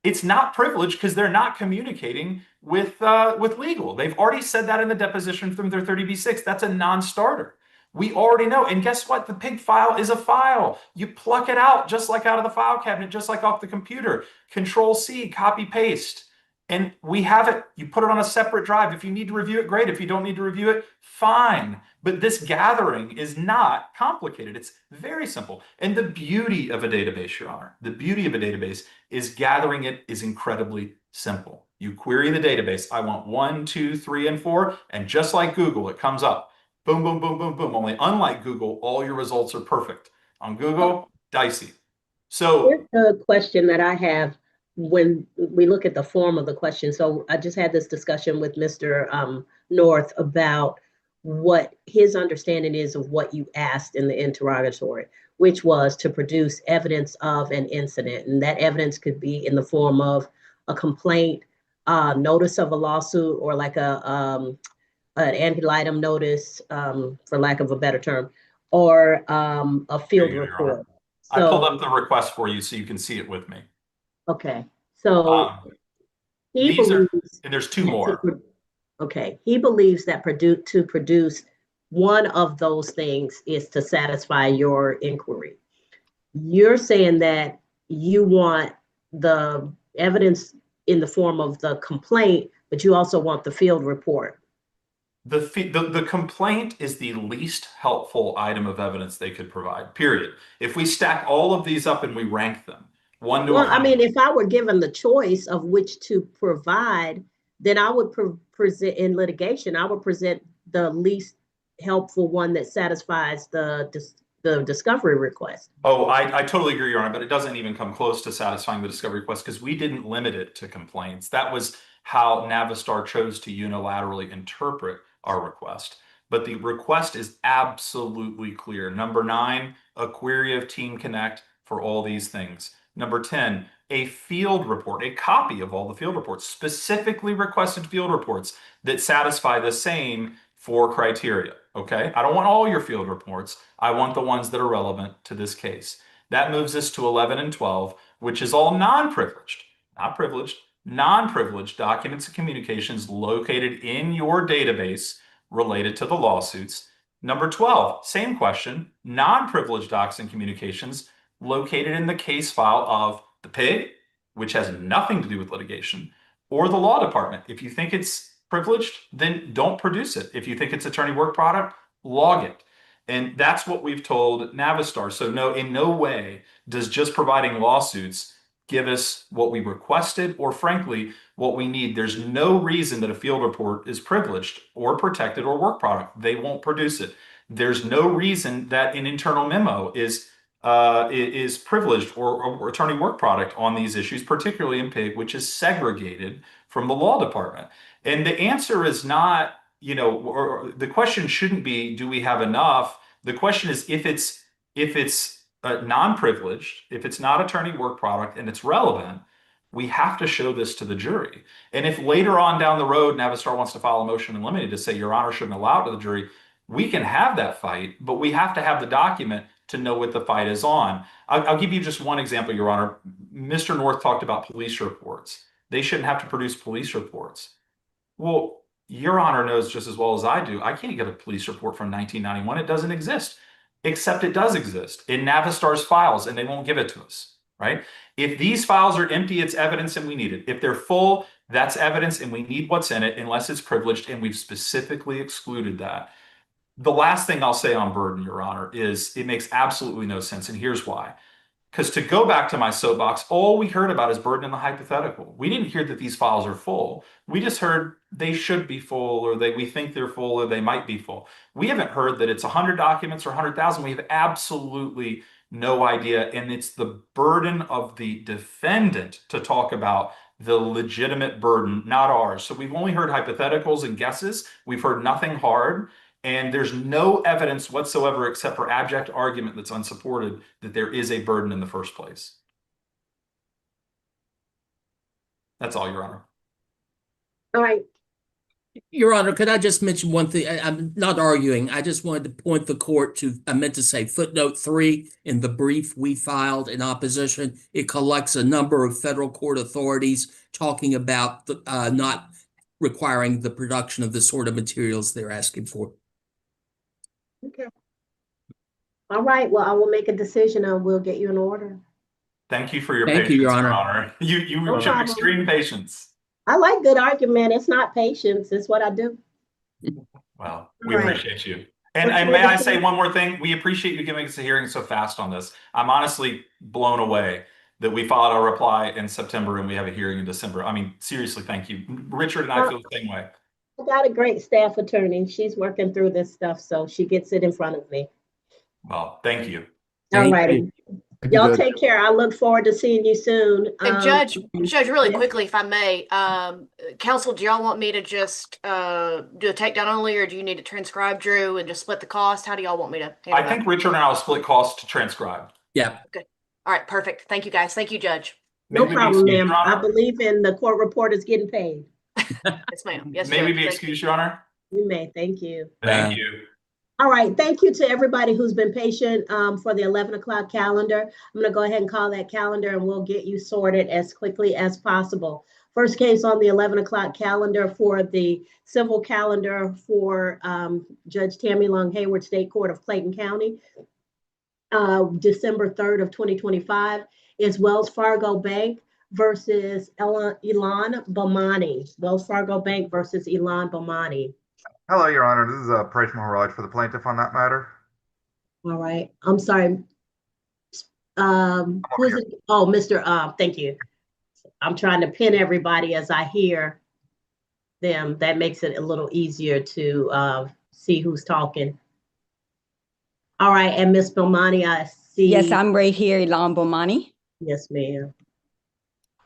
[SPEAKER 2] it's not privileged because they're not communicating with legal. They've already said that in the deposition from their 30B6. That's a non-starter. We already know. And guess what? The PIG file is a file. You pluck it out just like out of the file cabinet, just like off the computer. Control-C, copy-paste. And we have it. You put it on a separate drive. If you need to review it, great. If you don't need to review it, fine. But this gathering is not complicated. It's very simple. And the beauty of a database, Your Honor, the beauty of a database is gathering it is incredibly simple. You query the database. I want 1, 2, 3, and 4. And just like Google, it comes up. Boom, boom, boom, boom, boom. Only unlike Google, all your results are perfect. On Google, dicey. So
[SPEAKER 1] here's the question that I have when we look at the form of the question. So I just had this discussion with Mr. North about what his understanding is of what you asked in the interrogatory. which was to produce evidence of an incident. And that evidence could be in the form of a complaint, notice of a lawsuit, or like an ante litem notice, for lack of a better term, or a field
[SPEAKER 2] Your
[SPEAKER 1] report.
[SPEAKER 2] Honor. I pulled
[SPEAKER 1] So,
[SPEAKER 2] up the request for you so you can see it with me.
[SPEAKER 1] okay, so he
[SPEAKER 2] These are,
[SPEAKER 1] believes
[SPEAKER 2] and there's two
[SPEAKER 1] that
[SPEAKER 2] more.
[SPEAKER 1] okay, he believes that to produce one of those things is to satisfy your inquiry. You're saying that you want the evidence in the form of the complaint, but you also want the field report.
[SPEAKER 2] The complaint is the least helpful item of evidence they could provide, period. If we stack all of these up and we rank them, 1 to
[SPEAKER 1] Well, I
[SPEAKER 2] 100.
[SPEAKER 1] mean, if I were given the choice of which to provide, then I would present in litigation, I would present the least helpful one that satisfies the discovery request.
[SPEAKER 2] Oh, I totally agree, Your Honor, but it doesn't even come close to satisfying the discovery request because we didn't limit it to complaints. That was how Navistar chose to unilaterally interpret our request. But the request is absolutely clear. Number 9, a query of Team Connect for all these things. Number 10, a field report, a copy of all the field reports, specifically requested field reports that satisfy the same 4 criteria. Okay, I don't want all your field reports. I want the ones that are relevant to this case. That moves us to 11 and 12, which is all non-privileged, not privileged, non-privileged documents and communications located in your database related to the lawsuits. Number 12, same question, non-privileged docs and communications located in the case file of the PIG, which has nothing to do with litigation, or the law department. If you think it's privileged, then don't produce it. If you think it's attorney work product, log it. And that's what we've told Navistar. So no, in no way does just providing lawsuits give us what we requested or frankly, what we need. There's no reason that a field report is privileged or protected or work product. They won't produce it. There's no reason that an internal memo is privileged or attorney work product on these issues, particularly in PIG, which is segregated from the law department. And the answer is not, or the question shouldn't be, do we have enough? The question is, if it's non-privileged, if it's not attorney work product and it's relevant, we have to show this to the jury. And if later on down the road, Navistar wants to file a motion in limine to say, Your Honor shouldn't allow it to the jury, we can have that fight, but we have to have the document to know what the fight is on. I'll give you just one example, Your Honor. Mr. North talked about police reports. They shouldn't have to produce police reports. Well, Your Honor knows just as well as I do, I can't get a police report from 1991. It doesn't exist, except it does exist in Navistar's files, and they won't give it to us, right? If these files are empty, it's evidence and we need it. If they're full, that's evidence and we need what's in it unless it's privileged, and we've specifically excluded that. The last thing I'll say on burden, Your Honor, is it makes absolutely no sense, and here's why. Because to go back to my soapbox, all we heard about is burden in the hypothetical. We didn't hear that these files are full. We just heard they should be full, or we think they're full, or they might be full. We haven't heard that it's 100 documents or 100,000. We have absolutely no idea, and it's the burden of the defendant to talk about the legitimate burden, not ours. So we've only heard hypotheticals and guesses. We've heard nothing hard. And there's no evidence whatsoever except for abject argument that's unsupported that there is a burden in the first place. That's all, Your Honor.
[SPEAKER 1] All right.
[SPEAKER 4] Your Honor, could I just mention one thing? I'm not arguing. I just wanted to point the court to, I meant to say footnote 3 in the brief we filed in opposition. It collects a number of federal court authorities talking about not requiring the production of the sort of materials they're asking for.
[SPEAKER 1] Okay. All right. Well, I will make a decision and we'll get you an order.
[SPEAKER 2] Thank you for your
[SPEAKER 4] Thank
[SPEAKER 2] patience,
[SPEAKER 4] you, Your
[SPEAKER 2] Your
[SPEAKER 4] Honor.
[SPEAKER 2] Honor. You
[SPEAKER 1] No
[SPEAKER 2] showed
[SPEAKER 1] problem.
[SPEAKER 2] extreme patience.
[SPEAKER 1] I like good argument. It's not patience. It's what I do.
[SPEAKER 2] Well, we
[SPEAKER 1] All right.
[SPEAKER 2] appreciate you. And,
[SPEAKER 1] What's
[SPEAKER 2] and
[SPEAKER 1] your
[SPEAKER 2] may I
[SPEAKER 1] decision?
[SPEAKER 2] say one more thing? We appreciate you giving us a hearing so fast on this. I'm honestly blown away that we filed our reply in September and we have a hearing in December. I mean, seriously, thank you. Richard and I feel the same way.
[SPEAKER 1] I got a great staff attorney. She's working through this stuff, so she gets it in front of me.
[SPEAKER 2] Well, thank you.
[SPEAKER 1] All
[SPEAKER 4] Thank
[SPEAKER 1] righty.
[SPEAKER 4] you.
[SPEAKER 3] Thank you,
[SPEAKER 1] Y'all
[SPEAKER 3] Judge.
[SPEAKER 1] take care. I look forward to seeing you soon.
[SPEAKER 19] And Judge, really
[SPEAKER 1] yes.
[SPEAKER 19] quickly, if I may, counsel, do y'all want me to just do a takedown only, or do you need to transcribe Drew and just split the cost? How do y'all want me to handle
[SPEAKER 2] I
[SPEAKER 19] that?
[SPEAKER 2] think Richard and I will split costs to transcribe.
[SPEAKER 4] Yeah.
[SPEAKER 19] Okay. All right, perfect. Thank you, guys. Thank you, Judge.
[SPEAKER 1] No
[SPEAKER 2] Maybe
[SPEAKER 1] problem,
[SPEAKER 2] excuse,
[SPEAKER 1] ma'am.
[SPEAKER 2] Your Honor.
[SPEAKER 1] I believe in the court reporters getting paid.
[SPEAKER 19] Yes, ma'am. Yes,
[SPEAKER 2] Maybe
[SPEAKER 19] Judge.
[SPEAKER 2] be
[SPEAKER 19] Thank
[SPEAKER 2] excused, Your Honor.
[SPEAKER 1] You may. Thank you.
[SPEAKER 2] Thank you.
[SPEAKER 1] All right. Thank you to everybody who's been patient for the 11 o'clock calendar. I'm going to go ahead and call that calendar and we'll get you sorted as quickly as possible. First case on the 11 o'clock calendar for the civil calendar for Judge Tammy Long Hayward, State Court of Clayton County, December 3rd of 2025 is Wells Fargo Bank versus Ilan Bomani. Wells Fargo Bank versus Ilan Bomani.
[SPEAKER 20] Hello, Your Honor. This is Prash Maharaj for the plaintiff on that matter.
[SPEAKER 1] All right. I'm sorry. Who is it? Oh, Mr. Thank you. I'm trying to pin everybody as I hear them. That makes it a little easier to see who's talking. All right. And Ms. Bomani, I see.
[SPEAKER 21] Yes, I'm right here, Ilan Bomani.
[SPEAKER 1] Yes, ma'am.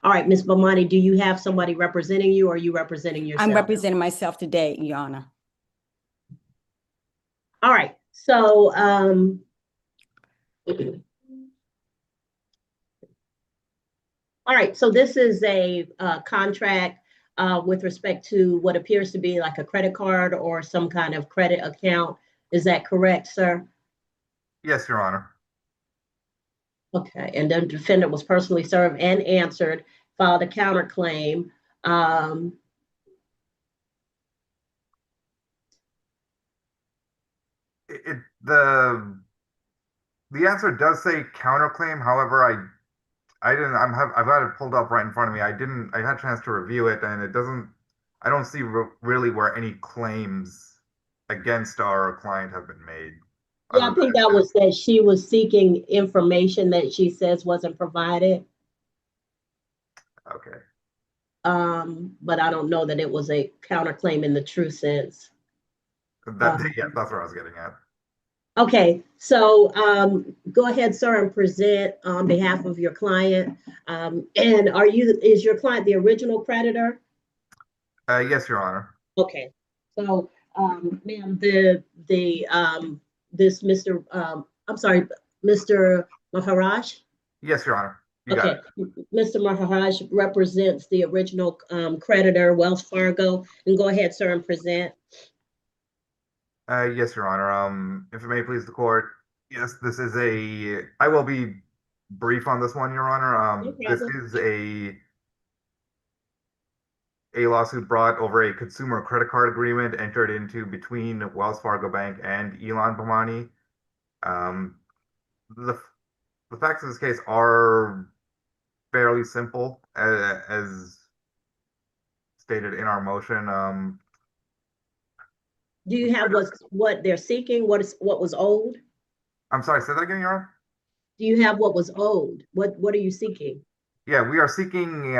[SPEAKER 1] All right, Ms. Bomani, do you have somebody representing you or are you representing yourself?
[SPEAKER 21] I'm representing myself today, Your Honor.
[SPEAKER 1] All right. So, all right. So this is a contract with respect to what appears to be like a credit card or some kind of credit account. Is that correct, sir?
[SPEAKER 20] Yes, Your Honor.
[SPEAKER 1] Okay. And the defendant was personally served and answered, filed a counterclaim.
[SPEAKER 20] The answer does say counterclaim. However, I've got it pulled up right in front of me. I had a chance to review it, and I don't see really where any claims against our client have been made.
[SPEAKER 1] Yeah, I think that was that she was seeking information that she says wasn't provided.
[SPEAKER 20] Okay.
[SPEAKER 1] But I don't know that it was a counterclaim in the true sense.
[SPEAKER 20] Yeah, that's what I was getting at.
[SPEAKER 1] Okay, so go ahead, sir, and present on behalf of your client. And is your client the original creditor?
[SPEAKER 20] Yes, Your Honor.
[SPEAKER 1] Okay, so ma'am, this Mr. I'm sorry, Mr. Maharaj?
[SPEAKER 20] Yes, Your Honor. You
[SPEAKER 1] Okay,
[SPEAKER 20] got it.
[SPEAKER 1] Mr. Maharaj represents the original creditor, Wells Fargo, and go ahead, sir, and present.
[SPEAKER 20] Yes, Your Honor. If it may please the court, yes, I will be brief on this one, Your Honor.
[SPEAKER 1] No
[SPEAKER 20] This
[SPEAKER 1] problem.
[SPEAKER 20] is a lawsuit brought over a consumer credit card agreement entered into between Wells Fargo Bank and Ilan Bomani. The facts of this case are fairly simple, as stated in our motion.
[SPEAKER 1] Do you have what they're seeking? What was owed?
[SPEAKER 20] I'm sorry, say that again, Your Honor?
[SPEAKER 1] Do you have what was owed? What are you seeking?
[SPEAKER 20] Yeah, we are seeking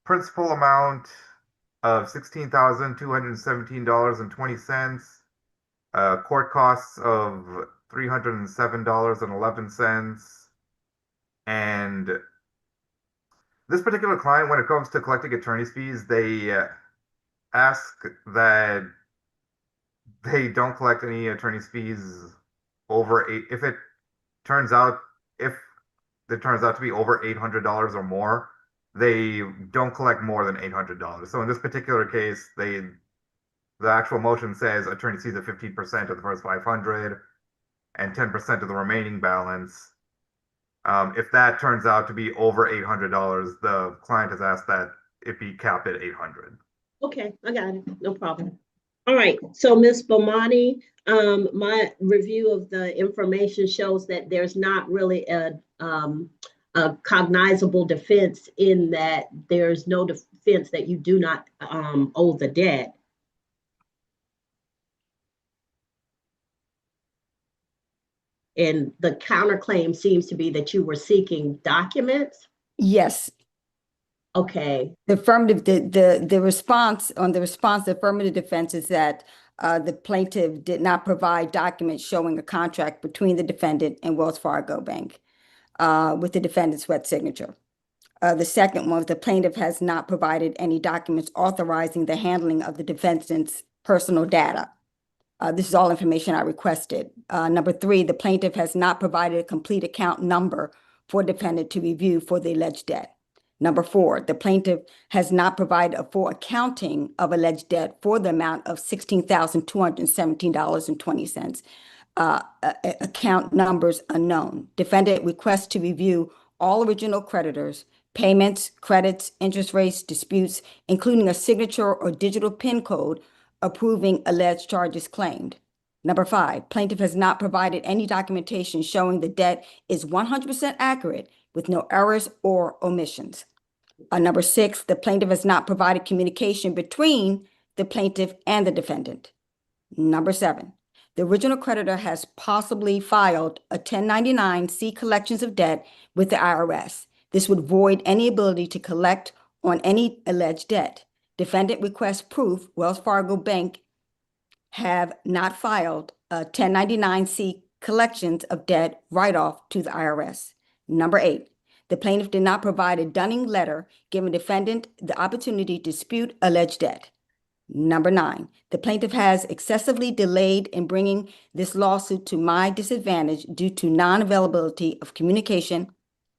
[SPEAKER 20] principal amount of $16,217.20, court costs of $307.11, and this particular client, when it comes to collecting attorney's fees, they ask that they don't collect any attorney's fees over if it turns out to be over $800 or more, they don't collect more than $800. So in this particular case, the actual motion says attorney's fees of 15% of the first 500 and 10% of the remaining balance. If that turns out to be over $800, the client has asked that it be capped at $800.
[SPEAKER 1] Okay, I got it. No problem. All right. So Ms. Bomani, my review of the information shows that there's not really a cognizable defense in that there's no defense that you do not owe the debt. And the counterclaim seems to be that you were seeking documents.
[SPEAKER 21] Yes.
[SPEAKER 1] Okay.
[SPEAKER 21] The affirmative, the response, the affirmative defense is that the plaintiff did not provide documents showing a contract between the defendant and Wells Fargo Bank. with the defendant's wet signature. The second one, the plaintiff has not provided any documents authorizing the handling of the defendant's personal data. This is all information I requested. Number 3, the plaintiff has not provided a complete account number for defendant to review for the alleged debt. Number 4, the plaintiff has not provided a full accounting of alleged debt for the amount of $16,217.20. Account numbers unknown. Defendant requests to review all original creditors, payments, credits, interest rates, disputes, including a signature or digital PIN code approving alleged charges claimed. Number 5, plaintiff has not provided any documentation showing the debt is 100% accurate with no errors or omissions. Number 6, the plaintiff has not provided communication between the plaintiff and the defendant. Number 7, the original creditor has possibly filed a 1099-C collections of debt with the IRS. This would void any ability to collect on any alleged debt. Defendant requests proof Wells Fargo Bank have not filed a 1099-C collections of debt write-off to the IRS. Number 8, the plaintiff did not provide a dunning letter giving defendant the opportunity to dispute alleged debt. Number 9, the plaintiff has excessively delayed in bringing this lawsuit to my disadvantage due to non-availability of communication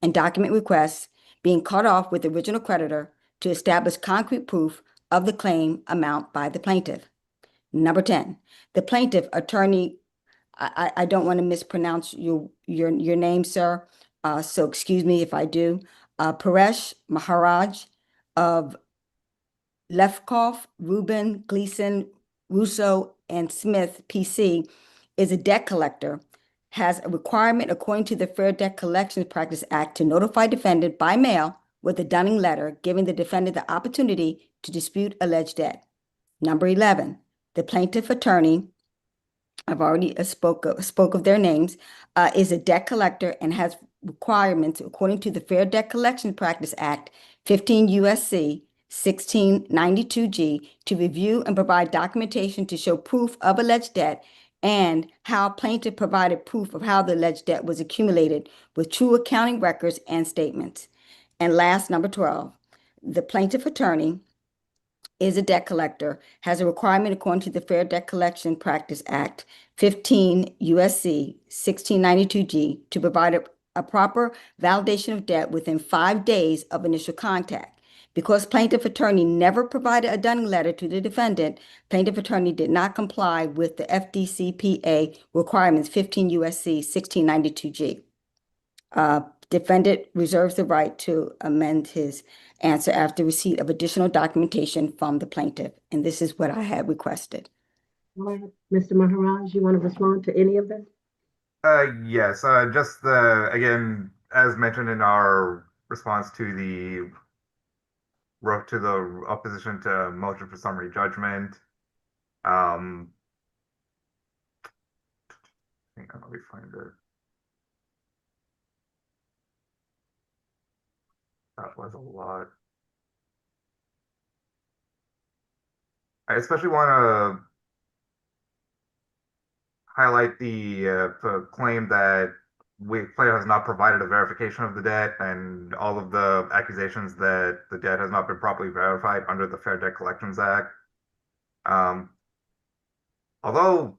[SPEAKER 21] and document requests being cut off with the original creditor to establish concrete proof of the claim amount by the plaintiff. Number 10, the plaintiff attorney, I don't want to mispronounce your name, sir, so excuse me if I do. Paresh Maharaj of Lefkoff, Rubin, Gleason, Russo, and Smith, PC, is a debt collector, has a requirement according to the Fair Debt Collections Practice Act to notify defendant by mail with a dunning letter, giving the defendant the opportunity to dispute alleged debt. Number 11, the plaintiff attorney, I've already spoke of their names, is a debt collector and has requirements according to the Fair Debt Collection Practice Act, 15 USC 1692G, to review and provide documentation to show proof of alleged debt and how plaintiff provided proof of how the alleged debt was accumulated with true accounting records and statements. And last, number 12, the plaintiff attorney is a debt collector, has a requirement according to the Fair Debt Collection Practice Act, 15 USC 1692G, to provide a proper validation of debt within 5 days of initial contact. Because plaintiff attorney never provided a dunning letter to the defendant, plaintiff attorney did not comply with the FDCPA requirements, 15 USC 1692G. Defendant reserves the right to amend his answer after receipt of additional documentation from the plaintiff. And this is what I had requested.
[SPEAKER 1] All right, Mr. Maharaj, you want to respond to any of this?
[SPEAKER 20] Yes, just again, as mentioned in our response to the opposition to motion for summary judgment. Hang on, let me find it. That was a lot. I especially want to highlight the claim that plaintiff has not provided a verification of the debt and all of the accusations that the debt has not been properly verified under the Fair Debt Collections Act. Although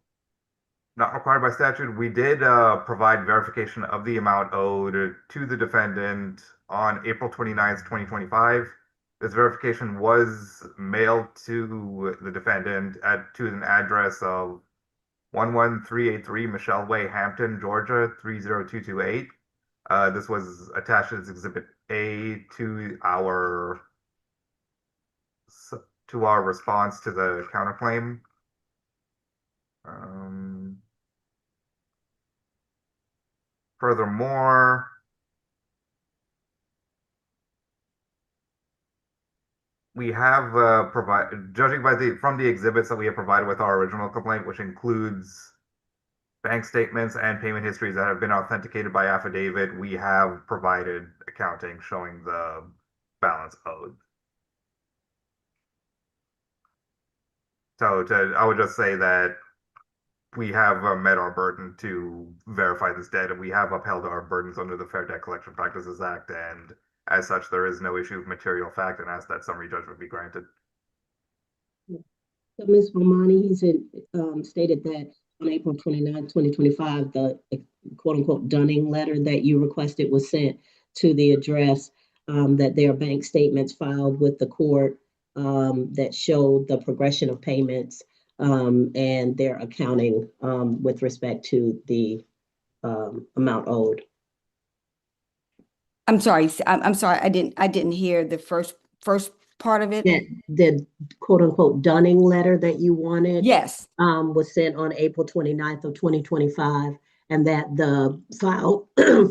[SPEAKER 20] not required by statute, we did provide verification of the amount owed to the defendant on April 29th, 2025. This verification was mailed to the defendant to an address of 11383 Michelle Way, Hampton, Georgia 30228. This was attached as Exhibit A to our response to the counterclaim. Furthermore, we have judging from the exhibits that we have provided with our original complaint, which includes bank statements and payment histories that have been authenticated by affidavit, we have provided accounting showing the balance owed. So I would just say that we have met our burden to verify this debt, and we have upheld our burdens under the Fair Debt Collection Practices Act, and as such, there is no issue of material fact, and ask that summary judgment be granted.
[SPEAKER 1] So Ms. Bomani, he said, stated that on April 29, 2025, the quote unquote Dunning letter that you requested was sent to the address, that there are bank statements filed with the court that showed the progression of payments and their accounting with respect to the amount owed.
[SPEAKER 21] I'm sorry. I'm sorry. I didn't hear the first part of it.
[SPEAKER 1] The quote unquote Dunning letter that you wanted.
[SPEAKER 21] Yes.
[SPEAKER 1] Was sent on April 29th of 2025, and that the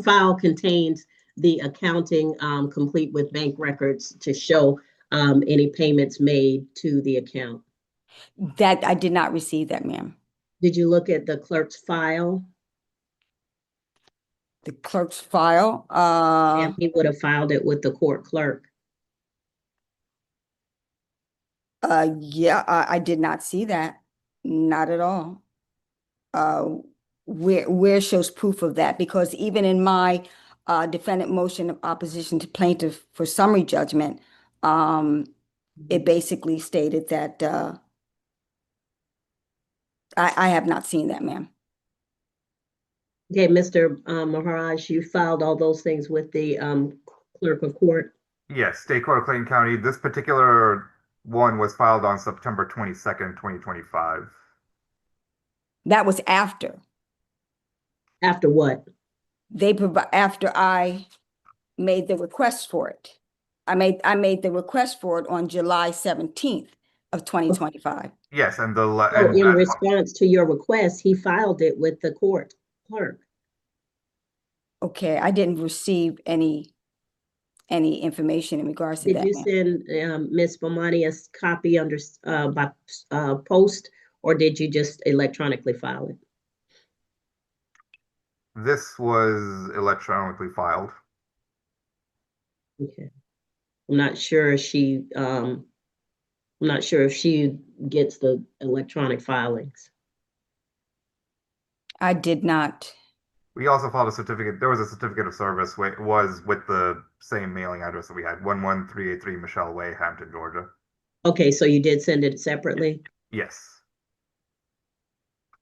[SPEAKER 1] file contains the accounting complete with bank records to show any payments made to the account.
[SPEAKER 21] That I did not receive that, ma'am.
[SPEAKER 1] Did you look at the clerk's file?
[SPEAKER 21] The clerk's file?
[SPEAKER 1] And he would have filed it with the court clerk.
[SPEAKER 21] Yeah, I did not see that. Not at all. Where shows proof of that? Because even in my defendant motion of opposition to plaintiff for summary judgment, it basically stated that I have not seen that, ma'am.
[SPEAKER 1] Okay, Mr. Maharaj, you filed all those things with the clerk of court?
[SPEAKER 20] Yes, State Court of Clayton County. This particular one was filed on September 22nd, 2025.
[SPEAKER 21] That was after.
[SPEAKER 1] After what?
[SPEAKER 21] After I made the request for it. I made the request for it on July 17th of 2025.
[SPEAKER 20] Yes, and
[SPEAKER 1] in response to your request, he filed it with the court clerk.
[SPEAKER 21] Okay, I didn't receive any information in regards to that.
[SPEAKER 1] Did you send Ms. Bomani a copy under by post, or did you just electronically file it?
[SPEAKER 20] This was electronically filed.
[SPEAKER 1] Okay. I'm not sure if she gets the electronic filings.
[SPEAKER 21] I did not.
[SPEAKER 20] We also filed a certificate. There was a certificate of service. It was with the same mailing address that we had, 11383 Michelle Way, Hampton, Georgia.
[SPEAKER 1] Okay, so you did send it separately?
[SPEAKER 20] Yes.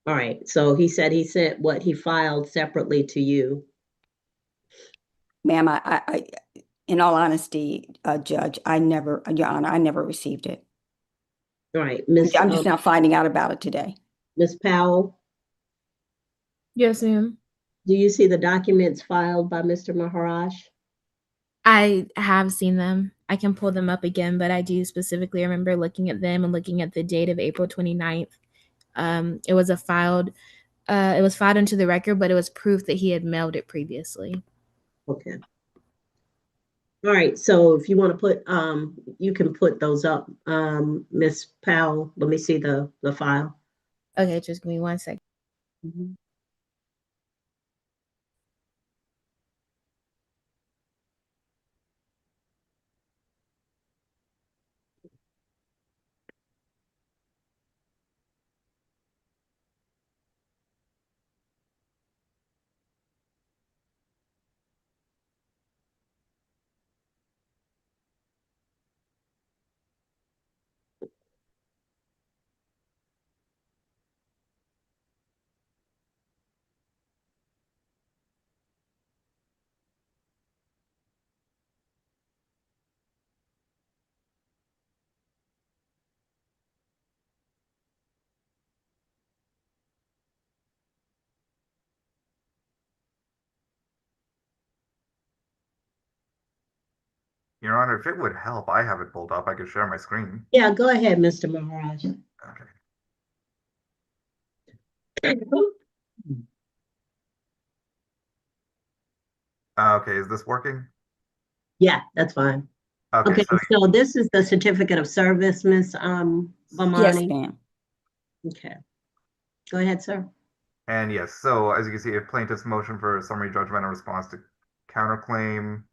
[SPEAKER 1] All right, so he said he sent what he filed separately to you.
[SPEAKER 21] Ma'am, I in all honesty, Judge, Your Honor, I never received it.
[SPEAKER 1] All right,
[SPEAKER 21] I'm just now finding out about it today.
[SPEAKER 1] Ms. Powell?
[SPEAKER 8] Yes, ma'am.
[SPEAKER 1] Do you see the documents filed by Mr. Maharaj?
[SPEAKER 8] I have seen them. I can pull them up again, but I do specifically remember looking at them and looking at the date of April 29th. It was filed into the record, but it was proof that he had mailed it previously.
[SPEAKER 1] Okay. All right, so if you want to put, you can put those up. Ms. Powell, let me see the file.
[SPEAKER 8] Okay, just give me 1 second.
[SPEAKER 20] Your Honor, if it would help, I have it pulled up. I could share my screen.
[SPEAKER 1] Yeah, go ahead, Mr. Maharaj.
[SPEAKER 20] Okay, is this working?
[SPEAKER 1] Yeah, that's fine.
[SPEAKER 20] Okay,
[SPEAKER 1] so this is the certificate of service, Ms. Bomani?
[SPEAKER 21] Yes, ma'am.
[SPEAKER 1] Okay. Go ahead, sir.
[SPEAKER 20] And yes, so as you can see, a plaintiff's motion for summary judgment in response to counterclaim.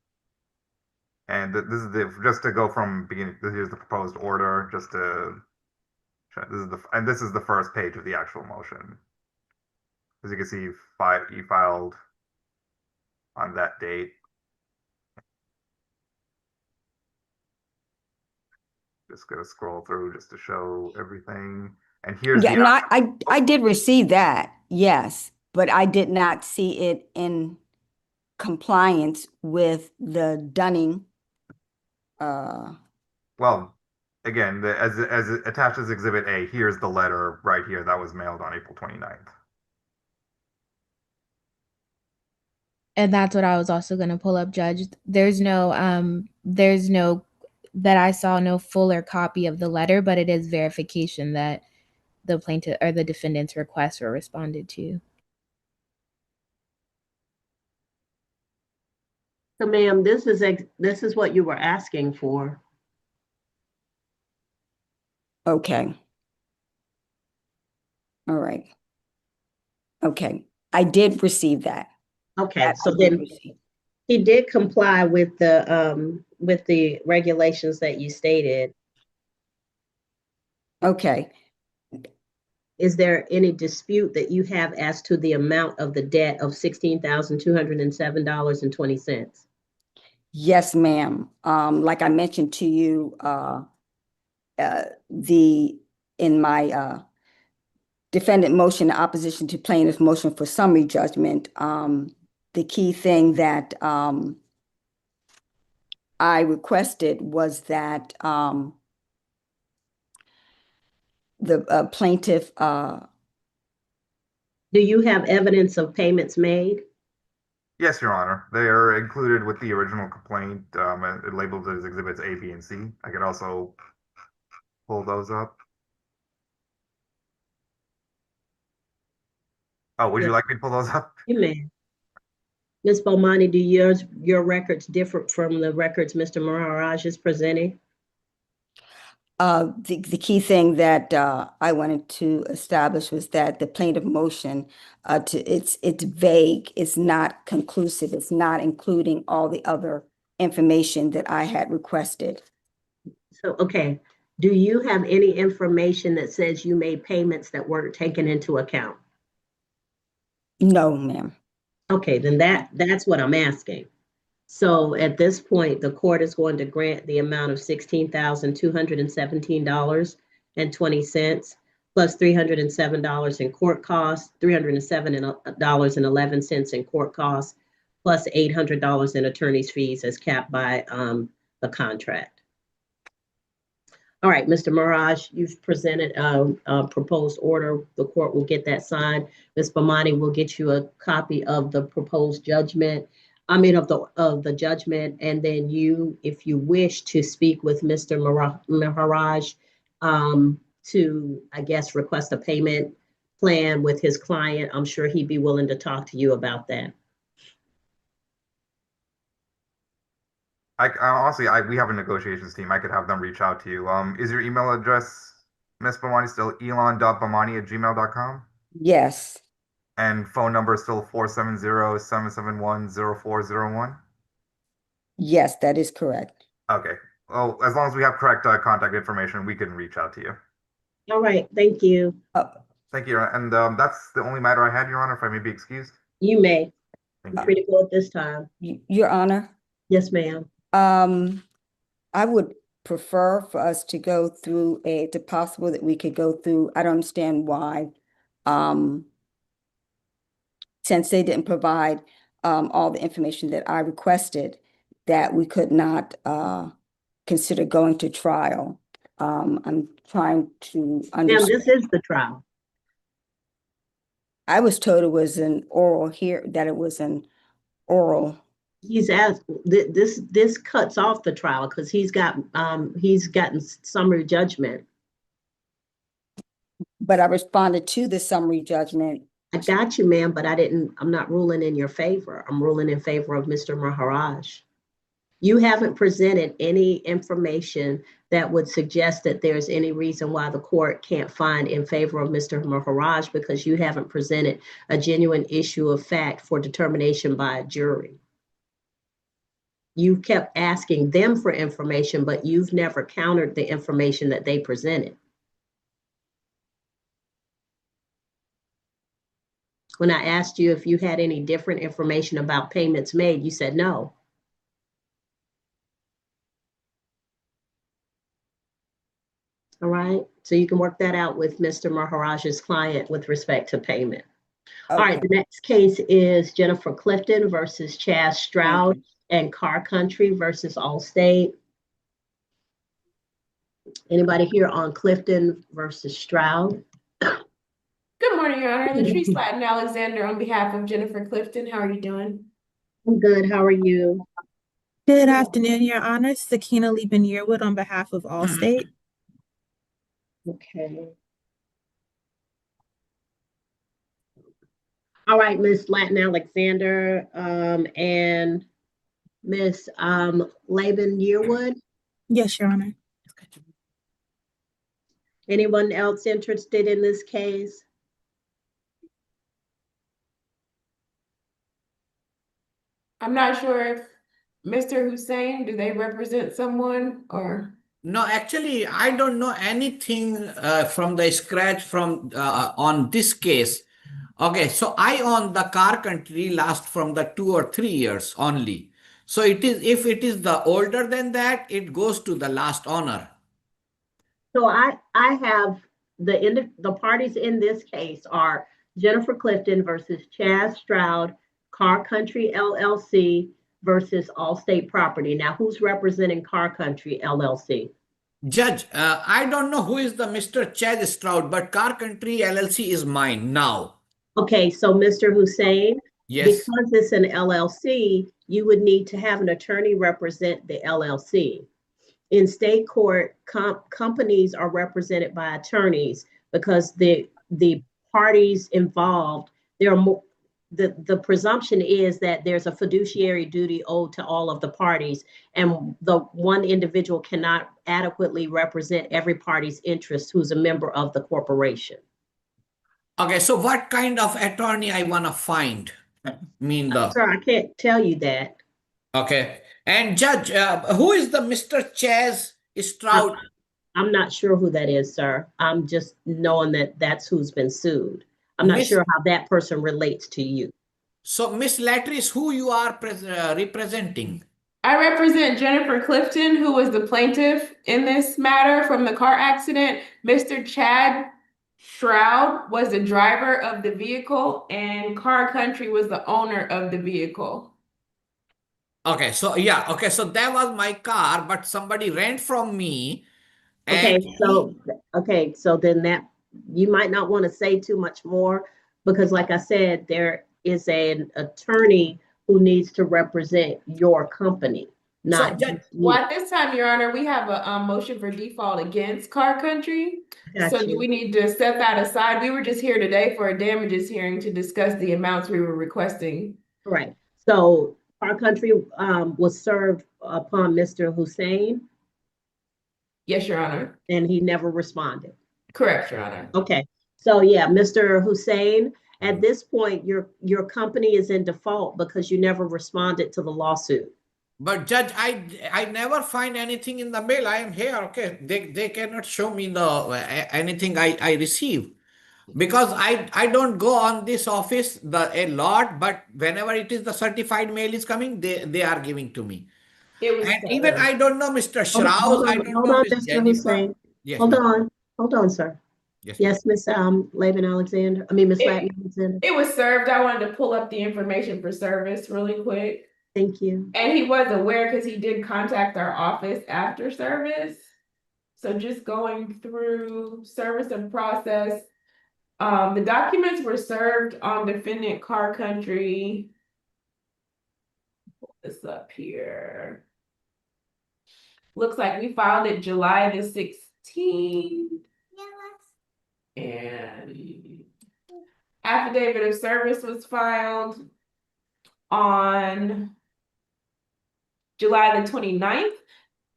[SPEAKER 20] And this is just to go from beginning. Here's the proposed order. Just to this is the first page of the actual motion. As you can see, he filed on that date. Just gonna scroll through just to show everything. And here's
[SPEAKER 21] Yeah,
[SPEAKER 20] the
[SPEAKER 21] no, I did receive that, yes, but I did not see it in compliance with the Dunning.
[SPEAKER 20] Well, again, as attached as Exhibit A, here's the letter right here that was mailed on April 29th.
[SPEAKER 8] And that's what I was also going to pull up, Judge. There's no that I saw no fuller copy of the letter, but it is verification that the plaintiff or the defendant's requests were responded to.
[SPEAKER 1] So ma'am, this is what you were asking for.
[SPEAKER 21] Okay. All right. Okay, I did receive that.
[SPEAKER 1] Okay,
[SPEAKER 21] That
[SPEAKER 1] so
[SPEAKER 21] I did
[SPEAKER 1] then
[SPEAKER 21] receive.
[SPEAKER 1] he did comply with the regulations that you stated.
[SPEAKER 21] Okay.
[SPEAKER 1] Is there any dispute that you have as to the amount of the debt of $16,207.20?
[SPEAKER 21] Yes, ma'am. Like I mentioned to you, in my defendant motion in opposition to plaintiff motion for summary judgment, the key thing that I requested was that the plaintiff.
[SPEAKER 1] Do you have evidence of payments made?
[SPEAKER 20] Yes, Your Honor. They are included with the original complaint, labeled as Exhibits A, B, and C. I could also pull those up. Oh, would you like me to pull those up?
[SPEAKER 1] You may. Ms. Bomani, do your records differ from the records Mr. Maharaj is presenting?
[SPEAKER 21] The key thing that I wanted to establish was that the plaintiff motion, it's vague, it's not conclusive, it's not including all the other information that I had requested.
[SPEAKER 1] So, okay, do you have any information that says you made payments that weren't taken into account?
[SPEAKER 21] No, ma'am.
[SPEAKER 1] Okay, then that's what I'm asking. So at this point, the court is going to grant the amount of $16,217.20 plus $307 in court costs, $307.11 in court costs, plus $800 in attorney's fees as capped by the contract. All right, Mr. Mirage, you've presented a proposed order. The court will get that signed. Ms. Bomani will get you a copy of the proposed judgment. I mean, of the judgment, and then you, if you wish to speak with Mr. Maharaj, to, I guess, request a payment plan with his client, I'm sure he'd be willing to talk to you about that.
[SPEAKER 20] Honestly, we have a negotiations team. I could have them reach out to you. Is your email address, Ms. Bomani, still elon.bomani@gmail.com?
[SPEAKER 21] Yes.
[SPEAKER 20] And phone number is still 470-771-0401?
[SPEAKER 21] Yes, that is correct.
[SPEAKER 20] Okay. Well, as long as we have correct contact information, we can reach out to you.
[SPEAKER 1] All right, thank you.
[SPEAKER 20] Thank you. And that's the only matter I had, Your Honor, if I may be excused.
[SPEAKER 1] You may.
[SPEAKER 20] Thank
[SPEAKER 1] You're
[SPEAKER 20] you.
[SPEAKER 1] free to go at this time.
[SPEAKER 21] Your Honor?
[SPEAKER 1] Yes, ma'am.
[SPEAKER 21] I would prefer for us to go through it's possible that we could go through, I don't understand why, since they didn't provide all the information that I requested, that we could not consider going to trial. I'm trying to understand.
[SPEAKER 1] Ma'am, this is the trial.
[SPEAKER 21] I was told it was an oral here, that it was an oral.
[SPEAKER 1] He's asked, this cuts off the trial because he's gotten summary judgment.
[SPEAKER 21] But I responded to the summary judgment.
[SPEAKER 1] I got you, ma'am, but I'm not ruling in your favor. I'm ruling in favor of Mr. Maharaj. You haven't presented any information that would suggest that there's any reason why the court can't find in favor of Mr. Maharaj, because you haven't presented a genuine issue of fact for determination by a jury. You kept asking them for information, but you've never countered the information that they presented. When I asked you if you had any different information about payments made, you said no. All right, so you can work that out with Mr. Maharaj's client with respect to payment. All right, the next case is Jennifer Clifton versus Chaz Stroud and Car Country versus Allstate. Anybody here on Clifton versus Stroud?
[SPEAKER 7] Good morning, Your Honor. Latrice Latin Alexander on behalf of Jennifer Clifton. How are you doing?
[SPEAKER 1] I'm good. How are you?
[SPEAKER 22] Good afternoon, Your Honor. Sakina Lieben Yearwood on behalf of Allstate.
[SPEAKER 1] Okay. All right, Miss Latin Alexander and Miss Laban Yearwood.
[SPEAKER 22] Yes, Your Honor.
[SPEAKER 1] Anyone else interested in this case?
[SPEAKER 7] I'm not sure if Mr. Hussein, do they represent someone or?
[SPEAKER 23] No, actually, I don't know anything from the scratch from on this case. Okay, so I own the Car Country last from the 2 or 3 years only. So it is, if it is the older than that, it goes to the last owner.
[SPEAKER 1] So I have the parties in this case are Jennifer Clifton versus Chaz Stroud, Car Country LLC versus Allstate Property. Now, who's representing Car Country LLC?
[SPEAKER 23] Judge, I don't know who is the Mr. Chaz Stroud, but Car Country LLC is mine now.
[SPEAKER 1] Okay, so Mr. Hussein,
[SPEAKER 23] Yes.
[SPEAKER 1] because it's an LLC, you would need to have an attorney represent the LLC. In state court, companies are represented by attorneys because the parties involved, there are more, the presumption is that there's a fiduciary duty owed to all of the parties, and the one individual cannot adequately represent every party's interest who's a member of the corporation.
[SPEAKER 23] Okay, so what kind of attorney I want to find?
[SPEAKER 1] Sir, I can't tell you that.
[SPEAKER 23] Okay. And Judge, who is the Mr. Chaz Stroud?
[SPEAKER 1] I'm not sure who that is, sir. I'm just knowing that that's who's been sued. I'm not sure how that person relates to you.
[SPEAKER 23] So, Miss Latrice, who you are representing?
[SPEAKER 7] I represent Jennifer Clifton, who was the plaintiff in this matter from the car accident. Mr. Chad Stroud was the driver of the vehicle, and Car Country was the owner of the vehicle.
[SPEAKER 23] Okay, so yeah, okay, so that was my car, but somebody rent from me.
[SPEAKER 1] Okay, so then that you might not want to say too much more because, like I said, there is an attorney who needs to represent your company. Not
[SPEAKER 7] well, at this time, Your Honor, we have a motion for default against Car Country. So do we need to set that aside? We were just here today for a damages hearing to discuss the amounts we were requesting.
[SPEAKER 1] Right. So Car Country was served upon Mr. Hussein.
[SPEAKER 7] Yes, Your Honor.
[SPEAKER 1] And he never responded.
[SPEAKER 7] Correct, Your Honor.
[SPEAKER 1] Okay. So yeah, Mr. Hussein, at this point, your company is in default because you never responded to the lawsuit.
[SPEAKER 23] But Judge, I never find anything in the mail. I am here. Okay, they cannot show me the anything I receive because I don't go on this office a lot. But whenever it is the certified mail is coming, they are giving to me. And even I don't know Mr. Shroud. I don't know Miss Jennifer. Yes,
[SPEAKER 1] Hold on, sir. Yes, Miss Laban Alexander. I mean, Miss Latin Alexander.
[SPEAKER 7] It was served. I wanted to pull up the information for service really quick.
[SPEAKER 1] Thank you.
[SPEAKER 7] And he was aware because he did contact our office after service. So just going through service and process. The documents were served on defendant Car Country. Pull this up here. Looks like we filed it July the 16th. And affidavit of service was filed on July the 29th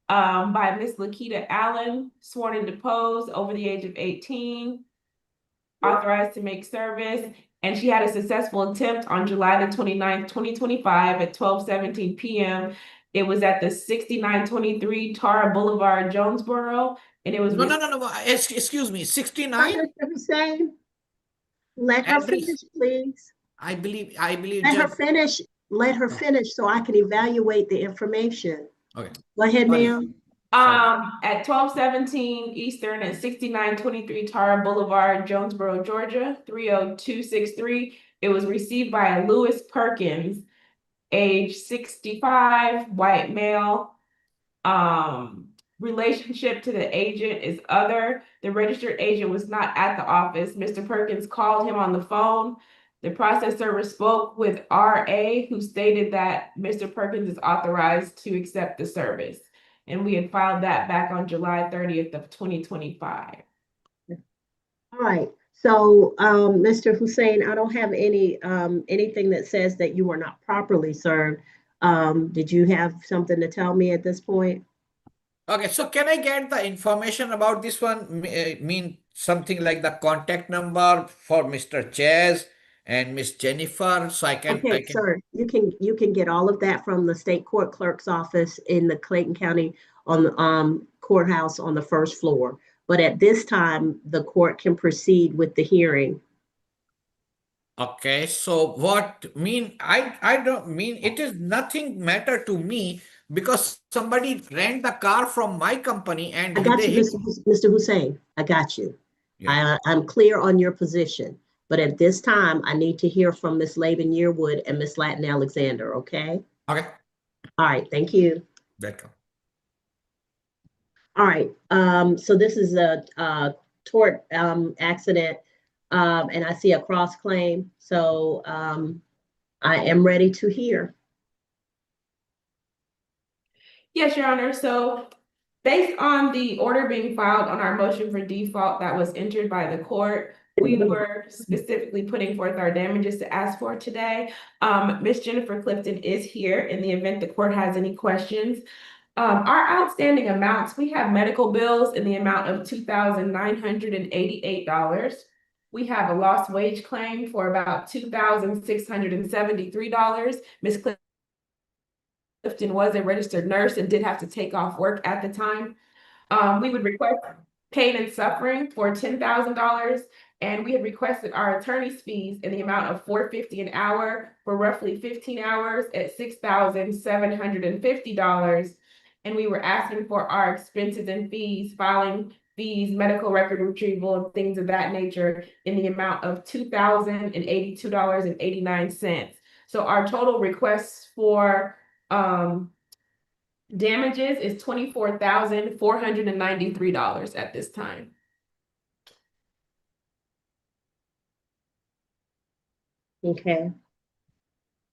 [SPEAKER 7] by Miss Lakita Allen, sworn and deposed, over the age of 18, authorized to make service, and she had a successful attempt on July the 29th, 2025 at 12:17 p.m. It was at the 6923 Tara Boulevard, Jonesboro, and it was
[SPEAKER 23] No. Excuse me, 69?
[SPEAKER 1] Let her
[SPEAKER 23] Every,
[SPEAKER 1] finish, please.
[SPEAKER 23] I believe,
[SPEAKER 1] Let her
[SPEAKER 23] Judge.
[SPEAKER 1] finish. Let her finish so I can evaluate the information.
[SPEAKER 23] Okay.
[SPEAKER 1] Go ahead,
[SPEAKER 23] Sorry.
[SPEAKER 1] ma'am.
[SPEAKER 7] At 1217 Eastern at 6923 Tara Boulevard, Jonesboro, Georgia, 30263. It was received by a Lewis Perkins, age 65, white male. Relationship to the agent is other. The registered agent was not at the office. Mr. Perkins called him on the phone. The process server spoke with RA, who stated that Mr. Perkins is authorized to accept the service. And we had filed that back on July 30th of 2025.
[SPEAKER 1] All right. So, Mr. Hussein, I don't have anything that says that you were not properly served. Did you have something to tell me at this point?
[SPEAKER 23] Okay, so can I get the information about this one? Mean something like the contact number for Mr. Chaz and Miss Jennifer, so I can.
[SPEAKER 1] Okay, sir, you can get all of that from the state court clerk's office in the Clayton County on the courthouse on the first floor. But at this time, the court can proceed with the hearing.
[SPEAKER 23] Okay, so what mean I don't mean it is nothing matter to me because somebody rent the car from my company and
[SPEAKER 1] I got
[SPEAKER 23] they
[SPEAKER 1] you,
[SPEAKER 23] hit.
[SPEAKER 1] Mr. Hussein. I got you.
[SPEAKER 23] Yeah.
[SPEAKER 1] I'm clear on your position. But at this time, I need to hear from Ms. Laban Yearwood and Ms. Latin Alexander, okay?
[SPEAKER 23] Okay.
[SPEAKER 1] All right, thank you.
[SPEAKER 23] Welcome.
[SPEAKER 1] All right, so this is a tort accident, and I see a cross claim. So I am ready to hear.
[SPEAKER 7] Yes, Your Honor. So based on the order being filed on our motion for default that was entered by the court, we were specifically putting forth our damages to ask for today. Ms. Jennifer Clifton is here in the event the court has any questions. Our outstanding amounts, we have medical bills in the amount of $2,988. We have a lost wage claim for about $2,673. Ms. Clifton was a registered nurse and did have to take off work at the time. We would request pain and suffering for $10,000, and we had requested our attorney's fees in the amount of $450 an hour for roughly 15 hours at $6,750. And we were asking for our expenses and fees, filing fees, medical record retrieval, and things of that nature in the amount of $2,082.89. So our total requests for damages is $24,493 at this time.
[SPEAKER 1] Okay.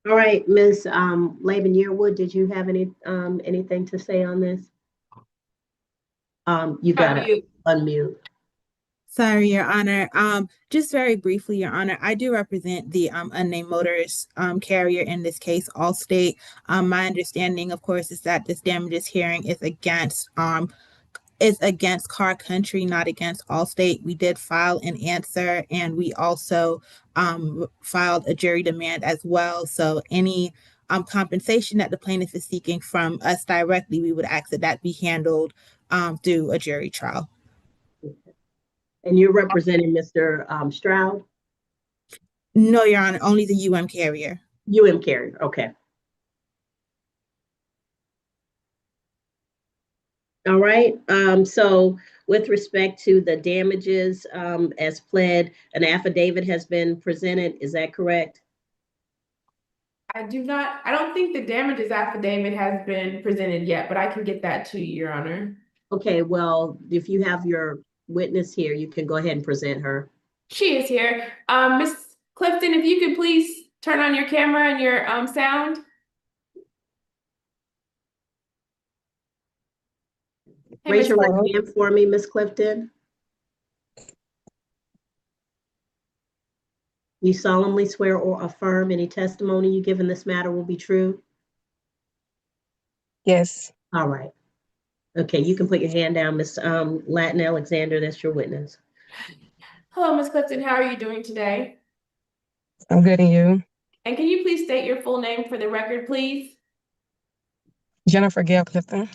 [SPEAKER 1] All right, Ms. Laban Yearwood, did you have anything to say on this? You gotta unmute.
[SPEAKER 22] Sorry, Your Honor. Just very briefly, Your Honor, I do represent the unnamed motorist carrier in this case, Allstate. My understanding, of course, is that this damages hearing is against Car Country, not against Allstate. We did file an answer, and we also filed a jury demand as well. So any compensation that the plaintiff is seeking from us directly, we would ask that be handled through a jury trial.
[SPEAKER 1] And you're representing Mr. Stroud?
[SPEAKER 22] No, Your Honor, only the UM carrier.
[SPEAKER 1] UM carrier, okay. All right, so with respect to the damages as pled, an affidavit has been presented, is that correct?
[SPEAKER 7] I don't think the damages affidavit has been presented yet, but I can get that to you, Your Honor.
[SPEAKER 1] Okay, well, if you have your witness here, you can go ahead and present her.
[SPEAKER 7] She is here. Ms. Clifton, if you could please turn on your camera and your sound. Hey,
[SPEAKER 1] Raise
[SPEAKER 7] Ms.
[SPEAKER 1] your right hand for me, Ms. Clifton. You solemnly swear or affirm any testimony you give in this matter will be true?
[SPEAKER 6] Yes.
[SPEAKER 1] All right. Okay, you can put your hand down, Ms. Latin Alexander, that's your witness.
[SPEAKER 7] Hello, Ms. Clifton. How are you doing today?
[SPEAKER 6] I'm good, and you?
[SPEAKER 7] And can you please state your full name for the record, please?
[SPEAKER 6] Jennifer Gail Clifton.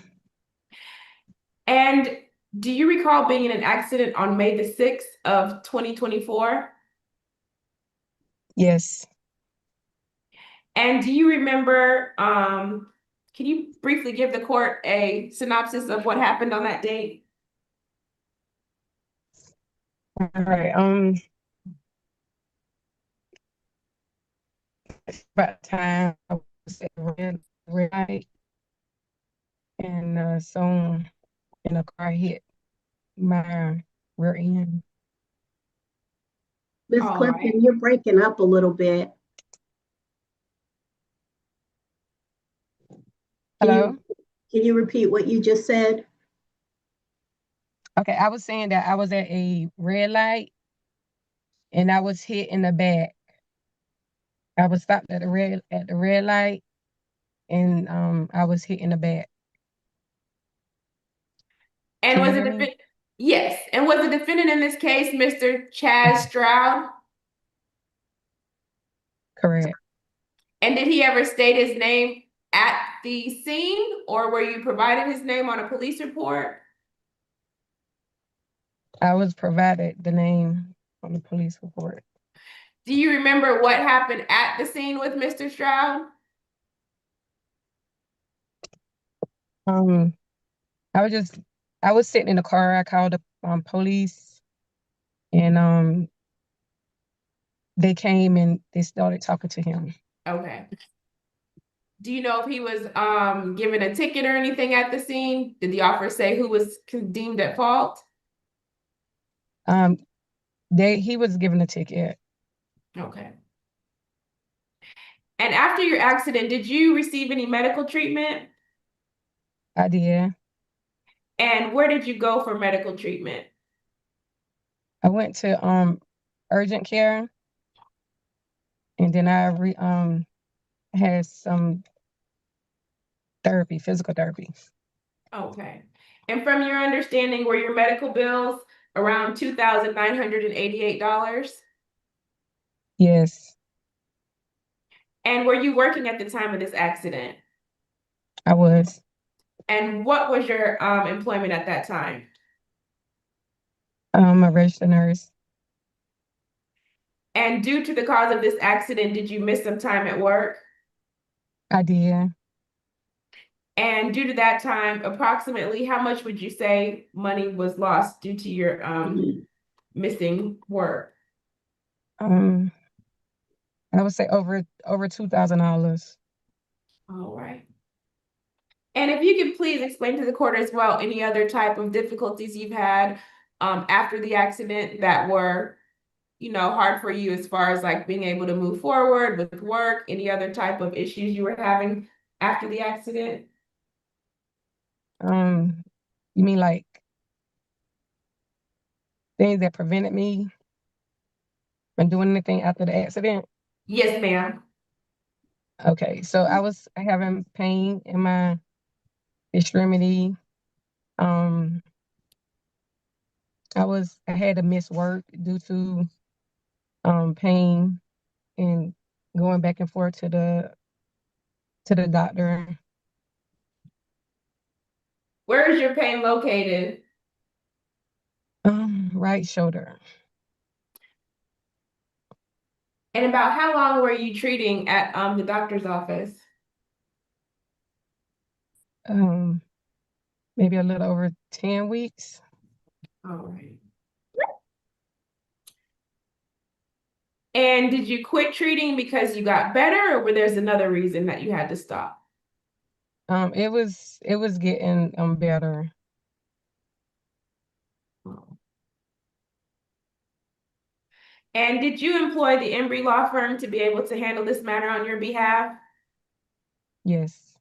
[SPEAKER 7] And do you recall being in an accident on May the 6th of 2024?
[SPEAKER 6] Yes.
[SPEAKER 7] And do you remember, can you briefly give the court a synopsis of what happened on that date?
[SPEAKER 6] All right. About time I was at red light, and someone in a car hit my rear end.
[SPEAKER 1] Ms.
[SPEAKER 7] All
[SPEAKER 1] Clifton,
[SPEAKER 7] right.
[SPEAKER 1] you're breaking up a little bit.
[SPEAKER 6] Hello?
[SPEAKER 1] Can you repeat what you just said?
[SPEAKER 6] Okay, I was saying that I was at a red light and I was hit in the back. I was stopped at the red light and I was hit in the back.
[SPEAKER 7] And
[SPEAKER 6] Can you
[SPEAKER 7] was
[SPEAKER 6] hear
[SPEAKER 7] it
[SPEAKER 6] me?
[SPEAKER 7] yes, and was the defendant in this case Mr. Chaz Stroud?
[SPEAKER 6] Correct.
[SPEAKER 7] And did he ever state his name at the scene, or were you provided his name on a police report?
[SPEAKER 6] I was provided the name on the police report.
[SPEAKER 7] Do you remember what happened at the scene with Mr. Stroud?
[SPEAKER 6] I was sitting in the car. I called the police, and they came and they started talking to him.
[SPEAKER 7] Okay. Do you know if he was given a ticket or anything at the scene? Did the officer say who was deemed at fault?
[SPEAKER 6] He was given a ticket.
[SPEAKER 7] Okay. And after your accident, did you receive any medical treatment?
[SPEAKER 6] I did.
[SPEAKER 7] And where did you go for medical treatment?
[SPEAKER 6] I went to urgent care, and then I had some therapy, physical therapy.
[SPEAKER 7] Okay. And from your understanding, were your medical bills around $2,988?
[SPEAKER 6] Yes,
[SPEAKER 7] And were you working at the time of this accident?
[SPEAKER 6] I was.
[SPEAKER 7] And what was your employment at that time?
[SPEAKER 6] I'm a registered nurse.
[SPEAKER 7] And due to the cause of this accident, did you miss some time at work?
[SPEAKER 6] I did.
[SPEAKER 7] And due to that time, approximately how much would you say money was lost due to your missing work?
[SPEAKER 6] I would say over $2,000.
[SPEAKER 7] All right. And if you could please explain to the court as well any other type of difficulties you've had after the accident that were, hard for you as far as like being able to move forward with work, any other type of issues you were having after the accident?
[SPEAKER 6] You mean like things that prevented me from doing anything after the accident?
[SPEAKER 7] Yes, ma'am.
[SPEAKER 6] Okay, so I was having pain in my extremity. I had to miss work due to pain and going back and forth to the doctor.
[SPEAKER 7] Where is your pain located?
[SPEAKER 6] Right shoulder.
[SPEAKER 7] And about how long were you treating at the doctor's office?
[SPEAKER 6] Maybe a little over 10 weeks.
[SPEAKER 7] All right. And did you quit treating because you got better, or were there's another reason that you had to stop?
[SPEAKER 6] It was getting better.
[SPEAKER 7] And did you employ the Embry Law Firm to be able to handle this matter on your behalf?
[SPEAKER 6] Yes.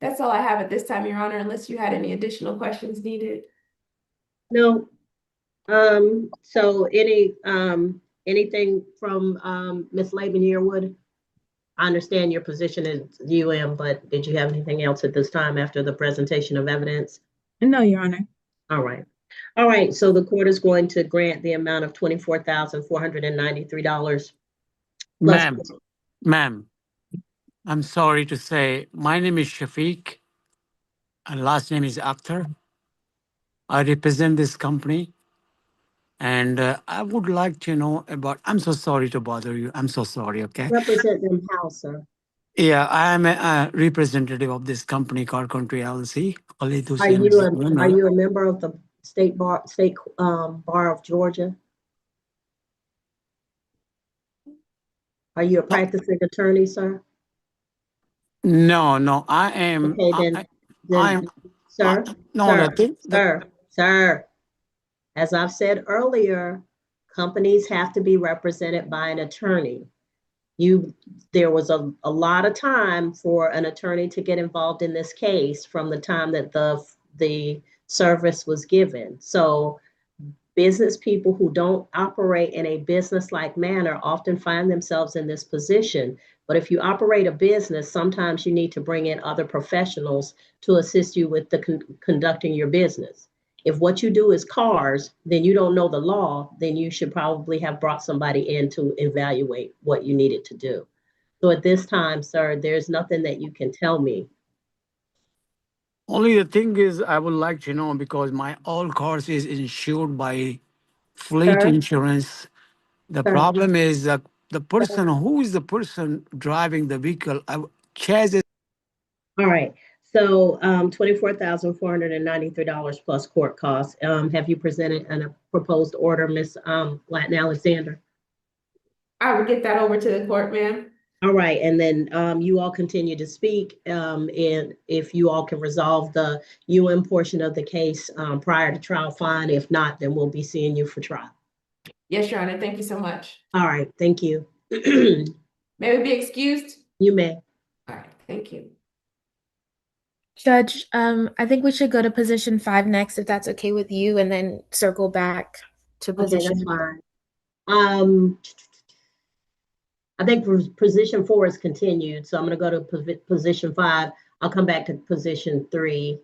[SPEAKER 7] That's all I have at this time, Your Honor, unless you had any additional questions needed.
[SPEAKER 1] No. So anything from Ms. Laban Yearwood? I understand your position is UM, but did you have anything else at this time after the presentation of evidence?
[SPEAKER 22] No, Your Honor.
[SPEAKER 1] All right. All right, so the court is going to grant the amount of $24,493.
[SPEAKER 9] Ma'am, I'm sorry to say, my name is Shafiq, and last name is Akhtar. I represent this company. And I would like to know about, I'm so sorry to bother you. I'm so sorry, okay?
[SPEAKER 1] Represent them how, sir?
[SPEAKER 9] Yeah, I am a representative of this company, Car Country LLC. Khalid
[SPEAKER 1] Are
[SPEAKER 9] Hussain is the
[SPEAKER 1] are
[SPEAKER 9] owner.
[SPEAKER 1] you a member of the state bar of Georgia? Are you a practicing attorney, sir?
[SPEAKER 9] No, no, I am,
[SPEAKER 1] Okay, then, sir,
[SPEAKER 9] no, the thing,
[SPEAKER 1] sir, as I've said earlier, companies have to be represented by an attorney. There was a lot of time for an attorney to get involved in this case from the time that the service was given. So business people who don't operate in a business-like manner often find themselves in this position. But if you operate a business, sometimes you need to bring in other professionals to assist you with the conducting your business. If what you do is cars, then you don't know the law, then you should probably have brought somebody in to evaluate what you needed to do. So at this time, sir, there's nothing that you can tell me.
[SPEAKER 9] only the thing is, I would like to know because my all cars is insured by fleet
[SPEAKER 1] Sir?
[SPEAKER 9] insurance. The
[SPEAKER 1] Sir?
[SPEAKER 9] problem is that the person who is the person driving the vehicle, chases.
[SPEAKER 1] All right. So $24,493 plus court costs. Have you presented a proposed order, Ms. Latin Alexander?
[SPEAKER 7] I will get that over to the court, ma'am.
[SPEAKER 1] All right, and then you all continue to speak, and if you all can resolve the UN portion of the case prior to trial, fine. If not, then we'll be seeing you for trial.
[SPEAKER 7] Yes, Your Honor. Thank you so much.
[SPEAKER 1] All right, thank you.
[SPEAKER 7] May we be excused?
[SPEAKER 1] You may.
[SPEAKER 7] All right, thank you.
[SPEAKER 8] Judge, I think we should go to position 5 next, if that's okay with you, and then circle back to
[SPEAKER 1] Okay,
[SPEAKER 8] position.
[SPEAKER 1] that's fine. I think position 4 is continued, so I'm going to go to position 5. I'll come back to position 3.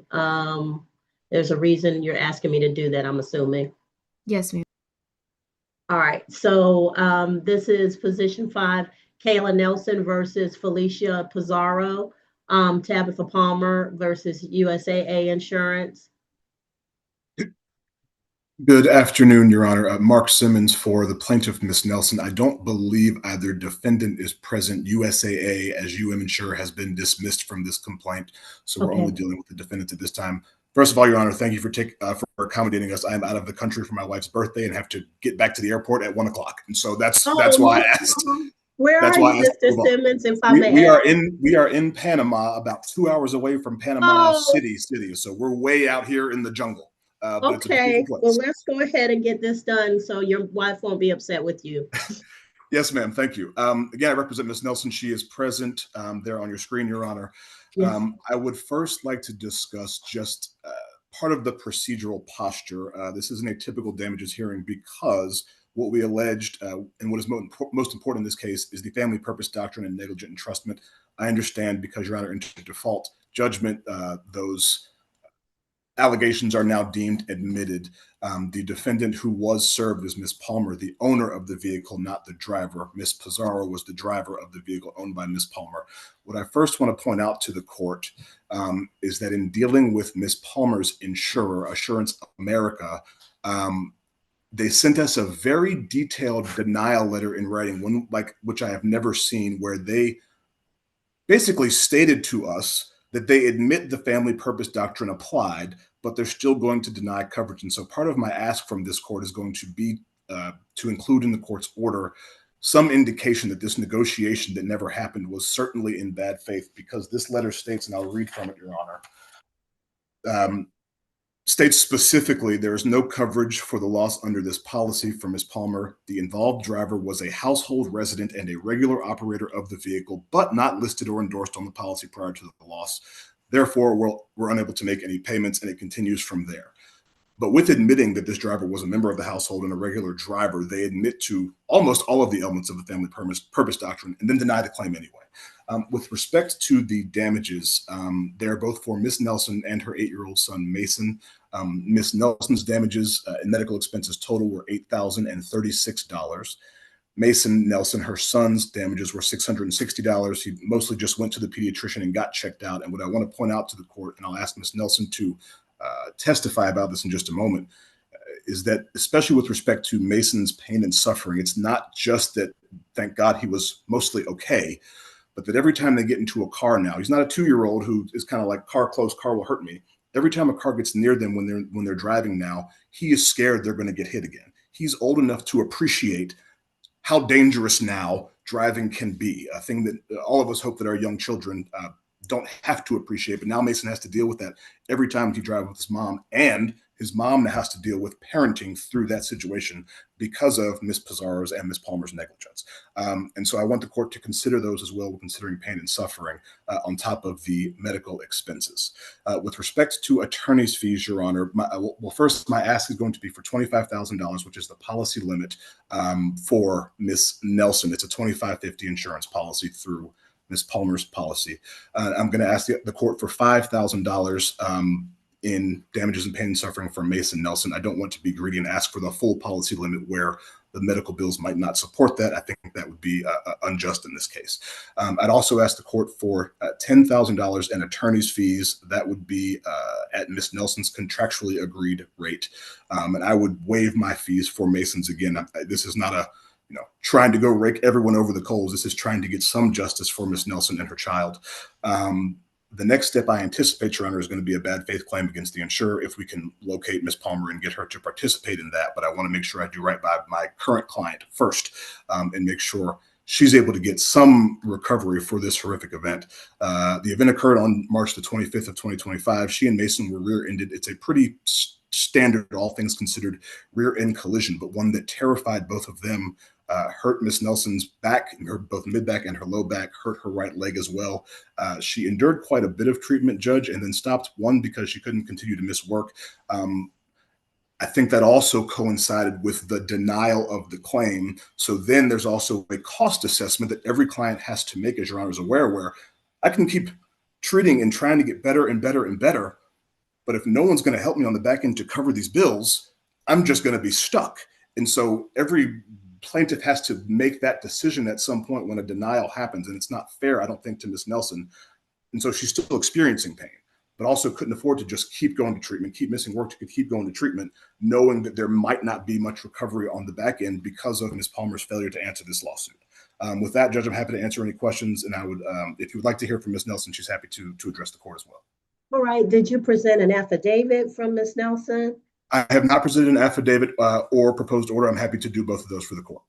[SPEAKER 1] There's a reason you're asking me to do that, I'm assuming.
[SPEAKER 8] Yes, ma'am.
[SPEAKER 1] All right, so this is position 5, Kayla Nelson versus Felicia Pizarro, Tabitha Palmer versus USAA Insurance.
[SPEAKER 11] Good afternoon, Your Honor. Mark Simmons for the plaintiff, Ms. Nelson. I don't believe either defendant is present. USAA, as UM Insure, has been dismissed from this complaint, so we're only dealing with the defendant at this time. First of all, Your Honor, thank you for accommodating us. I am out of the country for my wife's birthday and have to get back to the airport at 1 o'clock, and so that's why I asked.
[SPEAKER 1] Where are you, Mr. Simmons? If I may
[SPEAKER 11] we are in Panama, about 2 hours away from Panama City. So we're way out here in the jungle.
[SPEAKER 1] Okay, well, let's go ahead and get this done so your wife won't be upset with you.
[SPEAKER 11] Yes, ma'am. Thank you. Again, I represent Ms. Nelson. She is present there on your screen, Your Honor.
[SPEAKER 1] Yes.
[SPEAKER 11] I would first like to discuss just part of the procedural posture. This isn't a typical damages hearing because what we alleged and what is most important in this case is the family purpose doctrine and negligent entrustment. I understand because Your Honor entered default judgment, those allegations are now deemed admitted. The defendant who was served is Ms. Palmer, the owner of the vehicle, not the driver. Ms. Pizarro was the driver of the vehicle owned by Ms. Palmer. What I first want to point out to the court is that in dealing with Ms. Palmer's insurer, Assurance America, they sent us a very detailed denial letter in writing, which I have never seen, where they basically stated to us that they admit the family purpose doctrine applied, but they're still going to deny coverage. And so part of my ask from this court is going to be to include in the court's order some indication that this negotiation that never happened was certainly in bad faith, because this letter states, and I'll read from it, Your Honor, states specifically there is no coverage for the loss under this policy for Ms. Palmer. The involved driver was a household resident and a regular operator of the vehicle, but not listed or endorsed on the policy prior to the loss. Therefore, we're unable to make any payments, and it continues from there. But with admitting that this driver was a member of the household and a regular driver, they admit to almost all of the elements of the family purpose doctrine and then deny the claim anyway. With respect to the damages, they're both for Ms. Nelson and her 8-year-old son, Mason. Ms. Nelson's damages and medical expenses total were $8,036. Mason Nelson, her son's damages were $660. He mostly just went to the pediatrician and got checked out. And what I want to point out to the court, and I'll ask Ms. Nelson to testify about this in just a moment, is that, especially with respect to Mason's pain and suffering, it's not just that, thank God, he was mostly okay, but that every time they get into a car now, he's not a 2-year-old who is kind of like, car close, car will hurt me. Every time a car gets near them when they're driving now, he is scared they're going to get hit again. He's old enough to appreciate how dangerous now driving can be, a thing that all of us hope that our young children don't have to appreciate. But now Mason has to deal with that every time he drives with his mom, and his mom now has to deal with parenting through that situation because of Miss Pizarro's and Miss Palmer's negligence. And so I want the court to consider those as well, considering pain and suffering on top of the medical expenses. With respect to attorney's fees, Your Honor, first, my ask is going to be for $25,000, which is the policy limit for Miss Nelson. It's a $25.50 insurance policy through Miss Palmer's policy. I'm going to ask the court for $5,000 in damages and pain and suffering for Mason Nelson. I don't want to be greedy and ask for the full policy limit where the medical bills might not support that. I think that would be unjust in this case. I'd also ask the court for $10,000 in attorney's fees. That would be at Miss Nelson's contractually agreed rate. And I would waive my fees for Mason's again. This is not a trying to go rake everyone over the coals. This is trying to get some justice for Miss Nelson and her child. The next step I anticipate, Your Honor, is going to be a bad faith claim against the insurer if we can locate Miss Palmer and get her to participate in that. But I want to make sure I do right by my current client first and make sure she's able to get some recovery for this horrific event. The event occurred on March the 25th of 2025. She and Mason were rear-ended. It's a pretty standard, all things considered, rear-end collision, but one that terrified both of them. Hurt Miss Nelson's back, both mid-back and her low back, hurt her right leg as well. She endured quite a bit of treatment, Judge, and then stopped, one, because she couldn't continue to miss work. I think that also coincided with the denial of the claim. So then there's also a cost assessment that every client has to make, as Your Honor is aware, where I can keep treating and trying to get better and better and better, but if no one's going to help me on the back end to cover these bills, I'm just going to be stuck. And so every plaintiff has to make that decision at some point when a denial happens, and it's not fair, I don't think, to Miss Nelson. And so she's still experiencing pain, but also couldn't afford to just keep going to treatment, keep missing work, to keep going to treatment, knowing that there might not be much recovery on the back end because of Miss Palmer's failure to answer this lawsuit. With that, Judge, I'm happy to answer any questions, and I would, if you would like to hear from Miss Nelson, she's happy to address the court as well.
[SPEAKER 1] All right. Did you present an affidavit from Miss Nelson?
[SPEAKER 11] I have not presented an affidavit or proposed order. I'm happy to do both of those for the court.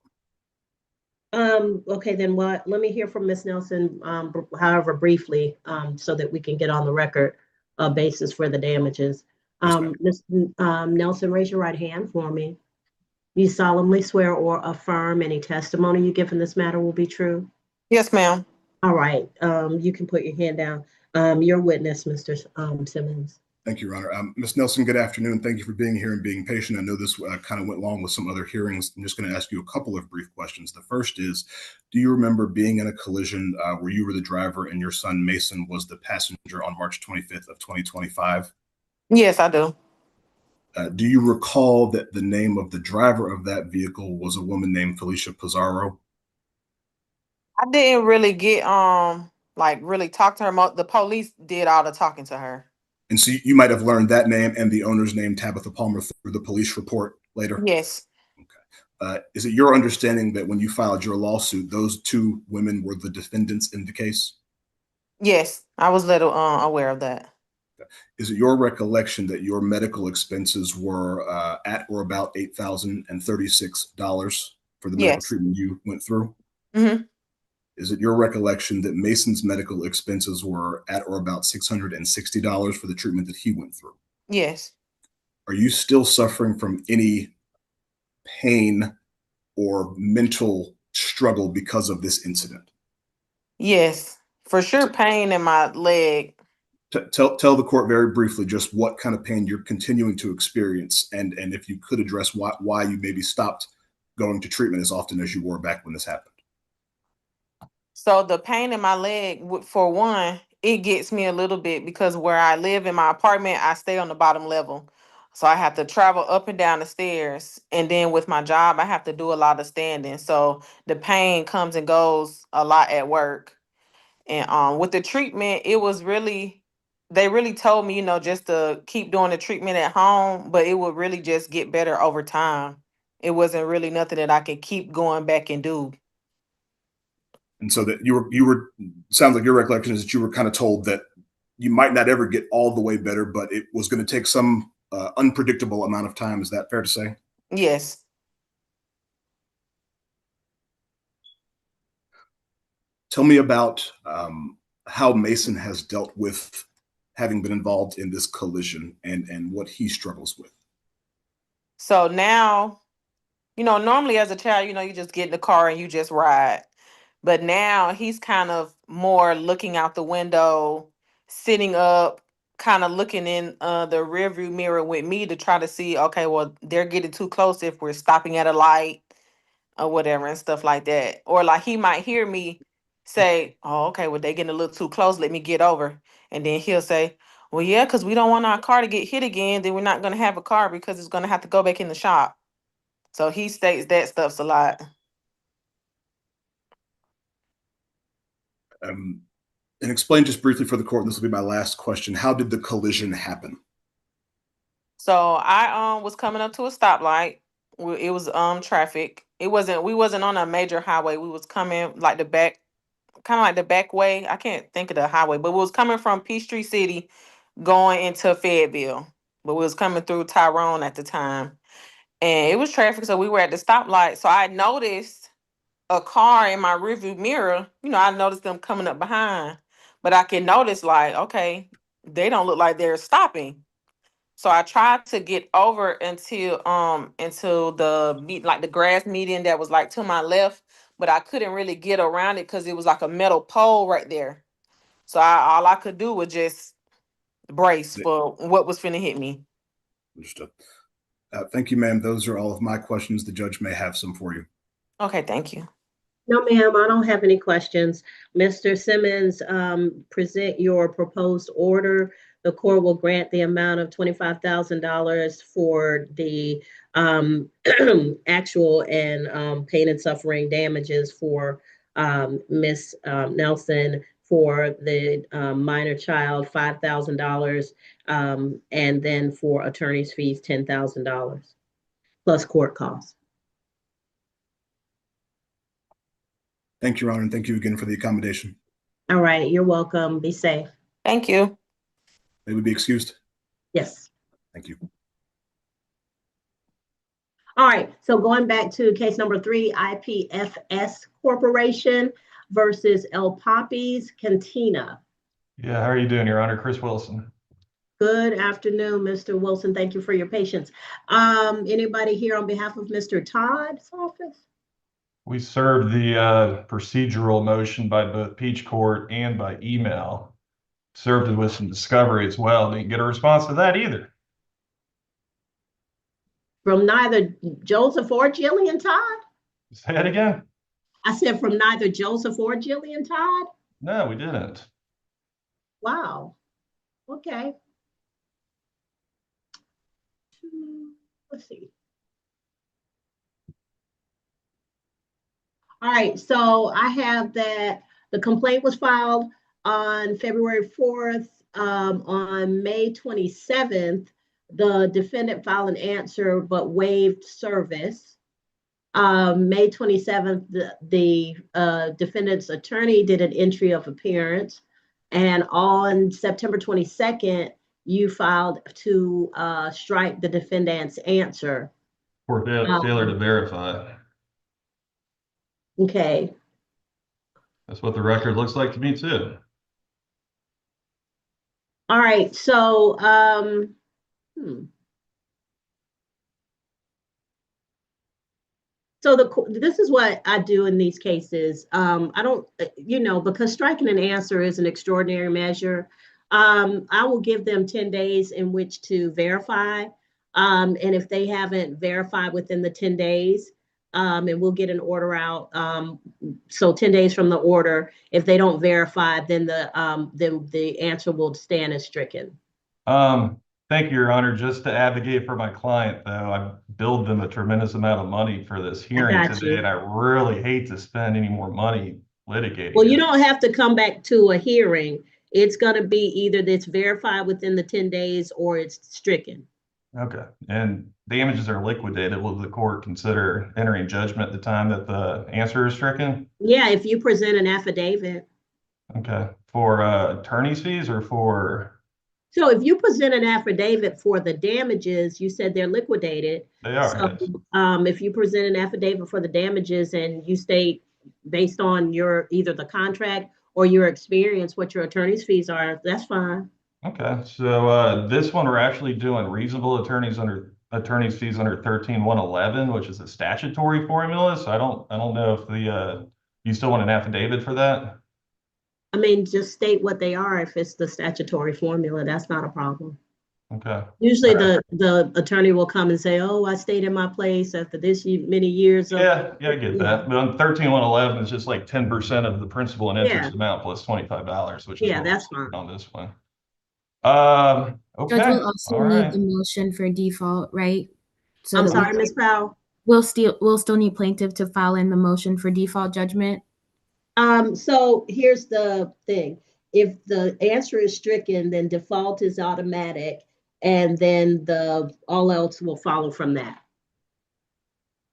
[SPEAKER 1] Okay, then let me hear from Miss Nelson, however briefly, so that we can get on the record basis for the damages. Ms. Nelson, raise your right hand for me. You solemnly swear or affirm any testimony you give in this matter will be true?
[SPEAKER 12] Yes, ma'am.
[SPEAKER 1] All right, you can put your hand down. Your witness, Mr. Simmons.
[SPEAKER 11] Thank you, Your Honor. Ms. Nelson, good afternoon. Thank you for being here and being patient. I know this kind of went long with some other hearings. I'm just going to ask you a couple of brief questions. The first is, do you remember being in a collision where you were the driver and your son Mason was the passenger on March 25th of 2025?
[SPEAKER 12] Yes, I do.
[SPEAKER 11] Do you recall that the name of the driver of that vehicle was a woman named Felicia Pizarro?
[SPEAKER 12] I didn't really get like really talk to her. The police did all the talking to her.
[SPEAKER 11] And so you might have learned that name and the owner's name, Tabitha Palmer, through the police report later?
[SPEAKER 12] Yes.
[SPEAKER 11] Okay. Is it your understanding that when you filed your lawsuit, those two women were the defendants in the case?
[SPEAKER 12] Yes, I was little aware of that.
[SPEAKER 11] Is it your recollection that your medical expenses were at or about $8,036 for the medical treatment you went through?
[SPEAKER 12] Mm-hmm.
[SPEAKER 11] Is it your recollection that Mason's medical expenses were at or about $660 for the treatment that he went through?
[SPEAKER 12] Yes.
[SPEAKER 11] Are you still suffering from any pain or mental struggle because of this incident?
[SPEAKER 12] Yes, for sure. Pain in my leg.
[SPEAKER 11] Tell the court very briefly just what kind of pain you're continuing to experience, and if you could address why you maybe stopped going to treatment as often as you were back when this happened.
[SPEAKER 12] So the pain in my leg, for one, it gets me a little bit because where I live in my apartment, I stay on the bottom level. So I have to travel up and down the stairs. And then with my job, I have to do a lot of standing. So the pain comes and goes a lot at work. And with the treatment, it was really they really told me, just to keep doing the treatment at home, but it would really just get better over time. It wasn't really nothing that I could keep going back and do.
[SPEAKER 11] And so that you were sounds like your recollection is that you were kind of told that you might not ever get all the way better, but it was going to take some unpredictable amount of time. Is that fair to say?
[SPEAKER 12] Yes.
[SPEAKER 11] Tell me about how Mason has dealt with having been involved in this collision and what he struggles with.
[SPEAKER 12] So now, normally as a child, you just get in the car and you just ride. But now he's kind of more looking out the window, sitting up, kind of looking in the rearview mirror with me to try to see, okay, well, they're getting too close if we're stopping at a light or whatever and stuff like that. Or like he might hear me say, oh, okay, well, they're getting a little too close. Let me get over. And then he'll say, well, yeah, because we don't want our car to get hit again. Then we're not going to have a car because it's going to have to go back in the shop. So he states that stuff's a lot.
[SPEAKER 11] And explain just briefly for the court, and this will be my last question. How did the collision happen?
[SPEAKER 12] So I was coming up to a stoplight. It was traffic. We wasn't on a major highway. We was coming like the back, kind of like the back way. I can't think of the highway, but we was coming from Peachtree City going into Fayetteville. But we was coming through Tyrone at the time. And it was traffic, so we were at the stoplight. So I noticed a car in my rearview mirror. I noticed them coming up behind. But I can notice like, okay, they don't look like they're stopping. So I tried to get over until the grass median that was like to my left, but I couldn't really get around it because it was like a metal pole right there. So all I could do was just brace for what was finna hit me.
[SPEAKER 11] Understood. Thank you, ma'am. Those are all of my questions. The judge may have some for you.
[SPEAKER 12] Okay, thank you.
[SPEAKER 1] No, ma'am, I don't have any questions. Mr. Simmons, present your proposed order. The court will grant the amount of $25,000 for the actual and pain and suffering damages for Miss Nelson, for the minor child, $5,000, and then for attorney's fees, $10,000, plus court costs.
[SPEAKER 11] Thank you, Your Honor, and thank you again for the accommodation.
[SPEAKER 1] All right, you're welcome. Be safe.
[SPEAKER 12] Thank you.
[SPEAKER 11] May we be excused?
[SPEAKER 1] Yes.
[SPEAKER 11] Thank you.
[SPEAKER 1] All right, so going back to case number 3, IPFS Corporation versus El Papi's Cantina.
[SPEAKER 13] Yeah, how are you doing, Your Honor? Chris Wilson.
[SPEAKER 1] Good afternoon, Mr. Wilson. Thank you for your patience. Anybody here on behalf of Mr. Todd's office?
[SPEAKER 13] We served the procedural motion by both Peach Court and by email. Served it with some discovery as well. Didn't get a response to that either.
[SPEAKER 1] From neither Joseph or Jillian Todd?
[SPEAKER 13] Say that again?
[SPEAKER 1] I said from neither Joseph or Jillian Todd?
[SPEAKER 13] No, we didn't.
[SPEAKER 1] Wow. Okay. Let's see. All right, so I have that the complaint was filed on February 4th. On May 27th, the defendant filed an answer but waived service. May 27th, the defendant's attorney did an entry of appearance. And on September 22nd, you filed to strike the defendant's answer.
[SPEAKER 13] For failure to verify.
[SPEAKER 1] Okay.
[SPEAKER 13] That's what the record looks like to me too.
[SPEAKER 1] All right, so So this is what I do in these cases. I don't, because striking an answer is an extraordinary measure. I will give them 10 days in which to verify. And if they haven't verified within the 10 days, and we'll get an order out. So 10 days from the order, if they don't verify, then the answer will stand as stricken.
[SPEAKER 13] Thank you, Your Honor. Just to advocate for my client, though, I billed them a tremendous amount of money for this hearing today, and I really hate to spend any more money litigating.
[SPEAKER 1] Well, you don't have to come back to a hearing. It's gonna be either that's verified within the 10 days or it's stricken.
[SPEAKER 13] Okay, and damages are liquidated. Will the court consider entering judgment at the time that the answer is stricken?
[SPEAKER 1] Yeah, if you present an affidavit.
[SPEAKER 13] Okay, for attorney's fees or for?
[SPEAKER 1] So if you present an affidavit for the damages, you said they're liquidated.
[SPEAKER 13] They are,
[SPEAKER 1] So,
[SPEAKER 13] yes.
[SPEAKER 1] if you present an affidavit for the damages and you state based on your either the contract or your experience what your attorney's fees are, that's fine.
[SPEAKER 13] Okay, so this one we're actually doing reasonable attorneys fees under 13111, which is a statutory formula. So I don't know if the you still want an affidavit for that?
[SPEAKER 1] I mean, just state what they are. If it's the statutory formula, that's not a problem.
[SPEAKER 13] Okay.
[SPEAKER 1] Usually
[SPEAKER 13] All right.
[SPEAKER 1] the attorney will come and say, oh, I stayed in my place after this many years of.
[SPEAKER 13] Yeah, I get that. But on 13111, it's just like 10% of the principal and interest amount plus $25, which is what
[SPEAKER 1] that's
[SPEAKER 13] we're
[SPEAKER 1] fine
[SPEAKER 13] on this one.
[SPEAKER 10] Judge
[SPEAKER 13] Okay,
[SPEAKER 10] will also
[SPEAKER 13] all
[SPEAKER 10] need
[SPEAKER 13] right.
[SPEAKER 10] the motion for default, right? So
[SPEAKER 1] I'm
[SPEAKER 10] that
[SPEAKER 1] sorry, Ms. Powell.
[SPEAKER 10] we'll still need plaintiff to file in the motion for default judgment.
[SPEAKER 1] So here's the thing. If the answer is stricken, then default is automatic, and then all else will follow from that.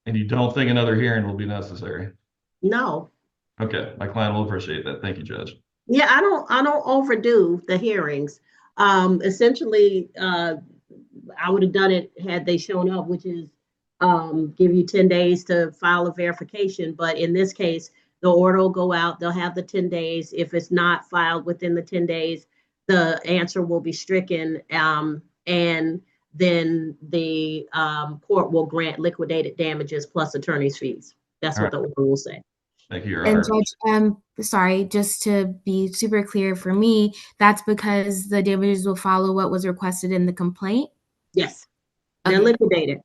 [SPEAKER 13] And you don't think another hearing will be necessary?
[SPEAKER 1] No.
[SPEAKER 13] Okay, my client will appreciate that. Thank you, Judge.
[SPEAKER 1] Yeah, I don't overdo the hearings. Essentially, I would have done it had they shown up, which is give you 10 days to file a verification. But in this case, the order will go out. They'll have the 10 days. If it's not filed within the 10 days, the answer will be stricken. And then the court will grant liquidated damages plus attorney's fees. That's what the order will say.
[SPEAKER 13] Thank you, Your
[SPEAKER 10] And
[SPEAKER 13] Honor.
[SPEAKER 10] Judge, sorry, just to be super clear for me, that's because the damages will follow what was requested in the complaint?
[SPEAKER 1] Yes, they're liquidated.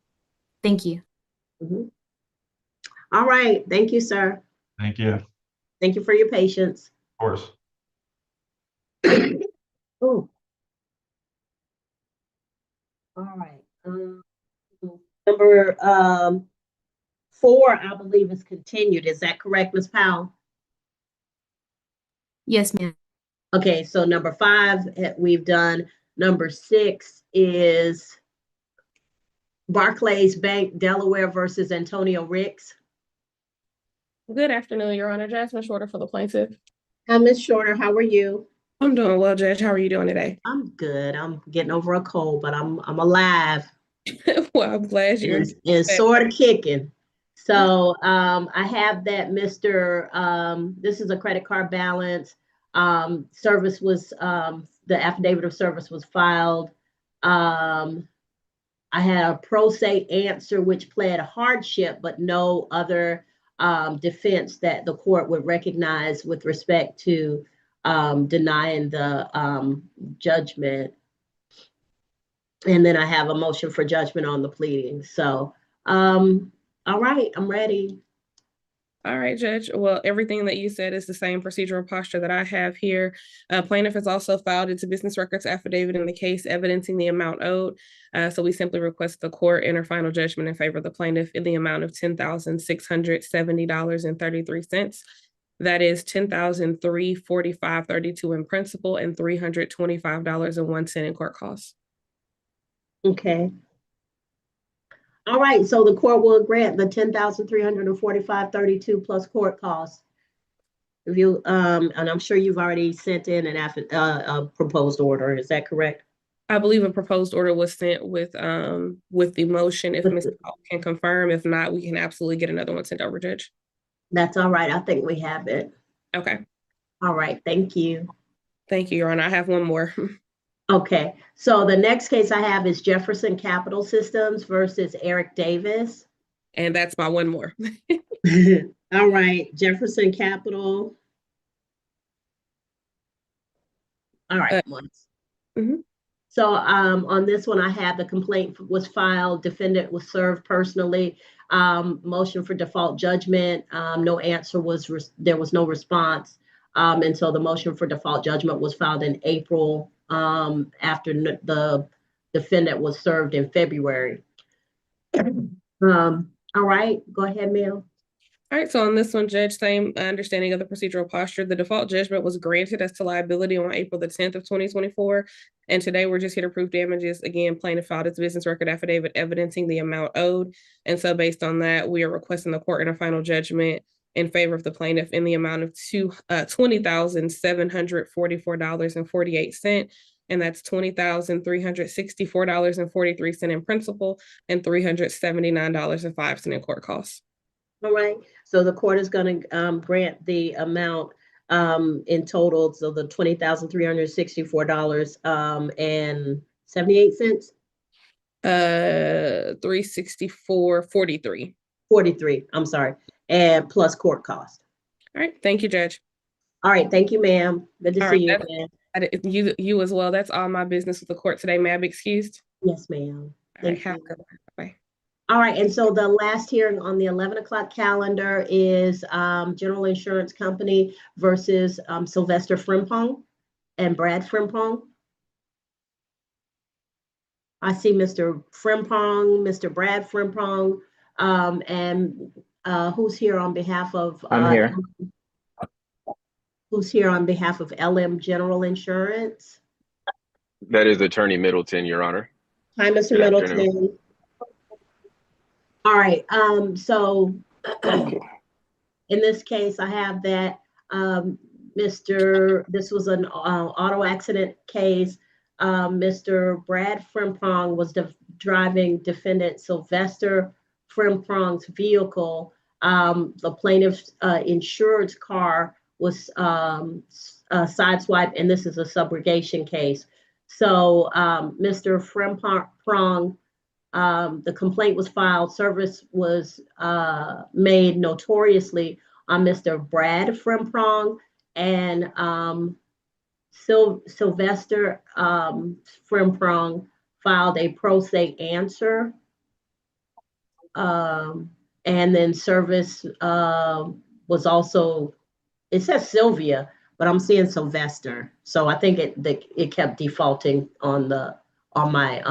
[SPEAKER 10] Thank you.
[SPEAKER 1] Mhm. All right, thank you, sir.
[SPEAKER 13] Thank you. Of
[SPEAKER 1] Thank you for your patience.
[SPEAKER 13] course.
[SPEAKER 1] Oh. All right. Number 4, I believe, is continued. Is that correct, Ms. Powell?
[SPEAKER 10] Yes, ma'am.
[SPEAKER 1] Okay, so number 5 we've done. Number 6 is Barclays Bank Delaware versus Antonio Ricks.
[SPEAKER 15] Good afternoon, Your Honor. Jasmine Shorter for the plaintiff.
[SPEAKER 1] Hi, Ms. Shorter. How are you?
[SPEAKER 15] I'm doing well, Judge. How are you doing today?
[SPEAKER 1] I'm good. I'm getting over a cold, but I'm alive.
[SPEAKER 15] Well, I'm glad you're
[SPEAKER 1] and sort of kicking. So I have that this is a credit card balance. Service was the affidavit of service was filed. I had a pro se answer which pled hardship, but no other defense that the court would recognize with respect to denying the judgment. And then I have a motion for judgment on the pleadings. So, all right, I'm ready.
[SPEAKER 15] All right, Judge. Well, everything that you said is the same procedural posture that I have here. Plaintiff has also filed its business records affidavit in the case evidencing the amount owed. So we simply request the court enter final judgment in favor of the plaintiff in the amount of $10,670.33. That is $10,345.32 in principal and $325.01 in court costs.
[SPEAKER 1] Okay. All right, so the court will grant the $10,345.32 plus court costs. If you and I'm sure you've already sent in a proposed order. Is that correct?
[SPEAKER 15] I believe a proposed order was sent with the motion. If Ms. Powell can confirm, if not, we can absolutely get another one sent over, Judge.
[SPEAKER 1] That's all right. I think we have it.
[SPEAKER 15] Okay.
[SPEAKER 1] All right. Thank you.
[SPEAKER 15] Thank you, Your Honor. I have one more.
[SPEAKER 1] Okay, so the next case I have is Jefferson Capital Systems versus Eric Davis.
[SPEAKER 15] And that's my one more.
[SPEAKER 1] All right, Jefferson Capital. All right, So on this one, I have the complaint was filed, defendant was served personally, motion for default judgment, no answer there was no response. And so the motion for default judgment was filed in April after the defendant was served in February. All right, go ahead, Mel.
[SPEAKER 15] All right, so on this one, Judge, same understanding of the procedural posture. The default judgment was granted as to liability on April the 10th of 2024. And today we're just here to prove damages. Again, plaintiff filed its business record affidavit evidencing the amount owed. And so based on that, we are requesting the court in a final judgment in favor of the plaintiff in the amount of $20,744.48. And that's $20,364.43 in principal and $379.05 in court costs.
[SPEAKER 1] All right, so the court is going to grant the amount in total, so the $20,364.78.
[SPEAKER 15] 364.43.
[SPEAKER 1] 43, I'm sorry, and plus court cost.
[SPEAKER 15] All right, thank you, Judge.
[SPEAKER 1] All right, thank you, ma'am. Good to see you again.
[SPEAKER 15] You as well. That's all my business with the court today. May I be excused?
[SPEAKER 1] Yes, ma'am.
[SPEAKER 15] Thank you. Bye.
[SPEAKER 1] All right, and so the last hearing on the 11 o'clock calendar is General Insurance Company versus Sylvester Frimpong and Brad Frimpong. I see Mr. Frimpong, Mr. Brad Frimpong, and who's here on behalf of?
[SPEAKER 5] I'm here.
[SPEAKER 1] Who's here on behalf of LM General Insurance?
[SPEAKER 5] That is Attorney Middleton, Your Honor.
[SPEAKER 1] Hi, Mr.
[SPEAKER 5] Good
[SPEAKER 1] Middleton.
[SPEAKER 5] afternoon.
[SPEAKER 1] All right, so in this case, I have that this was an auto accident case. Mr. Brad Frimpong was driving defendant Sylvester Frimpong's vehicle. The plaintiff's insured's car was sideswiped, and this is a subrogation case. So Mr. Frimpong, the complaint was filed, service was made notoriously on Mr. Brad Frimpong, and Sylvester Frimpong filed a pro se answer, and then service was also, it says Sylvia, but I'm seeing Sylvester, so I think it kept defaulting on my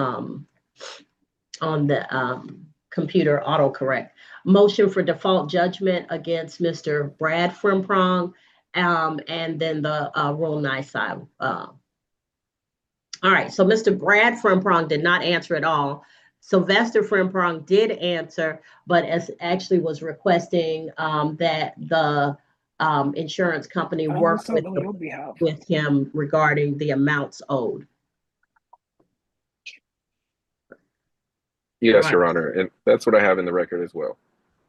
[SPEAKER 1] computer autocorrect. Motion for default judgment against Mr. Brad Frimpong, and then the Rule 9 side. All right, so Mr. Brad Frimpong did not answer at all. Sylvester Frimpong did answer, but actually was requesting that the insurance company work with him regarding the amounts owed.
[SPEAKER 5] Yes,
[SPEAKER 1] Right.
[SPEAKER 5] Your Honor, and that's what I have in the record as well.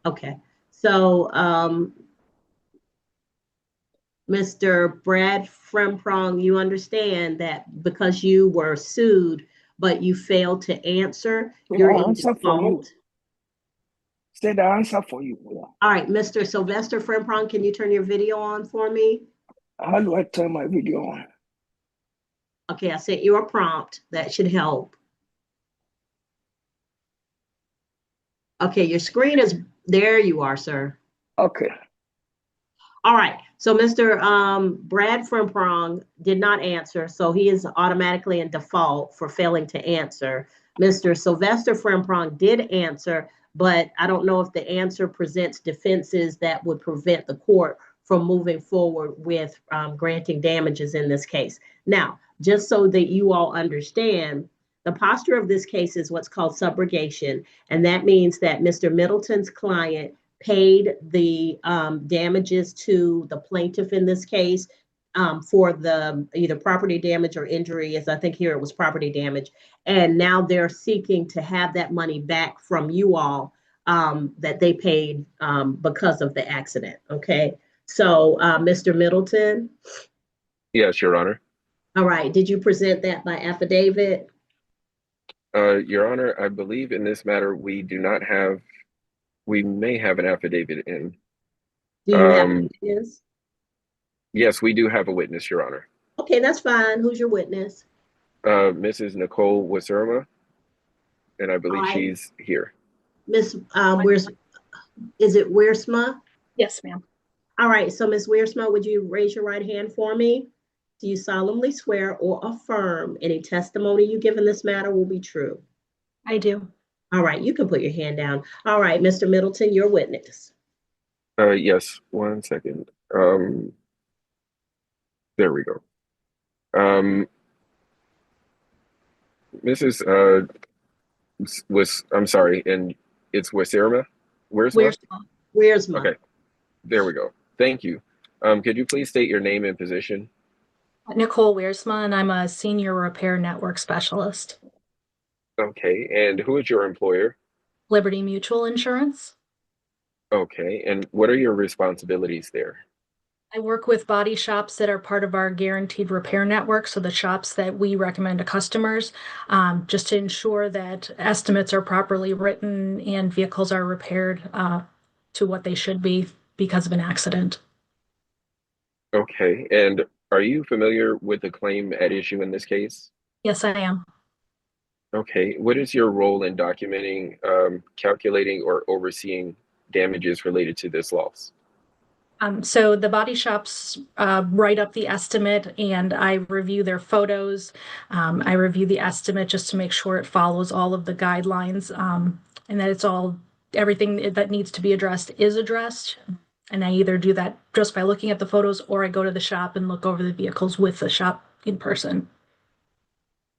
[SPEAKER 1] Okay, so Mr. Brad Frimpong, you understand that because you were sued, but you failed to answer, you're in default.
[SPEAKER 14] Say the answer for you.
[SPEAKER 1] All right, Mr. Sylvester Frimpong, can you turn your video on for me?
[SPEAKER 14] How do I turn my video on?
[SPEAKER 1] Okay, I sent you a prompt. That should help. Okay, your screen is, there you are, sir.
[SPEAKER 14] Okay.
[SPEAKER 1] All right, so Mr. Brad Frimpong did not answer, so he is automatically in default for failing to answer. Mr. Sylvester Frimpong did answer, but I don't know if the answer presents defenses that would prevent the court from moving forward with granting damages in this case. Now, just so that you all understand, the posture of this case is what's called subrogation, and that means that Mr. Middleton's client paid the damages to the plaintiff in this case for the either property damage or injury, as I think here it was property damage, and now they're seeking to have that money back from you all that they paid because of the accident. Okay, so Mr. Middleton?
[SPEAKER 5] Yes, Your Honor.
[SPEAKER 1] All right, did you present that by affidavit?
[SPEAKER 5] Your Honor, I believe in this matter we do not have, we may have an affidavit in.
[SPEAKER 1] Do you have a witness?
[SPEAKER 5] Yes, we do have a witness, Your Honor.
[SPEAKER 1] Okay, that's fine. Who's your witness?
[SPEAKER 5] Mrs. Nicole Wasurma, and I believe
[SPEAKER 1] All right.
[SPEAKER 5] she's here.
[SPEAKER 1] Miss, is it Wiersma?
[SPEAKER 16] Yes, ma'am.
[SPEAKER 1] All right, so Miss Wiersma, would you raise your right hand for me? Do you solemnly swear or affirm any testimony you give in this matter will be true?
[SPEAKER 16] I do.
[SPEAKER 1] All right, you can put your hand down. All right, Mr. Middleton, your witness.
[SPEAKER 5] Yes, one second. There we go. Mrs. Was I'm sorry, and it's Wisirma?
[SPEAKER 1] Where's where's my
[SPEAKER 5] Okay, there we go. Thank you. Could you please state your name and position?
[SPEAKER 16] Nicole Wiersma, and I'm a senior repair network specialist.
[SPEAKER 5] Okay, and who is your employer?
[SPEAKER 16] Liberty Mutual Insurance.
[SPEAKER 5] Okay, and what are your responsibilities there?
[SPEAKER 16] I work with body shops that are part of our guaranteed repair network, so the shops that we recommend to customers, just to ensure that estimates are properly written and vehicles are repaired to what they should be because of an accident.
[SPEAKER 5] Okay, and are you familiar with the claim at issue in this case?
[SPEAKER 16] Yes, I am.
[SPEAKER 5] Okay, what is your role in documenting, calculating, or overseeing damages related to this loss?
[SPEAKER 16] So the body shops write up the estimate and I review their photos. I review the estimate just to make sure it follows all of the guidelines and that everything that needs to be addressed is addressed. And I either do that just by looking at the photos or I go to the shop and look over the vehicles with the shop in person.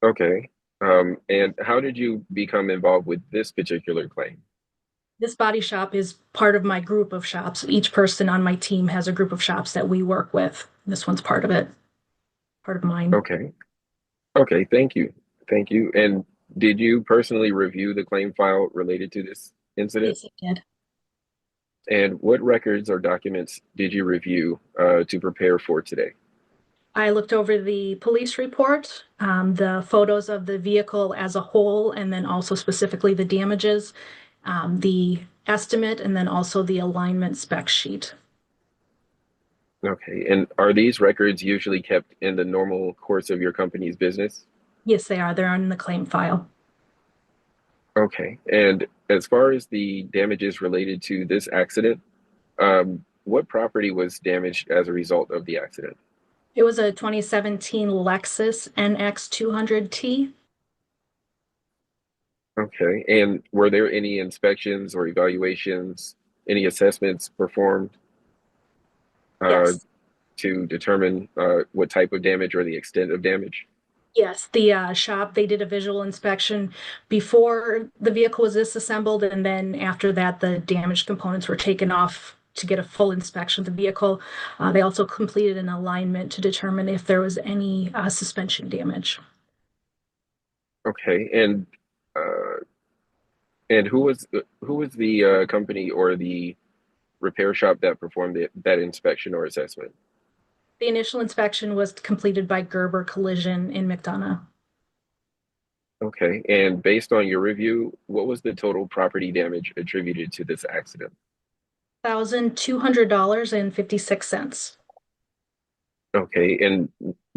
[SPEAKER 5] Okay, and how did you become involved with this particular claim?
[SPEAKER 16] This body shop is part of my group of shops. Each person on my team has a group of shops that we work with. This one's part of it, part of mine.
[SPEAKER 5] Okay, okay, thank you. Thank you. And did you personally review the claim file related to this incident?
[SPEAKER 16] Yes, I did.
[SPEAKER 5] And what records or documents did you review to prepare for today?
[SPEAKER 16] I looked over the police report, the photos of the vehicle as a whole, and then also specifically the damages, the estimate, and then also the alignment spec sheet.
[SPEAKER 5] Okay, and are these records usually kept in the normal course of your company's business?
[SPEAKER 16] Yes, they are. They're in the claim file.
[SPEAKER 5] Okay, and as far as the damages related to this accident, what property was damaged as a result of the accident?
[SPEAKER 16] It was a 2017 Lexus NX 200T.
[SPEAKER 5] Okay, and were there any inspections or evaluations, any assessments performed
[SPEAKER 16] Yes.
[SPEAKER 5] to determine what type of damage or the extent of damage?
[SPEAKER 16] Yes, the shop, they did a visual inspection before the vehicle was disassembled, and then after that, the damaged components were taken off to get a full inspection of the vehicle. They also completed an alignment to determine if there was any suspension damage.
[SPEAKER 5] Okay, and who was the company or the repair shop that performed that inspection or assessment?
[SPEAKER 16] The initial inspection was completed by Gerber Collision in McDonough.
[SPEAKER 5] Okay, and based on your review, what was the total property damage attributed to this accident?
[SPEAKER 16] $1,200.56.
[SPEAKER 5] Okay, and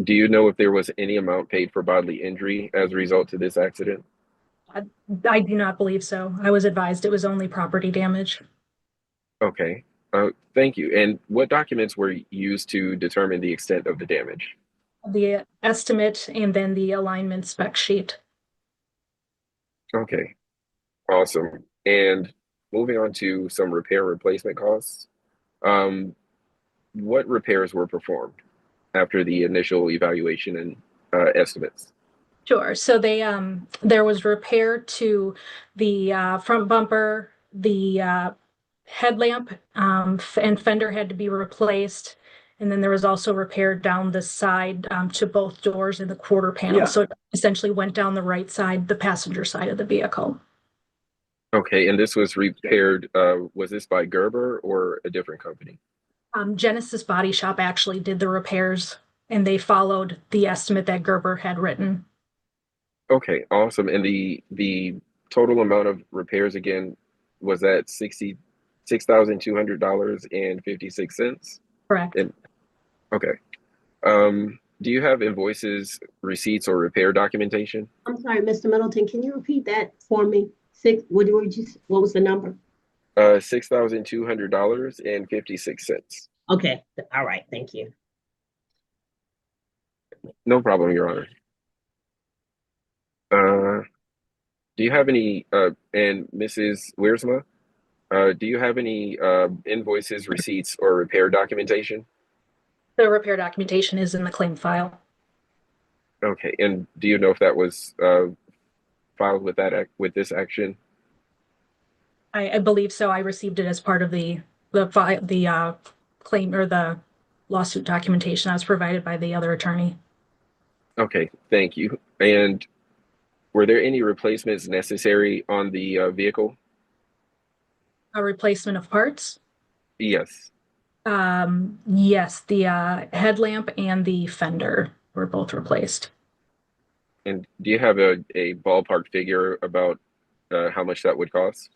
[SPEAKER 5] do you know if there was any amount paid for bodily injury as a result to this accident?
[SPEAKER 16] I do not believe so. I was advised it was only property damage.
[SPEAKER 5] Okay, thank you. And what documents were used to determine the extent of the damage?
[SPEAKER 16] The estimate and then the alignment spec sheet.
[SPEAKER 5] Okay, awesome. And moving on to some repair replacement costs, what repairs were performed after the initial evaluation and estimates?
[SPEAKER 16] Sure. So there was repair to the front bumper, the headlamp, and fender had to be replaced. And then there was also repair down the side to both doors and the quarter panel.
[SPEAKER 14] Yeah.
[SPEAKER 16] So it essentially went down the right side, the passenger side of the vehicle.
[SPEAKER 5] Okay, and this was repaired, was this by Gerber or a different company?
[SPEAKER 16] Genesis Body Shop actually did the repairs and they followed the estimate that Gerber had written.
[SPEAKER 5] Okay, awesome. And the total amount of repairs again was that $66,200.56?
[SPEAKER 16] Correct.
[SPEAKER 5] And okay. Do you have invoices, receipts, or repair documentation?
[SPEAKER 1] I'm sorry, Mr. Middleton, can you repeat that for me? What was the number?
[SPEAKER 5] $6,200.56.
[SPEAKER 1] Okay, all right, thank you.
[SPEAKER 5] No problem, Your Honor. Do you have any, and Mrs. Wiersma, Do you have any invoices, receipts, or repair documentation?
[SPEAKER 16] The repair documentation is in the claim file.
[SPEAKER 5] Okay, and do you know if that was filed with with this action?
[SPEAKER 16] I believe so. I received it as part of the claim or the lawsuit documentation that was provided by the other attorney.
[SPEAKER 5] Okay, thank you. And were there any replacements necessary on the vehicle?
[SPEAKER 16] A replacement of parts?
[SPEAKER 5] Yes.
[SPEAKER 16] Yes, the headlamp and the fender were both replaced.
[SPEAKER 5] And do you have a ballpark figure about how much that would cost?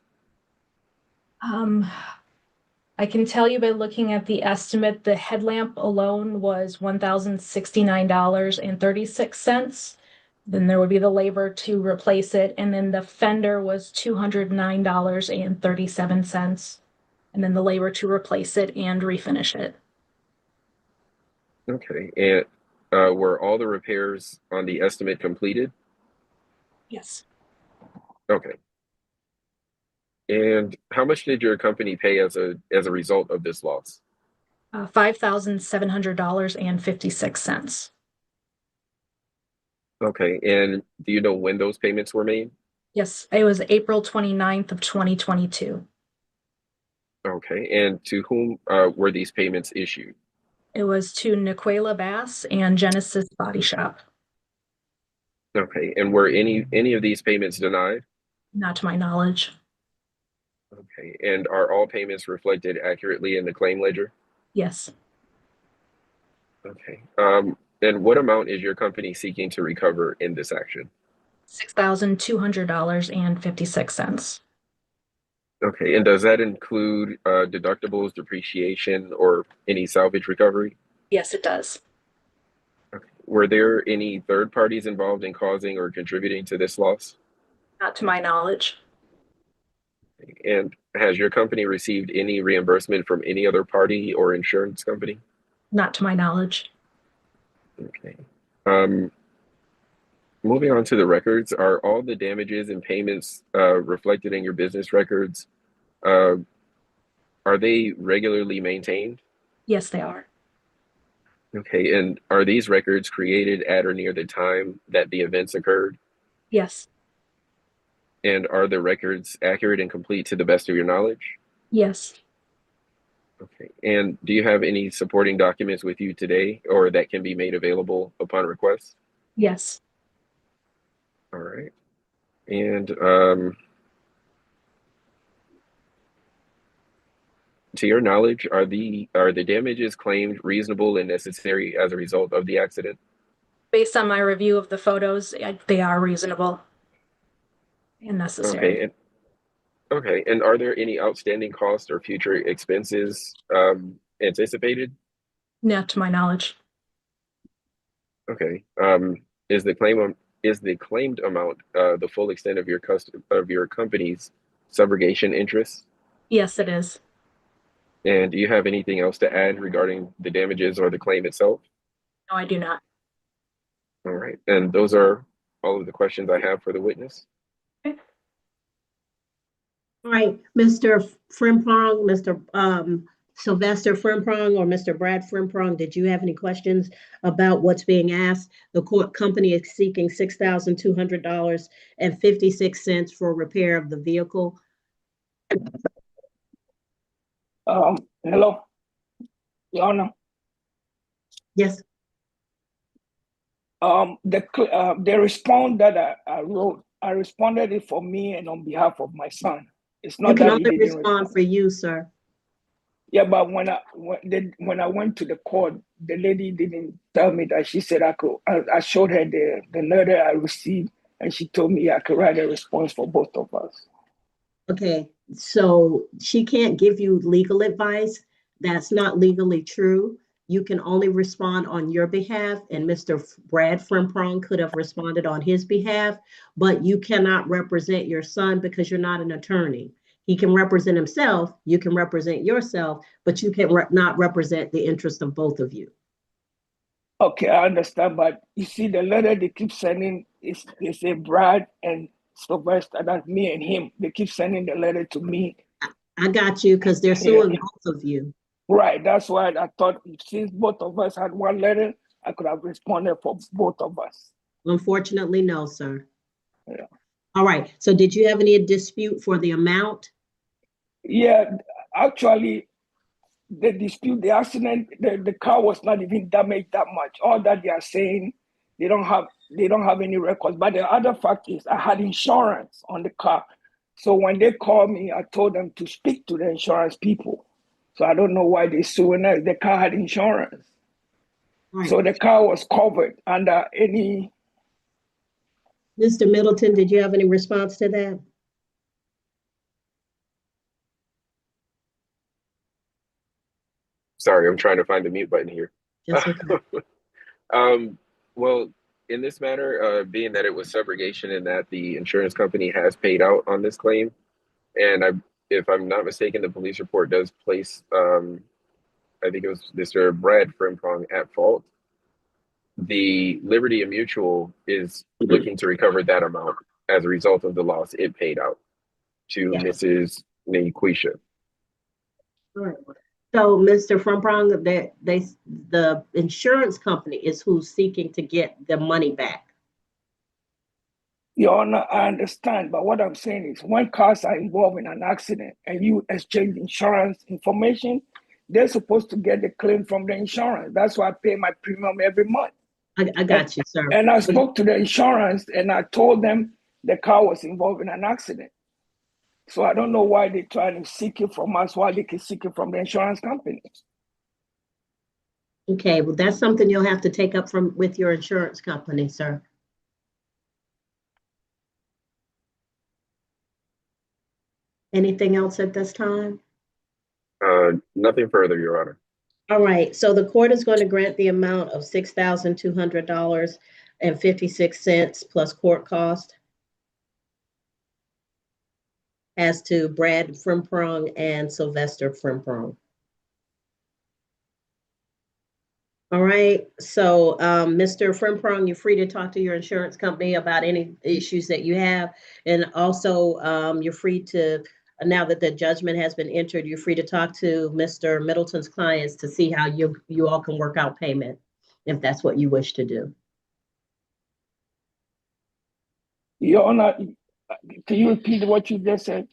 [SPEAKER 16] I can tell you by looking at the estimate, the headlamp alone was $1,069.36. Then there would be the labor to replace it, and then the fender was $209.37, and then the labor to replace it and refinish it.
[SPEAKER 5] Okay, and were all the repairs on the estimate completed?
[SPEAKER 16] Yes.
[SPEAKER 5] Okay. And how much did your company pay as a result of this loss?
[SPEAKER 16] $5,700.56.
[SPEAKER 5] Okay, and do you know when those payments were made?
[SPEAKER 16] Yes, it was April 29th of 2022.
[SPEAKER 5] Okay, and to whom were these payments issued?
[SPEAKER 16] It was to Niquela Bass and Genesis Body Shop.
[SPEAKER 5] Okay, and were any of these payments denied?
[SPEAKER 16] Not to my knowledge.
[SPEAKER 5] Okay, and are all payments reflected accurately in the claim ledger?
[SPEAKER 16] Yes.
[SPEAKER 5] Okay, and what amount is your company seeking to recover in this action?
[SPEAKER 16] $6,200.56.
[SPEAKER 5] Okay, and does that include deductibles, depreciation, or any salvage recovery?
[SPEAKER 16] Yes, it does.
[SPEAKER 5] Okay. Were there any third parties involved in causing or contributing to this loss?
[SPEAKER 16] Not to my knowledge.
[SPEAKER 5] And has your company received any reimbursement from any other party or insurance company?
[SPEAKER 16] Not to my knowledge.
[SPEAKER 5] Okay. Moving on to the records, are all the damages and payments reflected in your business records? Are they regularly maintained?
[SPEAKER 16] Yes, they are.
[SPEAKER 5] Okay, and are these records created at or near the time that the events occurred?
[SPEAKER 16] Yes.
[SPEAKER 5] And are the records accurate and complete to the best of your knowledge?
[SPEAKER 16] Yes.
[SPEAKER 5] Okay, and do you have any supporting documents with you today or that can be made available upon request?
[SPEAKER 16] Yes.
[SPEAKER 5] All right. And to your knowledge, are the damages claimed reasonable and necessary as a result of the accident?
[SPEAKER 16] Based on my review of the photos, they are reasonable and necessary.
[SPEAKER 5] Okay, and are there any outstanding costs or future expenses anticipated?
[SPEAKER 16] Not to my knowledge.
[SPEAKER 5] Okay. Is the claimed amount the full extent of your company's subrogation interest?
[SPEAKER 16] Yes, it is.
[SPEAKER 5] And do you have anything else to add regarding the damages or the claim itself?
[SPEAKER 16] No, I do not.
[SPEAKER 5] All right, and those are all of the questions I have for the witness.
[SPEAKER 1] All right, Mr. Frimpong, Mr. Sylvester Frimpong, or Mr. Brad Frimpong, did you have any questions about what's being asked? The company is seeking $6,200.56 for repair of the vehicle.
[SPEAKER 14] Hello, Your Honor.
[SPEAKER 1] Yes.
[SPEAKER 14] The response that I wrote, I responded it for me and on behalf of my son. It's not
[SPEAKER 1] You can
[SPEAKER 14] that he
[SPEAKER 1] only
[SPEAKER 14] didn't
[SPEAKER 1] respond for you, sir.
[SPEAKER 14] Yeah, but when I went to the court, the lady didn't tell me that. She said I could. I showed her the letter I received, and she told me I could write a response for both of us.
[SPEAKER 1] Okay, so she can't give you legal advice. That's not legally true. You can only respond on your behalf, and Mr. Brad Frimpong could have responded on his behalf, but you cannot represent your son because you're not an attorney. He can represent himself, you can represent yourself, but you can not represent the interest of both of you.
[SPEAKER 14] Okay, I understand, but you see, the letter they keep sending is they say Brad and Sylvester, that's me and him. They keep sending the letter to me.
[SPEAKER 1] I got you, because they're suing both of you.
[SPEAKER 14] Right. That's why I thought since both of us had one letter, I could have responded for both of us.
[SPEAKER 1] Unfortunately, no, sir.
[SPEAKER 14] Yeah.
[SPEAKER 1] All right. So did you have any dispute for the amount?
[SPEAKER 14] Yeah, actually, the dispute, the accident, the car was not even damaged that much. All that they are saying, they don't have any records. But the other fact is I had insurance on the car. So when they called me, I told them to speak to the insurance people. So I don't know why they're suing us. The car had insurance.
[SPEAKER 1] Right.
[SPEAKER 14] So the car was covered under any.
[SPEAKER 1] Mr. Middleton, did you have any response to that?
[SPEAKER 5] Sorry, I'm trying to find the mute button here.
[SPEAKER 1] That's okay.
[SPEAKER 5] Well, in this matter, being that it was subrogation and that the insurance company has paid out on this claim, and if I'm not mistaken, the police report does place, I think it was Mr. Brad Frimpong at fault. The Liberty and Mutual is looking to recover that amount as a result of the loss it paid out to Mrs. Nequisha.
[SPEAKER 1] All right. So, Mr. Frumprong, the insurance company is who's seeking to get the money back.
[SPEAKER 14] Your Honor, I understand, but what I'm saying is when cars are involved in an accident and you exchange insurance information, they're supposed to get the claim from the insurance. That's why I pay my premium every month.
[SPEAKER 1] I got you, sir.
[SPEAKER 14] And I spoke to the insurance and I told them the car was involved in an accident. So I don't know why they're trying to seek it from us while they can seek it from the insurance company.
[SPEAKER 1] Okay, well, that's something you'll have to take up with your insurance company, sir. Anything else at this time?
[SPEAKER 5] Nothing further, Your Honor.
[SPEAKER 1] All right, so the court is going to grant the amount of $6,200.56 plus court cost as to Brad Frimpong and Sylvester Frimpong. All right, so Mr. Frimpong, you're free to talk to your insurance company about any issues that you have. And also you're free to, now that the judgment has been entered, you're free to talk to Mr. Middleton's clients to see how you all can work out payment, if that's what you wish to do.
[SPEAKER 14] Your Honor, can you repeat what you just said?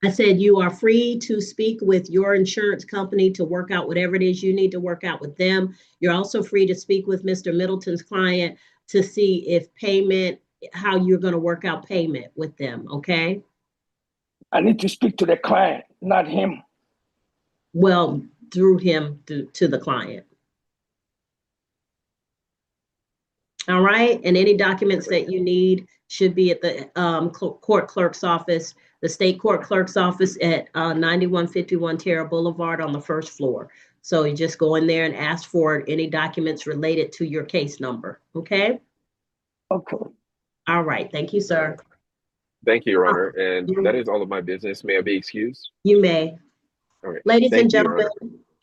[SPEAKER 1] I said you are free to speak with your insurance company to work out whatever it is you need to work out with them. You're also free to speak with Mr. Middleton's client to see if payment, how you're going to work out payment with them, okay?
[SPEAKER 14] I need to speak to the client, not him.
[SPEAKER 1] Well, through him to the client. All right, and any documents that you need should be at the court clerk's office, the state court clerk's office at 9151 Terra Boulevard on the first floor. So you just go in there and ask for any documents related to your case number, okay?
[SPEAKER 14] Okay.
[SPEAKER 1] All right, thank you, sir.
[SPEAKER 5] Thank you, Your Honor. And that is all of my business. May I be excused?
[SPEAKER 1] You may.
[SPEAKER 5] All right.
[SPEAKER 1] Ladies and
[SPEAKER 5] Thank you, Your Honor.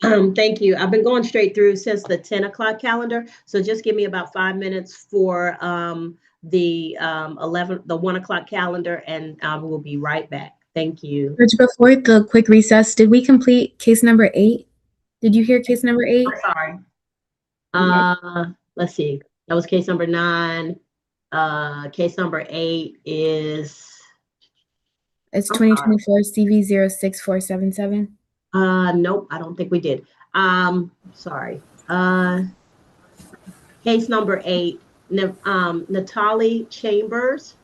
[SPEAKER 1] gentlemen, thank you. I've been going straight through since the 10 o'clock calendar. So just give me about 5 minutes for the 1 o'clock calendar, and I will be right back. Thank you.
[SPEAKER 10] Judge, before the quick recess, did we complete case number 8? Did you hear case number 8?
[SPEAKER 1] I'm sorry. Let's see. That was case number 9. Case number 8 is.
[SPEAKER 10] It's 2024 CV 06477.
[SPEAKER 1] Nope, I don't think we did. Sorry. Case number 8, Natalie Chambers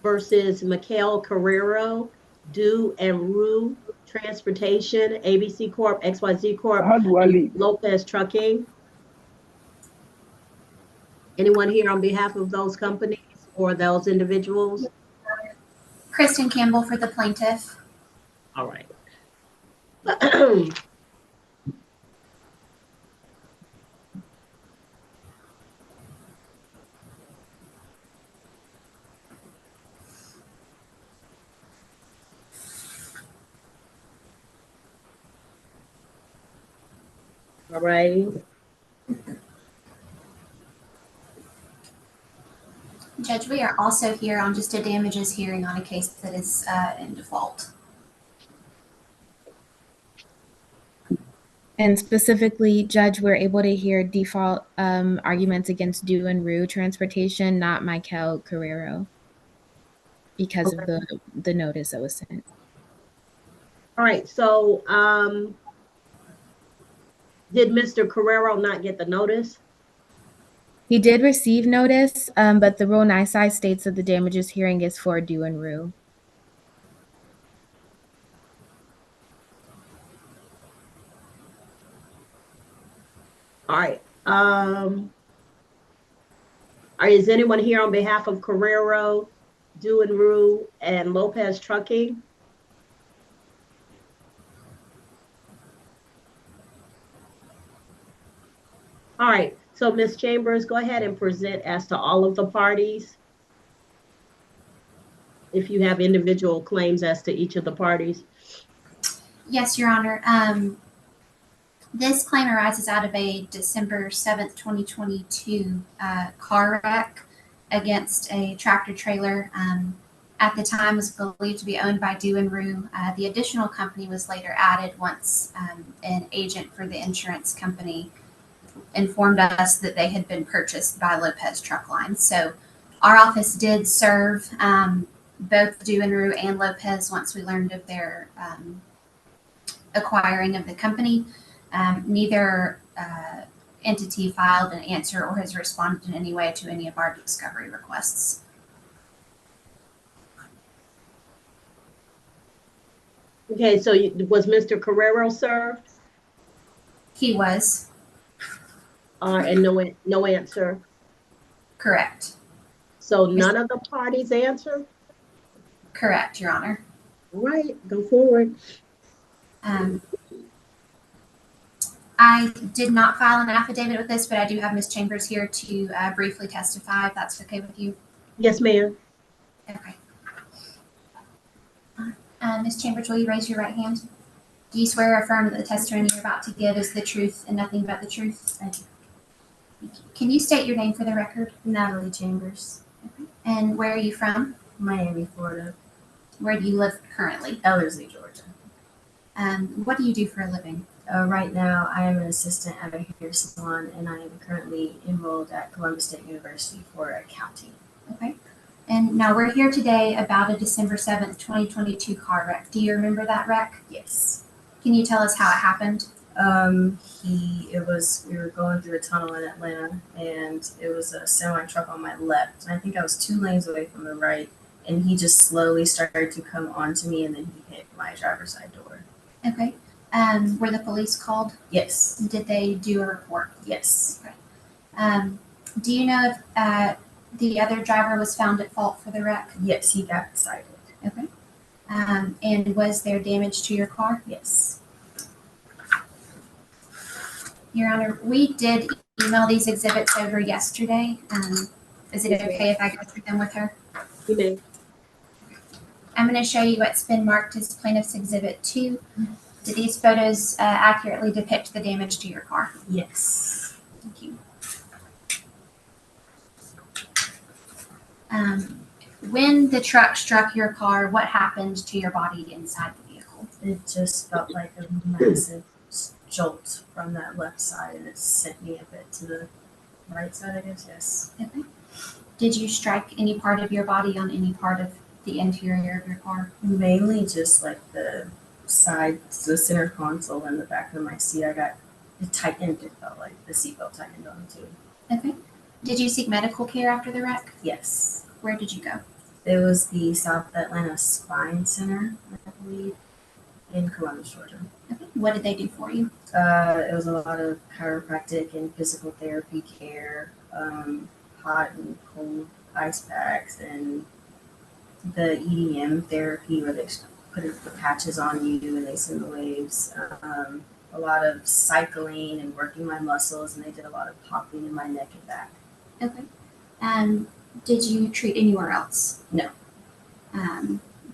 [SPEAKER 1] versus Mikhail Carrero, Do and Rue Transportation, ABC Corp, XYZ Corp, Lopez Trucking. Anyone here on behalf of those companies or those individuals?
[SPEAKER 3] Kristen Campbell for the plaintiff.
[SPEAKER 1] All right. All right.
[SPEAKER 3] Judge, we are also here on just a damages hearing on a case that is in default.
[SPEAKER 8] And specifically, Judge, we're able to hear default arguments against due and rue transportation, not Michael Carrero, because of the notice that was sent.
[SPEAKER 1] All right, so did Mr. Carrero not get the notice?
[SPEAKER 8] He did receive notice, but the Rule NISI states that the damages hearing is for due and rue.
[SPEAKER 1] All right. Is anyone here on behalf of Carrero, Due and Rue, and Lopez Trucking? All right, so Ms. Chambers, go ahead and present as to all of the parties. If you have individual claims as to each of the parties.
[SPEAKER 3] Yes, Your Honor. This claim arises out of a December 7th, 2022 car wreck against a tractor trailer. At the time was believed to be owned by Due and Rue. The additional company was later added once an agent for the insurance company informed us that they had been purchased by Lopez Truck Line. So our office did serve both Due and Rue and Lopez once we learned of their acquiring of the company. Neither entity filed an answer or has responded in any way to any of our discovery requests.
[SPEAKER 1] Okay, so was Mr. Carrero served?
[SPEAKER 3] He was.
[SPEAKER 1] And no answer?
[SPEAKER 3] Correct.
[SPEAKER 1] So none of the parties answered?
[SPEAKER 3] Correct, Your Honor.
[SPEAKER 1] All right, go forward.
[SPEAKER 3] I did not file an affidavit with this, but I do have Ms. Chambers here to briefly testify, if that's okay with you.
[SPEAKER 1] Yes, ma'am.
[SPEAKER 3] Okay. Ms. Chambers, will you raise your right hand? Do you swear or affirm that the testimony you're about to give is the truth and nothing but the truth?
[SPEAKER 10] I do.
[SPEAKER 3] Thank you. Can you state your name for the record?
[SPEAKER 10] Natalie Chambers,
[SPEAKER 3] Okay. And where are you from?
[SPEAKER 10] Miami, Florida.
[SPEAKER 3] Where do you live currently?
[SPEAKER 10] Ellerslie, Georgia.
[SPEAKER 3] What do you do for a living?
[SPEAKER 10] Right now, I am an assistant at a hair salon, and I am currently enrolled at Columbus State University for accounting.
[SPEAKER 3] Okay. And now we're here today about a December 7th, 2022 car wreck. Do you remember that wreck?
[SPEAKER 10] Yes.
[SPEAKER 3] Can you tell us how it happened?
[SPEAKER 10] We were going through a tunnel in Atlanta, and it was a semi truck on my left. And I think I was 2 lanes away from the right, and he just slowly started to come onto me, and then he hit my driver's side door.
[SPEAKER 3] Okay. Were the police called?
[SPEAKER 10] Yes.
[SPEAKER 3] Did they do a report?
[SPEAKER 10] Yes.
[SPEAKER 3] Okay. Do you know if the other driver was found at fault for the wreck?
[SPEAKER 10] Yes, he got cited.
[SPEAKER 3] Okay. And was there damage to your car?
[SPEAKER 10] Yes.
[SPEAKER 3] Your Honor, we did email these exhibits over yesterday. Is it okay if I go through them with her?
[SPEAKER 1] You may.
[SPEAKER 3] I'm going to show you what's been marked as Plaintiff's Exhibit 2. Do these photos accurately depict the damage to your car?
[SPEAKER 10] Yes.
[SPEAKER 3] Thank you. When the truck struck your car, what happened to your body inside the vehicle?
[SPEAKER 10] It just felt like a massive jolt from that left side, and it sent me a bit to the right side, I guess. Yes.
[SPEAKER 3] Okay. Did you strike any part of your body on any part of the interior of your car?
[SPEAKER 10] Mainly just like the side, the center console and the back of my seat. I got it tightened. It felt like the seatbelt tightened on too.
[SPEAKER 3] Okay. Did you seek medical care after the wreck?
[SPEAKER 10] Yes.
[SPEAKER 3] Where did you go?
[SPEAKER 10] It was the South Atlanta Spine Center, I believe, in Columbus, Georgia.
[SPEAKER 3] Okay. What did they do for you?
[SPEAKER 10] It was a lot of chiropractic and physical therapy care, hot and cold ice packs, and the EDM therapy where they put the patches on you and they send the waves. A lot of cycling and working my muscles, and they did a lot of popping in my neck and back.
[SPEAKER 3] Okay. Did you treat anywhere else?
[SPEAKER 10] No.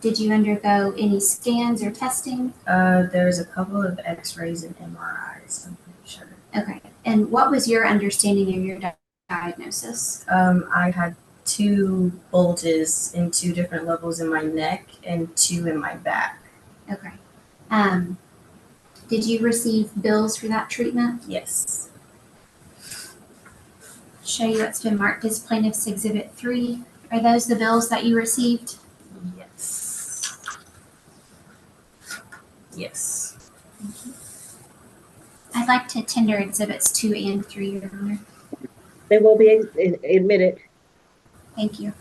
[SPEAKER 3] Did you undergo any scans or testing?
[SPEAKER 10] There's a couple of x-rays and MRIs, I'm pretty sure.
[SPEAKER 3] Okay. And what was your understanding of your diagnosis?
[SPEAKER 10] I had 2 bulges in 2 different levels in my neck and 2 in my back.
[SPEAKER 3] Okay. Did you receive bills for that treatment?
[SPEAKER 10] Yes.
[SPEAKER 3] Show you what's been marked as Plaintiff's Exhibit 3. Are those the bills that you received?
[SPEAKER 10] Yes. Yes.
[SPEAKER 3] I'd like to tender Exhibits 2 and 3, Your Honor.
[SPEAKER 1] They will be admitted.
[SPEAKER 3] Thank you.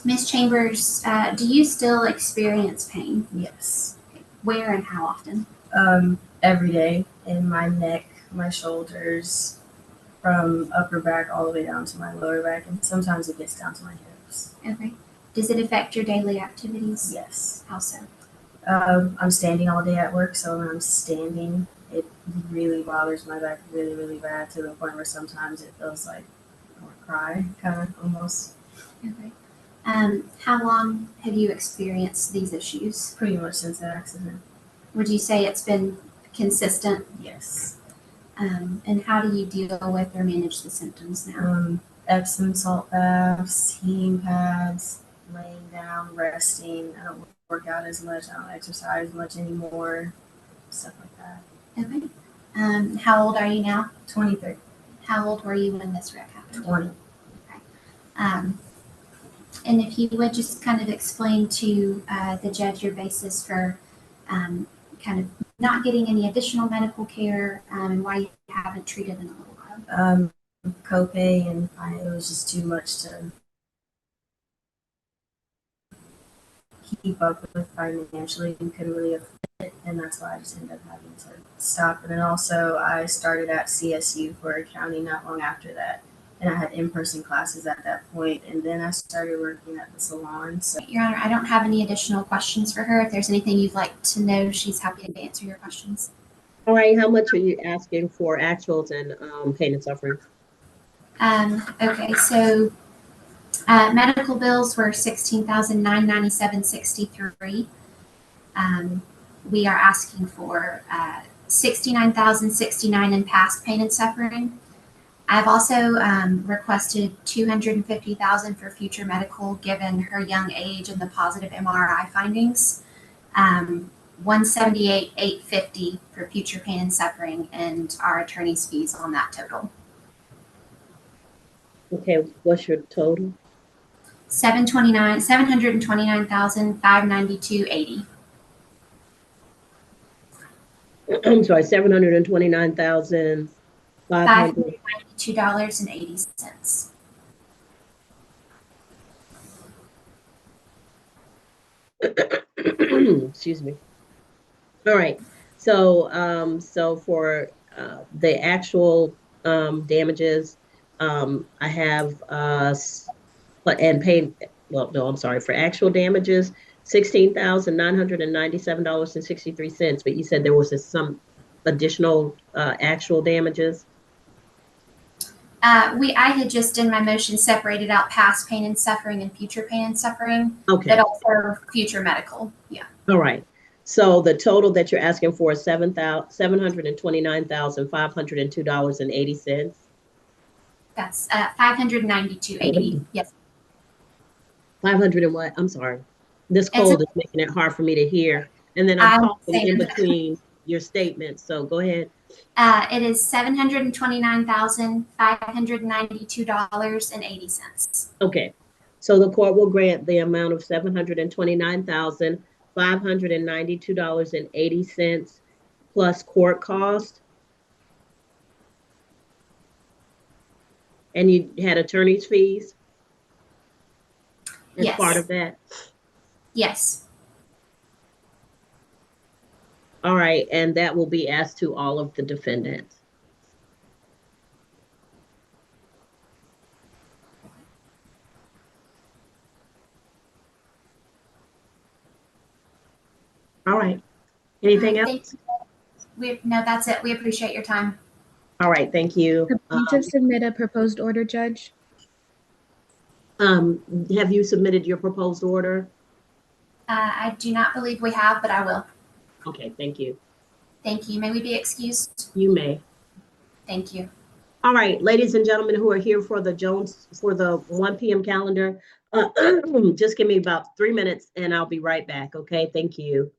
[SPEAKER 3] Ms. Chambers, do you still experience pain?
[SPEAKER 10] Yes.
[SPEAKER 3] Where and how often?
[SPEAKER 10] Every day in my neck, my shoulders, from upper back all the way down to my lower back, and sometimes it gets down to my hips.
[SPEAKER 3] Okay. Does it affect your daily activities?
[SPEAKER 10] Yes.
[SPEAKER 3] How so?
[SPEAKER 10] I'm standing all day at work, so when I'm standing, it really bothers my back really, really bad to the point where sometimes it feels like I want to cry, kind of almost.
[SPEAKER 3] Okay. How long have you experienced these issues?
[SPEAKER 10] Pretty much since that accident.
[SPEAKER 3] Would you say it's been consistent?
[SPEAKER 10] Yes.
[SPEAKER 3] And how do you deal with or manage the symptoms now?
[SPEAKER 10] Epsom salt baths, heating pads, laying down, resting. I don't work out as much. I don't exercise much anymore. Stuff like that.
[SPEAKER 3] Okay. How old are you now?
[SPEAKER 10] 23.
[SPEAKER 3] How old were you when this wreck happened?
[SPEAKER 10] 20.
[SPEAKER 3] Okay. And if you would just kind of explain to the judge your basis for kind of not getting any additional medical care and why you haven't treated in a little while.
[SPEAKER 10] Copay, and it was just too much to keep up with financially and couldn't really afford it, and that's why I just ended up having to stop. And then also I started at CSU for accounting not long after that, and I had in-person classes at that point, and then I started working at the salon. So,
[SPEAKER 3] Your Honor, I don't have any additional questions for her. If there's anything you'd like to know, she's happy to answer your questions.
[SPEAKER 1] All right, how much are you asking for actuals and pain and suffering?
[SPEAKER 3] Okay, so medical bills were $16,997.63. We are asking for $69,069 in past pain and suffering. I've also requested $250,000 for future medical, given her young age and the positive MRI findings. $178,850 for future pain and suffering, and our attorney's fees on that total.
[SPEAKER 1] Okay, what's your total?
[SPEAKER 3] $729,592.80.
[SPEAKER 1] I'm sorry, $729,500.
[SPEAKER 3] $592.80.
[SPEAKER 1] Excuse me. All right. So so for the actual damages, I have and paid, well, no, I'm sorry, for actual damages, $16,997.63. But you said there was some additional actual damages.
[SPEAKER 3] I had just in my motion separated out past pain and suffering and future pain and suffering,
[SPEAKER 1] Okay.
[SPEAKER 3] but also future medical. Yeah.
[SPEAKER 1] All right. So the total that you're asking for is $729,502.80.
[SPEAKER 3] That's $592.80. Yes.
[SPEAKER 1] 500 and what? I'm sorry. This cold is making it hard for me to hear. And then I'm talking in between your statements. So go ahead.
[SPEAKER 3] It is $729,592.80.
[SPEAKER 1] Okay. So the court will grant the amount of $729,592.80 plus court cost. And you had attorney's fees as part of that?
[SPEAKER 3] Yes.
[SPEAKER 1] All right. And that will be asked to all of the defendants. All right. Anything else?
[SPEAKER 3] No, that's it. We appreciate your time.
[SPEAKER 1] All right. Thank you.
[SPEAKER 8] The plaintiff submit a proposed order, Judge?
[SPEAKER 1] Have you submitted your proposed order?
[SPEAKER 3] I do not believe we have, but I will.
[SPEAKER 1] Okay. Thank you.
[SPEAKER 3] Thank you. May we be excused?
[SPEAKER 1] You may.
[SPEAKER 3] Thank you.
[SPEAKER 1] All right, ladies and gentlemen who are here for the 1 p.m. calendar, just give me about 3 minutes and I'll be right back. Okay. Thank you.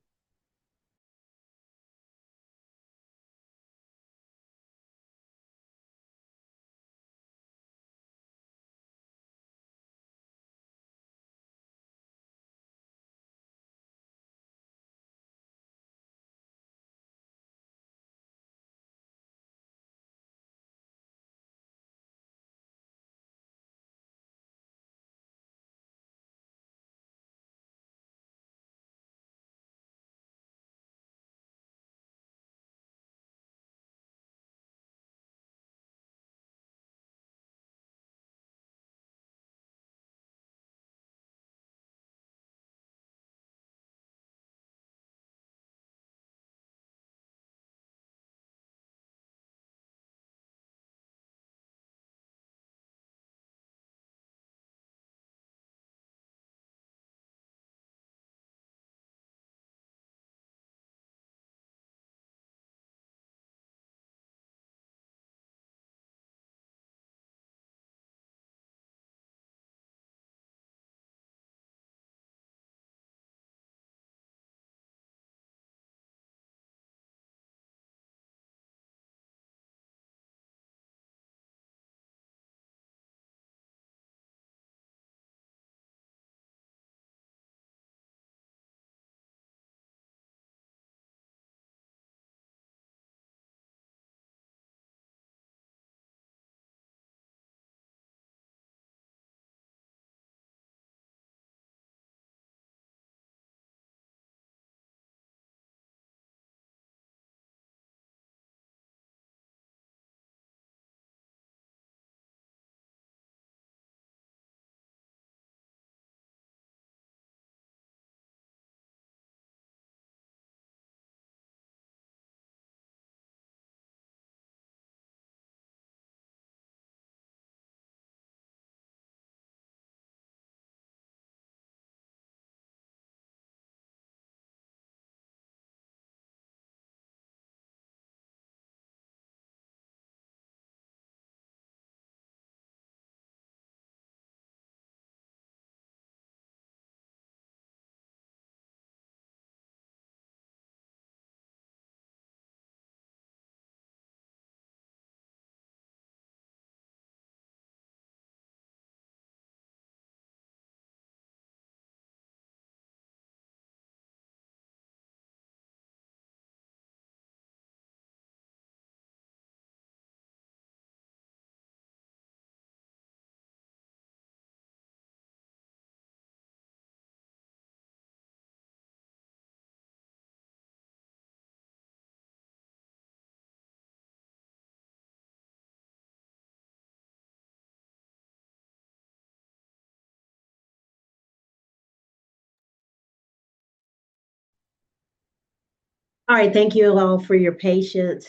[SPEAKER 1] All right, thank you all for your patience.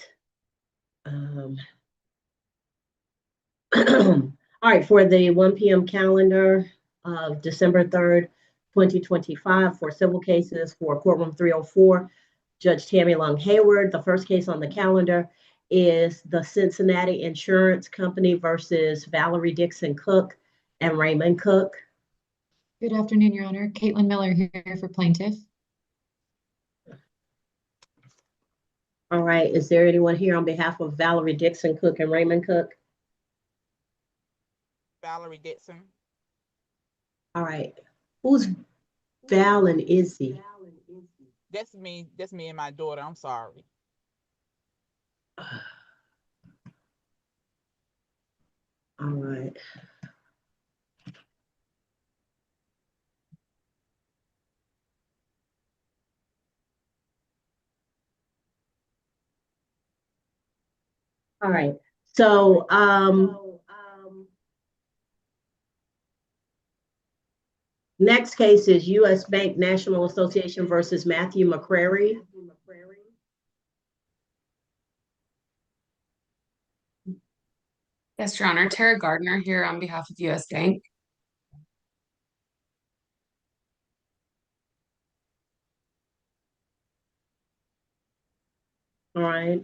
[SPEAKER 1] All right, for the 1 p.m. calendar of December 3rd, 2025, for civil cases for courtroom 304, Judge Tammy Long Hayward. The first case on the calendar is the Cincinnati Insurance Company versus Valerie Dixon Cook and Raymond Cook.
[SPEAKER 4] Good afternoon, Your Honor. Caitlin Miller here for plaintiff.
[SPEAKER 1] All right, is there anyone here on behalf of Valerie Dixon Cook and Raymond Cook?
[SPEAKER 17] Valerie Dixon.
[SPEAKER 1] All right, who's Val and Izzy?
[SPEAKER 17] That's me and my daughter. I'm sorry.
[SPEAKER 1] All right. All right. So, next case is U.S. Bank National Association versus Matthew McCrary.
[SPEAKER 18] Yes, Your Honor. Tara Gardner here on behalf of U.S. Bank.
[SPEAKER 1] All right.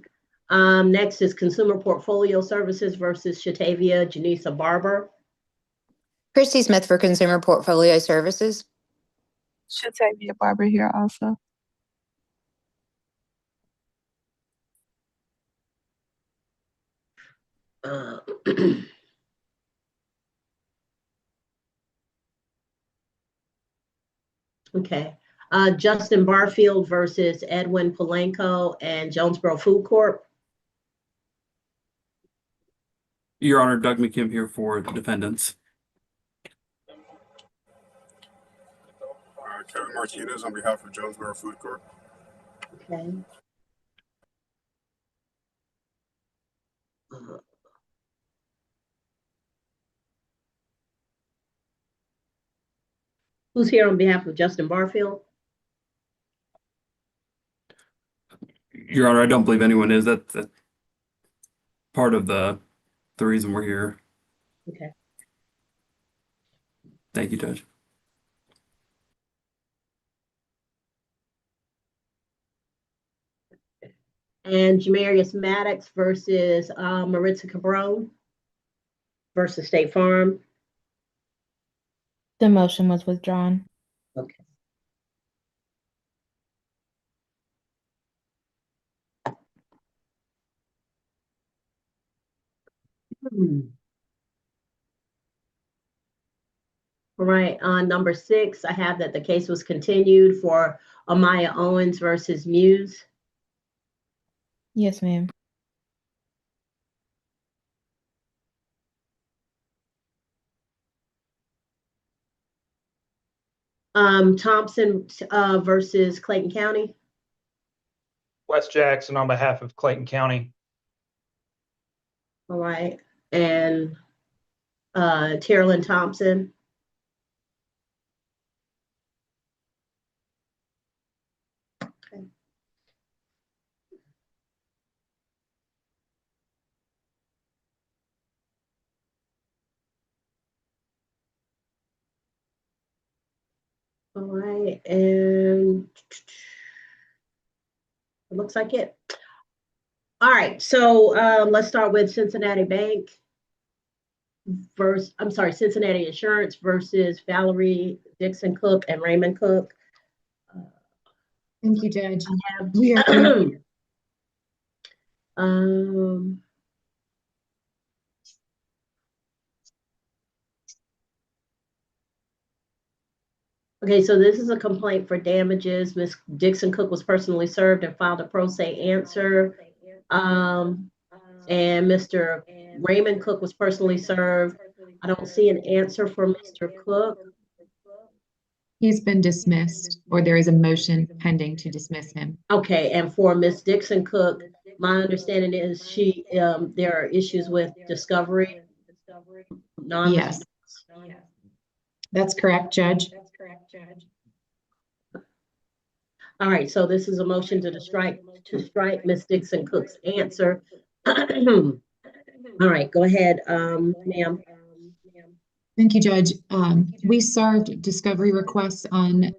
[SPEAKER 1] Next is Consumer Portfolio Services versus Shatavia Janisa Barber.
[SPEAKER 24] Christy Smith for Consumer Portfolio Services.
[SPEAKER 25] Shatavia Barber here also.
[SPEAKER 1] Okay. Justin Barfield versus Edwin Polanco and Jonesboro Food Corp.
[SPEAKER 26] Your Honor, Doug McKim here for the defendants.
[SPEAKER 27] Kevin Martinez on behalf of Jonesboro Food Corp.
[SPEAKER 1] Okay. Who's here on behalf of Justin Barfield?
[SPEAKER 26] Your Honor, I don't believe anyone is. That's part of the reason we're here.
[SPEAKER 1] Okay.
[SPEAKER 26] Thank you, Judge.
[SPEAKER 1] And Jamarius Maddox versus Maritza Cabron versus State Farm.
[SPEAKER 8] The motion was withdrawn.
[SPEAKER 1] Okay. All right, on number 6, I have that the case was continued for Amaya Owens versus Muse.
[SPEAKER 8] Yes, ma'am.
[SPEAKER 1] Thompson versus Clayton County.
[SPEAKER 28] Wes Jackson on behalf of Clayton County.
[SPEAKER 1] All right, and Tierlyn Thompson. Okay. All right, and it looks like it. All right, so let's start with Cincinnati Bank versus, Cincinnati Insurance versus Valerie Dixon Cook and Raymond Cook.
[SPEAKER 4] Thank you, Judge.
[SPEAKER 1] We are okay, so this is a complaint for damages. Ms. Dixon Cook was personally served and filed a pro se answer. And Mr. Raymond Cook was personally served. I don't see an answer for Mr. Cook.
[SPEAKER 4] He's been dismissed, or there is a motion pending to dismiss him.
[SPEAKER 1] Okay, and for Ms. Dixon Cook, my understanding is she there are issues with discovery.
[SPEAKER 4] Yes. That's correct, Judge.
[SPEAKER 1] All right, so this is a motion to strike Ms. Dixon Cook's answer. All right, go ahead, ma'am.
[SPEAKER 4] Thank you, Judge. We served discovery requests on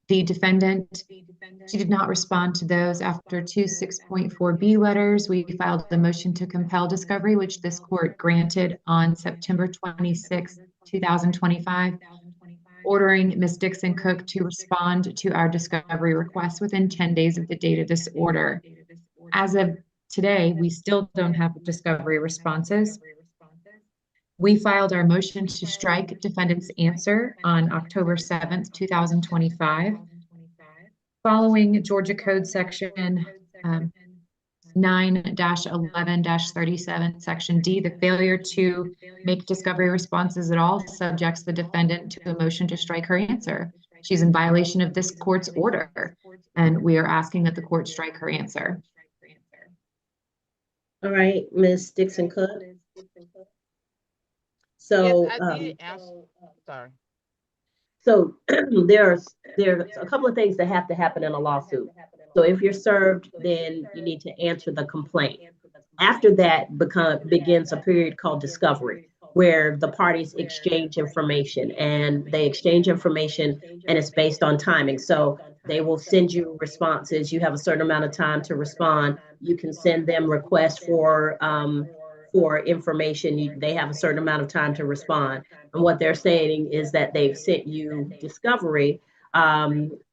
[SPEAKER 4] the defendant. She did not respond to those. After 26.4B letters, we filed the motion to compel discovery, which this court granted on September 26, 2025, ordering Ms. Dixon Cook to respond to our discovery request within 10 days of the date of this order. As of today, we still don't have discovery responses. We filed our motion to strike defendant's answer on October 7th, 2025. Following Georgia Code Section 9-11-37, Section D, the failure to make discovery responses at all subjects the defendant to a motion to strike her answer. She's in violation of this court's order, and we are asking that the court strike her answer.
[SPEAKER 1] All right, Ms. Dixon Cook. So,
[SPEAKER 17] yes, I did answer. Sorry.
[SPEAKER 1] So there's a couple of things that have to happen in a lawsuit. So if you're served, then you need to answer the complaint. After that begins a period called discovery, where the parties exchange information, and they exchange information, and it's based on timing. So they will send you responses. You have a certain amount of time to respond. You can send them requests for information. They have a certain amount of time to respond. And what they're saying is that they've sent you discovery,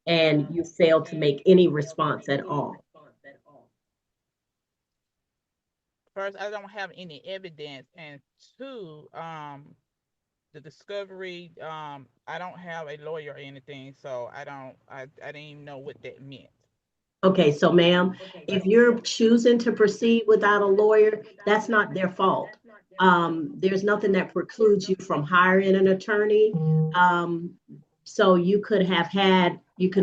[SPEAKER 1] and you failed to make any response at all.
[SPEAKER 17] First, I don't have any evidence, and two, the discovery, I don't have a lawyer or anything, so I didn't even know what that meant.
[SPEAKER 1] Okay, so ma'am, if you're choosing to proceed without a lawyer, that's not their fault. There's nothing that precludes you from hiring an attorney. So you could have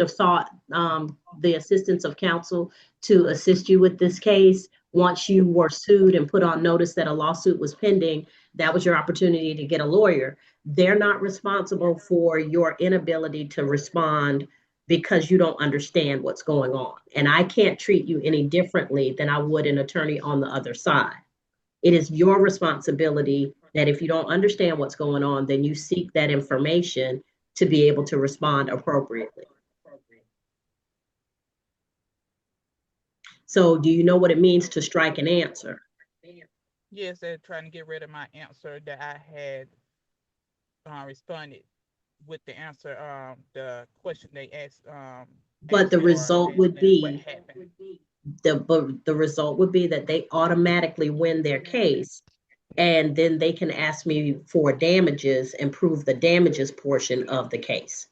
[SPEAKER 1] sought the assistance of counsel to assist you with this case. Once you were sued and put on notice that a lawsuit was pending, that was your opportunity to get a lawyer. They're not responsible for your inability to respond because you don't understand what's going on. And I can't treat you any differently than I would an attorney on the other side. It is your responsibility that if you don't understand what's going on, then you seek that information to be able to respond appropriately. So do you know what it means to strike an answer?
[SPEAKER 17] Yes, they're trying to get rid of my answer that I had responded with the answer, the question they asked.
[SPEAKER 1] But the result would be the result would be that they automatically win their case, and then they can ask me for damages and prove the damages portion of the case.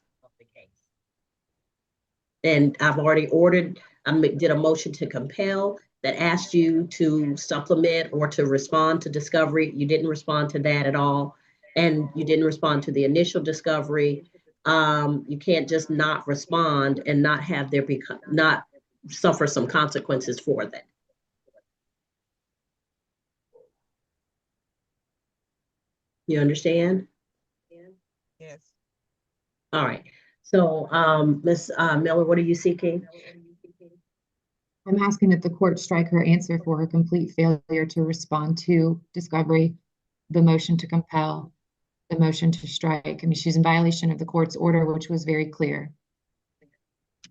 [SPEAKER 1] And I've already did a motion to compel that asked you to supplement or to respond to discovery. You didn't respond to that at all. And you didn't respond to the initial discovery. You can't just not respond and not have not suffer some consequences for that. You understand?
[SPEAKER 17] Yes.
[SPEAKER 1] All right. So, Ms. Miller, what are you seeking?
[SPEAKER 4] I'm asking that the court strike her answer for her complete failure to respond to discovery, the motion to compel, the motion to strike. I mean, she's in violation of the court's order, which was very clear.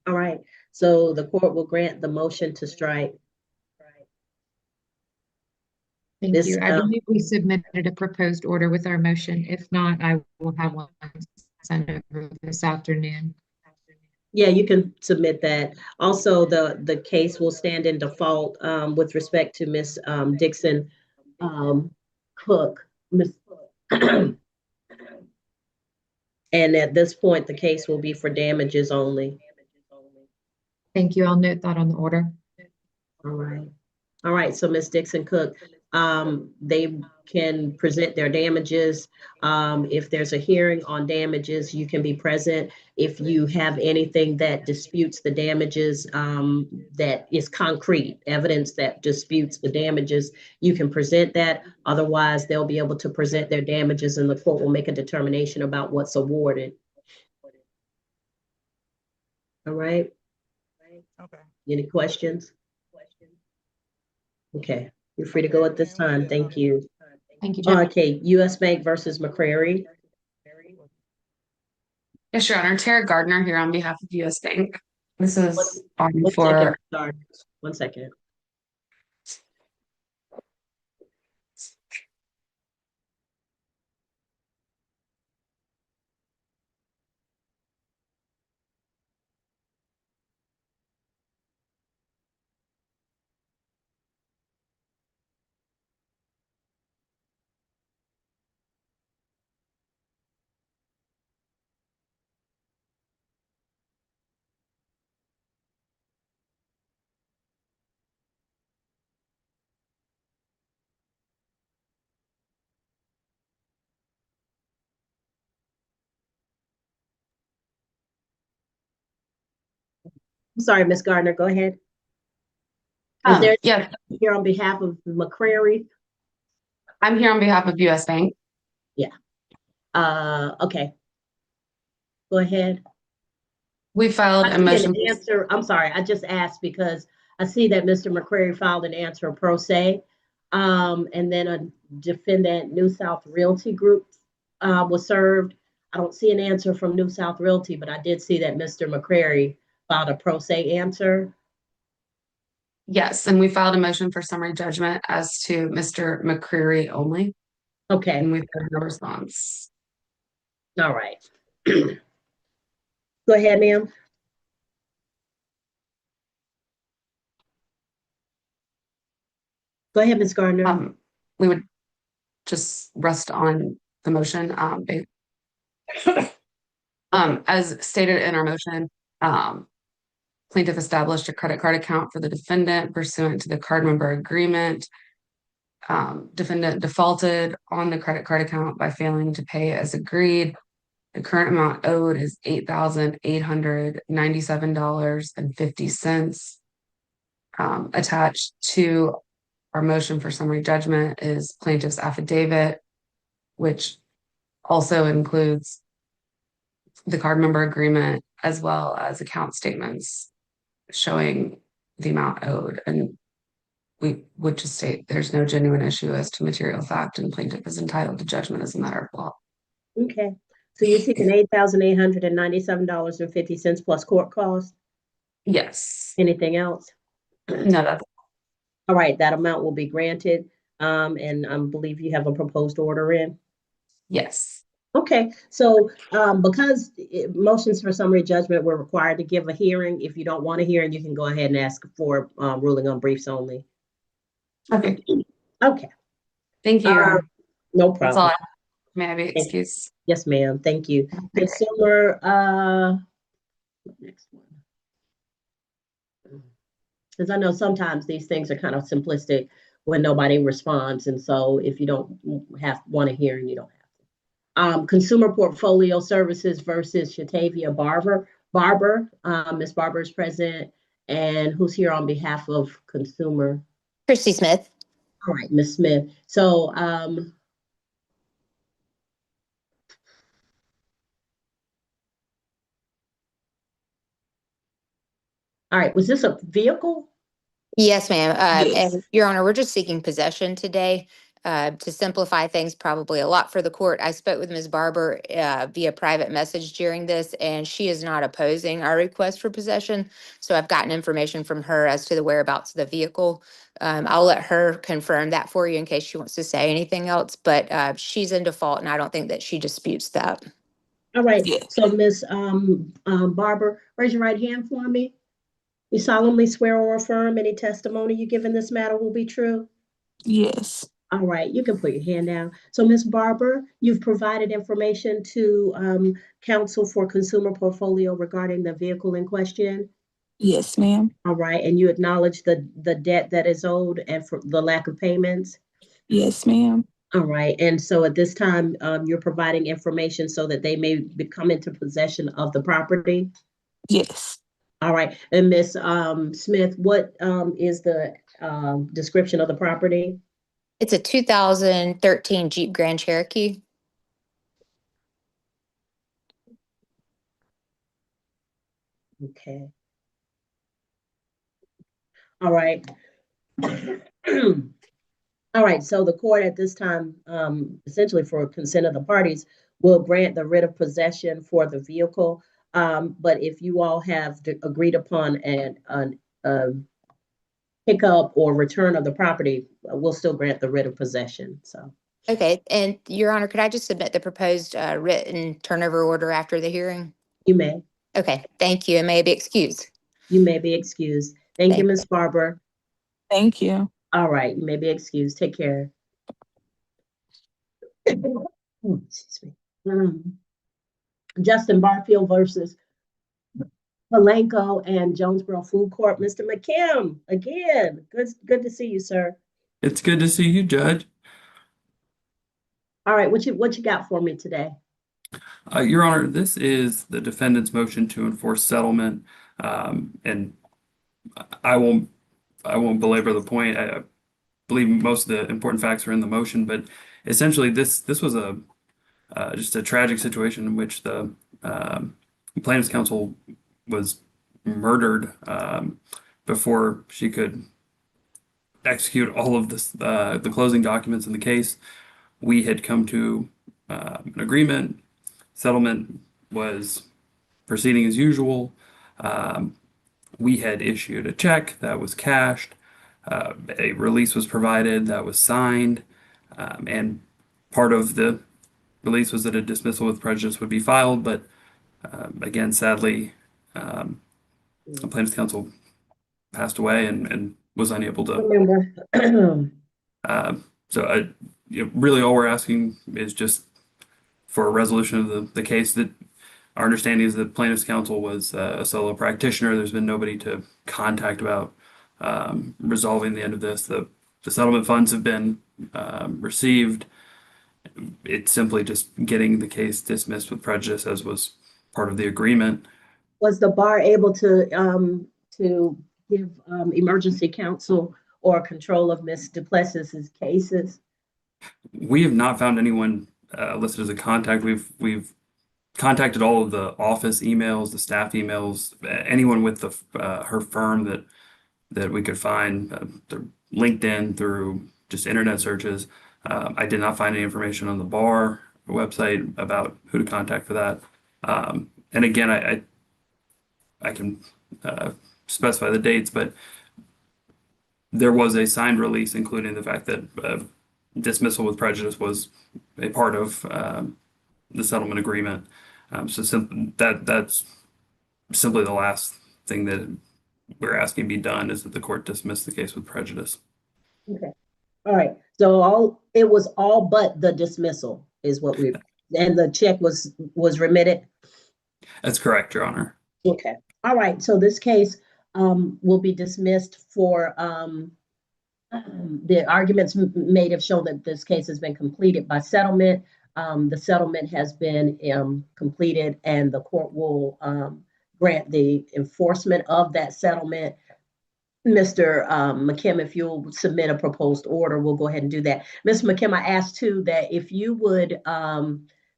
[SPEAKER 1] All right. So the court will grant the motion to strike.
[SPEAKER 4] Thank you. I believe we submitted a proposed order with our motion. If not, I will have one sent over this afternoon.
[SPEAKER 1] Yeah, you can submit that. Also, the case will stand in default with respect to Ms. Dixon Cook. And at this point, the case will be for damages only.
[SPEAKER 4] Thank you. I'll note that on the order.
[SPEAKER 1] All right. All right. So Ms. Dixon Cook, they can present their damages. If there's a hearing on damages, you can be present. If you have anything that disputes the damages, that is concrete evidence that disputes the damages, you can present that. Otherwise, they'll be able to present their damages and the court will make a determination about what's awarded. All right.
[SPEAKER 17] Okay.
[SPEAKER 1] Any questions? Okay, you're free to go at this time. Thank you.
[SPEAKER 4] Thank you, Judge.
[SPEAKER 1] Okay, US Bank versus McCrary.
[SPEAKER 18] Yes, Your Honor. Tara Gardner here on behalf of US Bank. This is
[SPEAKER 1] One second,
[SPEAKER 18] for
[SPEAKER 1] sorry. 1 second. I'm sorry, Ms. Gardner, go ahead. Is there
[SPEAKER 18] yes,
[SPEAKER 1] here on behalf of McCrary?
[SPEAKER 18] I'm here on behalf of US Bank.
[SPEAKER 1] Yeah. Okay. Go ahead.
[SPEAKER 18] We filed
[SPEAKER 1] I
[SPEAKER 18] a
[SPEAKER 1] see
[SPEAKER 18] motion.
[SPEAKER 1] an answer. I'm sorry, I just asked because I see that Mr. McCrary filed an answer pro se. And then a defendant, New South Realty Group, was served. I don't see an answer from New South Realty, but I did see that Mr. McCrary filed a pro se answer.
[SPEAKER 18] Yes, and we filed a motion for summary judgment as to Mr. McCreary only.
[SPEAKER 1] Okay.
[SPEAKER 18] And we've heard no response.
[SPEAKER 1] All right. Go ahead, ma'am. Go ahead, Ms. Gardner.
[SPEAKER 18] We would just rest on the motion. As stated in our motion, plaintiff established a credit card account for the defendant pursuant to the card member agreement. Defendant defaulted on the credit card account by failing to pay as agreed. The current amount owed is $8,897.50. Attached to our motion for summary judgment is plaintiff's affidavit, which also includes the card member agreement as well as account statements showing the amount owed. And we would just state there's no genuine issue as to material fact, and plaintiff is entitled to judgment as a matter of law.
[SPEAKER 1] Okay. So you're seeking $8,897.50 plus court costs?
[SPEAKER 18] Yes.
[SPEAKER 1] Anything else?
[SPEAKER 18] No, that's
[SPEAKER 1] all right. That amount will be granted. And I believe you have a proposed order in?
[SPEAKER 18] Yes.
[SPEAKER 1] Okay. So because motions for summary judgment were required to give a hearing, if you don't want a hearing, you can go ahead and ask for ruling on briefs only.
[SPEAKER 18] Okay.
[SPEAKER 1] Okay.
[SPEAKER 18] Thank you.
[SPEAKER 1] No
[SPEAKER 18] That's all
[SPEAKER 1] problem.
[SPEAKER 18] I have. May I be excused?
[SPEAKER 1] Yes, ma'am. Thank you. Consumer, next one. Because I know sometimes these things are kind of simplistic when nobody responds. And so if you don't want a hearing, you don't have to. Consumer Portfolio Services versus Shatavia Barber. Ms. Barber is present. And who's here on behalf of Consumer?
[SPEAKER 24] Christy Smith.
[SPEAKER 1] All right, Ms. Smith. So all right, was this a vehicle?
[SPEAKER 24] Yes, ma'am.
[SPEAKER 1] Yes.
[SPEAKER 24] And Your Honor, we're just seeking possession today. To simplify things probably a lot for the court, I spoke with Ms. Barber via private message during this, and she is not opposing our request for possession. So I've gotten information from her as to the whereabouts of the vehicle. I'll let her confirm that for you in case she wants to say anything else, but she's in default, and I don't think that she disputes that.
[SPEAKER 1] All right. So Ms. Barber, raise your right hand for me. You solemnly swear or affirm any testimony you give in this matter will be true?
[SPEAKER 25] Yes.
[SPEAKER 1] All right, you can put your hand down. So Ms. Barber, you've provided information to counsel for Consumer Portfolio regarding the vehicle in question?
[SPEAKER 25] Yes, ma'am.
[SPEAKER 1] All right, and you acknowledge the debt that is owed and for the lack of payments?
[SPEAKER 25] Yes, ma'am.
[SPEAKER 1] All right, and so at this time, you're providing information so that they may come into possession of the property?
[SPEAKER 25] Yes.
[SPEAKER 1] All right, and Ms. Smith, what is the description of the property?
[SPEAKER 24] It's a 2013 Jeep Grand Cherokee.
[SPEAKER 1] Okay. All right. All right, so the court at this time, essentially for consent of the parties, will grant the writ of possession for the vehicle. But if you all have agreed upon a pickup or return of the property, we'll still grant the writ of possession. So,
[SPEAKER 24] Okay, and Your Honor, could I just submit the proposed written turnover order after the hearing?
[SPEAKER 1] you may.
[SPEAKER 24] Okay, thank you, and may I be excused.
[SPEAKER 1] You may be excused. Thank you,
[SPEAKER 24] Thank
[SPEAKER 1] Ms. Barber.
[SPEAKER 25] Thank you.
[SPEAKER 1] All right, you may be excused. Take care. Excuse me. Justin Barfield versus Palenko and Jonesboro Food Court. Mr. McKim, again, good to see you, sir.
[SPEAKER 26] It's good to see you, Judge.
[SPEAKER 1] All right, what you got for me today?
[SPEAKER 26] Your Honor, this is the defendant's motion to enforce settlement, and I won't belabor the point. I believe most of the important facts are in the motion, but essentially this was just a tragic situation in which the plaintiff's counsel was murdered before she could execute all of the closing documents in the case. We had come to an agreement. Settlement was proceeding as usual. We had issued a check that was cashed. A release was provided that was signed, and part of the release was that a dismissal with prejudice would be filed. But again, sadly, the plaintiff's counsel passed away and was unable to.
[SPEAKER 1] Remember.
[SPEAKER 26] So really all we're asking is just for a resolution of the case. That our understanding is that plaintiff's counsel was a solo practitioner. There's been nobody to contact about resolving the end of this. The settlement funds have been received. It's simply just getting the case dismissed with prejudice, as was part of the agreement.
[SPEAKER 1] Was the bar able to give emergency counsel or control of Ms. Duplessis's cases?
[SPEAKER 26] We have not found anyone listed as a contact. We've contacted all of the office emails, the staff emails, anyone with her firm that we could find through LinkedIn, through just internet searches. I did not find any information on the bar website about who to contact for that. And again, I can specify the dates, but there was a signed release, including the fact that dismissal with prejudice was a part of the settlement agreement. So that's simply the last thing that we're asking be done, is that the court dismiss the case with prejudice.
[SPEAKER 1] Okay. All right. So it was all but the dismissal is what and the check was remitted.
[SPEAKER 26] That's correct, Your Honor.
[SPEAKER 1] Okay. All right. So this case will be dismissed for the arguments made have shown that this case has been completed by settlement. The settlement has been completed, and the court will grant the enforcement of that settlement. Mr. McKim, if you'll submit a proposed order, we'll go ahead and do that. Mr. McKim, I asked too that if you would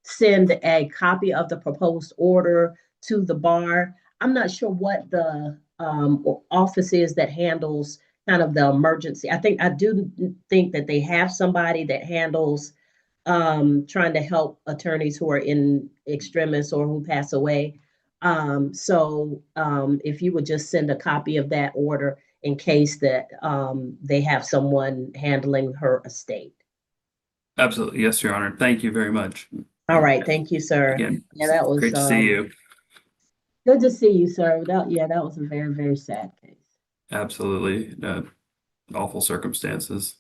[SPEAKER 1] send a copy of the proposed order to the bar. I'm not sure what the office is that handles kind of the emergency. I do think that they have somebody that handles trying to help attorneys who are in extremis or who pass away. So if you would just send a copy of that order in case that they have someone handling her estate.
[SPEAKER 26] Absolutely. Yes, Your Honor. Thank you very much.
[SPEAKER 1] All right. Thank you, sir.
[SPEAKER 26] Again,
[SPEAKER 1] yeah, that was
[SPEAKER 26] great to see you.
[SPEAKER 1] Good to see you, sir. That was a very, very sad case.
[SPEAKER 26] Absolutely. Awful circumstances.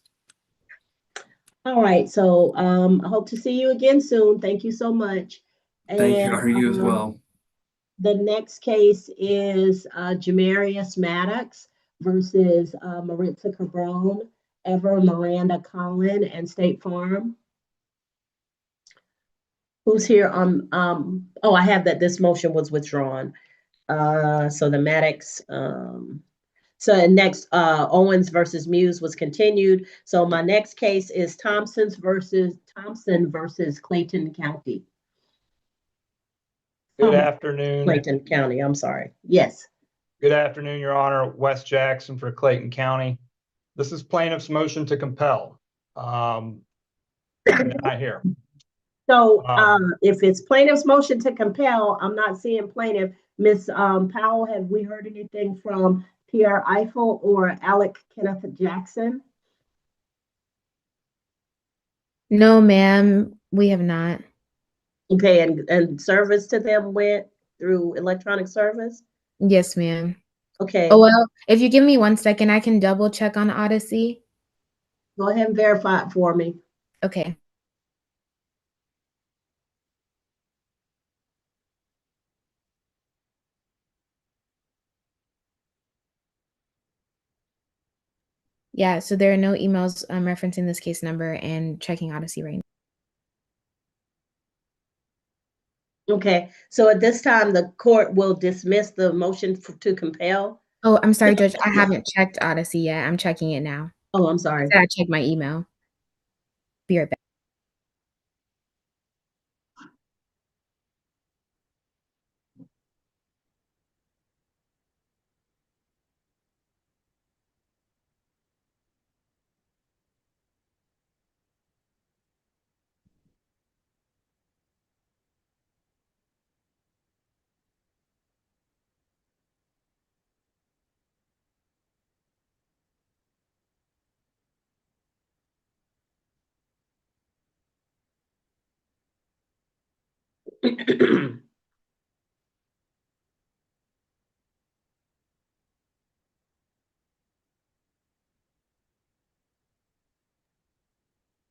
[SPEAKER 1] All right. So I hope to see you again soon. Thank you so much.
[SPEAKER 26] Thank you, Your Honor. You as well.
[SPEAKER 1] The next case is Jamarius Maddox versus Maritza Cabron, Ever Miranda Collin, and State Farm. Who's here on, oh, I have that this motion was withdrawn. So the Maddox, so next, Owens versus Muse was continued. So my next case is Thompson versus Clayton County.
[SPEAKER 28] Good afternoon.
[SPEAKER 1] Clayton County, I'm sorry. Yes.
[SPEAKER 28] Good afternoon, Your Honor. Wes Jackson for Clayton County. This is plaintiff's motion to compel. Not here.
[SPEAKER 1] So if it's plaintiff's motion to compel, I'm not seeing plaintiff. Ms. Powell, have we heard anything from Pierre Eiffel or Alec Kenneth Jackson?
[SPEAKER 8] No, ma'am, we have not.
[SPEAKER 1] Okay, and service to them went through electronic service?
[SPEAKER 8] Yes, ma'am.
[SPEAKER 1] Okay.
[SPEAKER 8] Oh, well, if you give me 1 second, I can double check on Odyssey.
[SPEAKER 1] Go ahead and verify it for me.
[SPEAKER 8] Okay. Yeah, so there are no emails referencing this case number and checking Odyssey right now.
[SPEAKER 1] Okay, so at this time, the court will dismiss the motion to compel.
[SPEAKER 8] Oh, I'm sorry, Judge. I haven't checked Odyssey yet. I'm checking it now.
[SPEAKER 1] Oh, I'm sorry.
[SPEAKER 8] I checked my email. Be right back.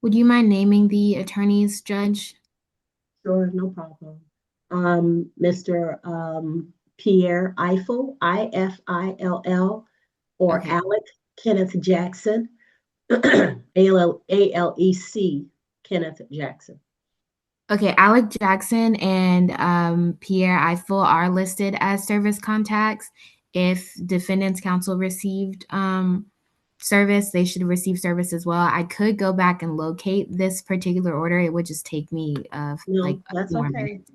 [SPEAKER 8] Would you mind naming the attorneys, Judge?
[SPEAKER 1] Sure, no problem. Mr. Pierre Eiffel, Eifill, or
[SPEAKER 8] Okay.
[SPEAKER 1] Alec Kenneth Jackson, ALEC Kenneth Jackson.
[SPEAKER 8] Okay, Alec Jackson and Pierre Eiffel are listed as service contacts. If defendant's counsel received service, they should receive service as well. I could go back and locate this particular order. It would just take me like
[SPEAKER 1] that's
[SPEAKER 8] more
[SPEAKER 1] okay.
[SPEAKER 8] minutes.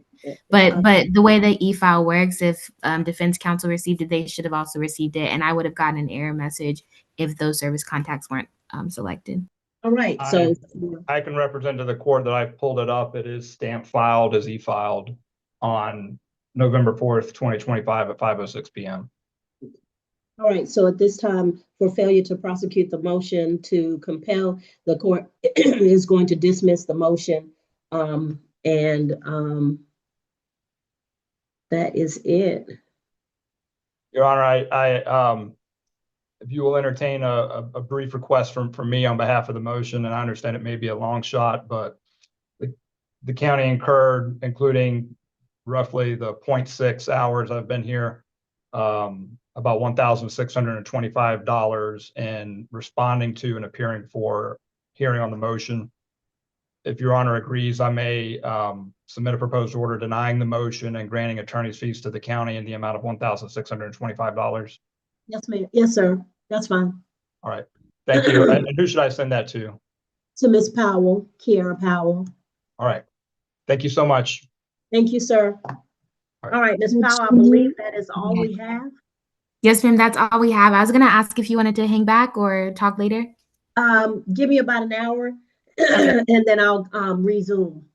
[SPEAKER 8] But the way the e-file works, if defense counsel received it, they should have also received it, and I would have gotten an error message if those service contacts weren't selected.
[SPEAKER 1] All right, so
[SPEAKER 28] I can represent to the court that I've pulled it up. It is stamped filed as e-filed on November 4th, 2025 at 5:06 p.m.
[SPEAKER 1] all right, so at this time, for failure to prosecute the motion to compel, the court is going to dismiss the motion. That is it.
[SPEAKER 28] Your Honor, I if you will entertain a brief request from me on behalf of the motion, and I understand it may be a long shot, but the county incurred, including roughly the 0.6 hours I've been here, about $1,625 in responding to and appearing for hearing on the motion. If Your Honor agrees, I may submit a proposed order denying the motion and granting attorney's fees to the county in the amount of $1,625.
[SPEAKER 1] Yes, ma'am. Yes, sir. That's fine.
[SPEAKER 28] All right. Thank you. And who should I send that to?
[SPEAKER 1] To Ms. Powell, Kiara Powell.
[SPEAKER 28] All right. Thank you so much.
[SPEAKER 1] Thank you, sir. All right, Ms. Powell, I believe that is all we have.
[SPEAKER 8] Yes, ma'am, that's all we have. I was gonna ask if you wanted to hang back or talk later.
[SPEAKER 1] Give me about an hour and then I'll resume.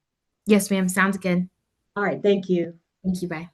[SPEAKER 8] Yes, ma'am, sounds good.
[SPEAKER 1] All right, thank you.
[SPEAKER 8] Thank you, bye.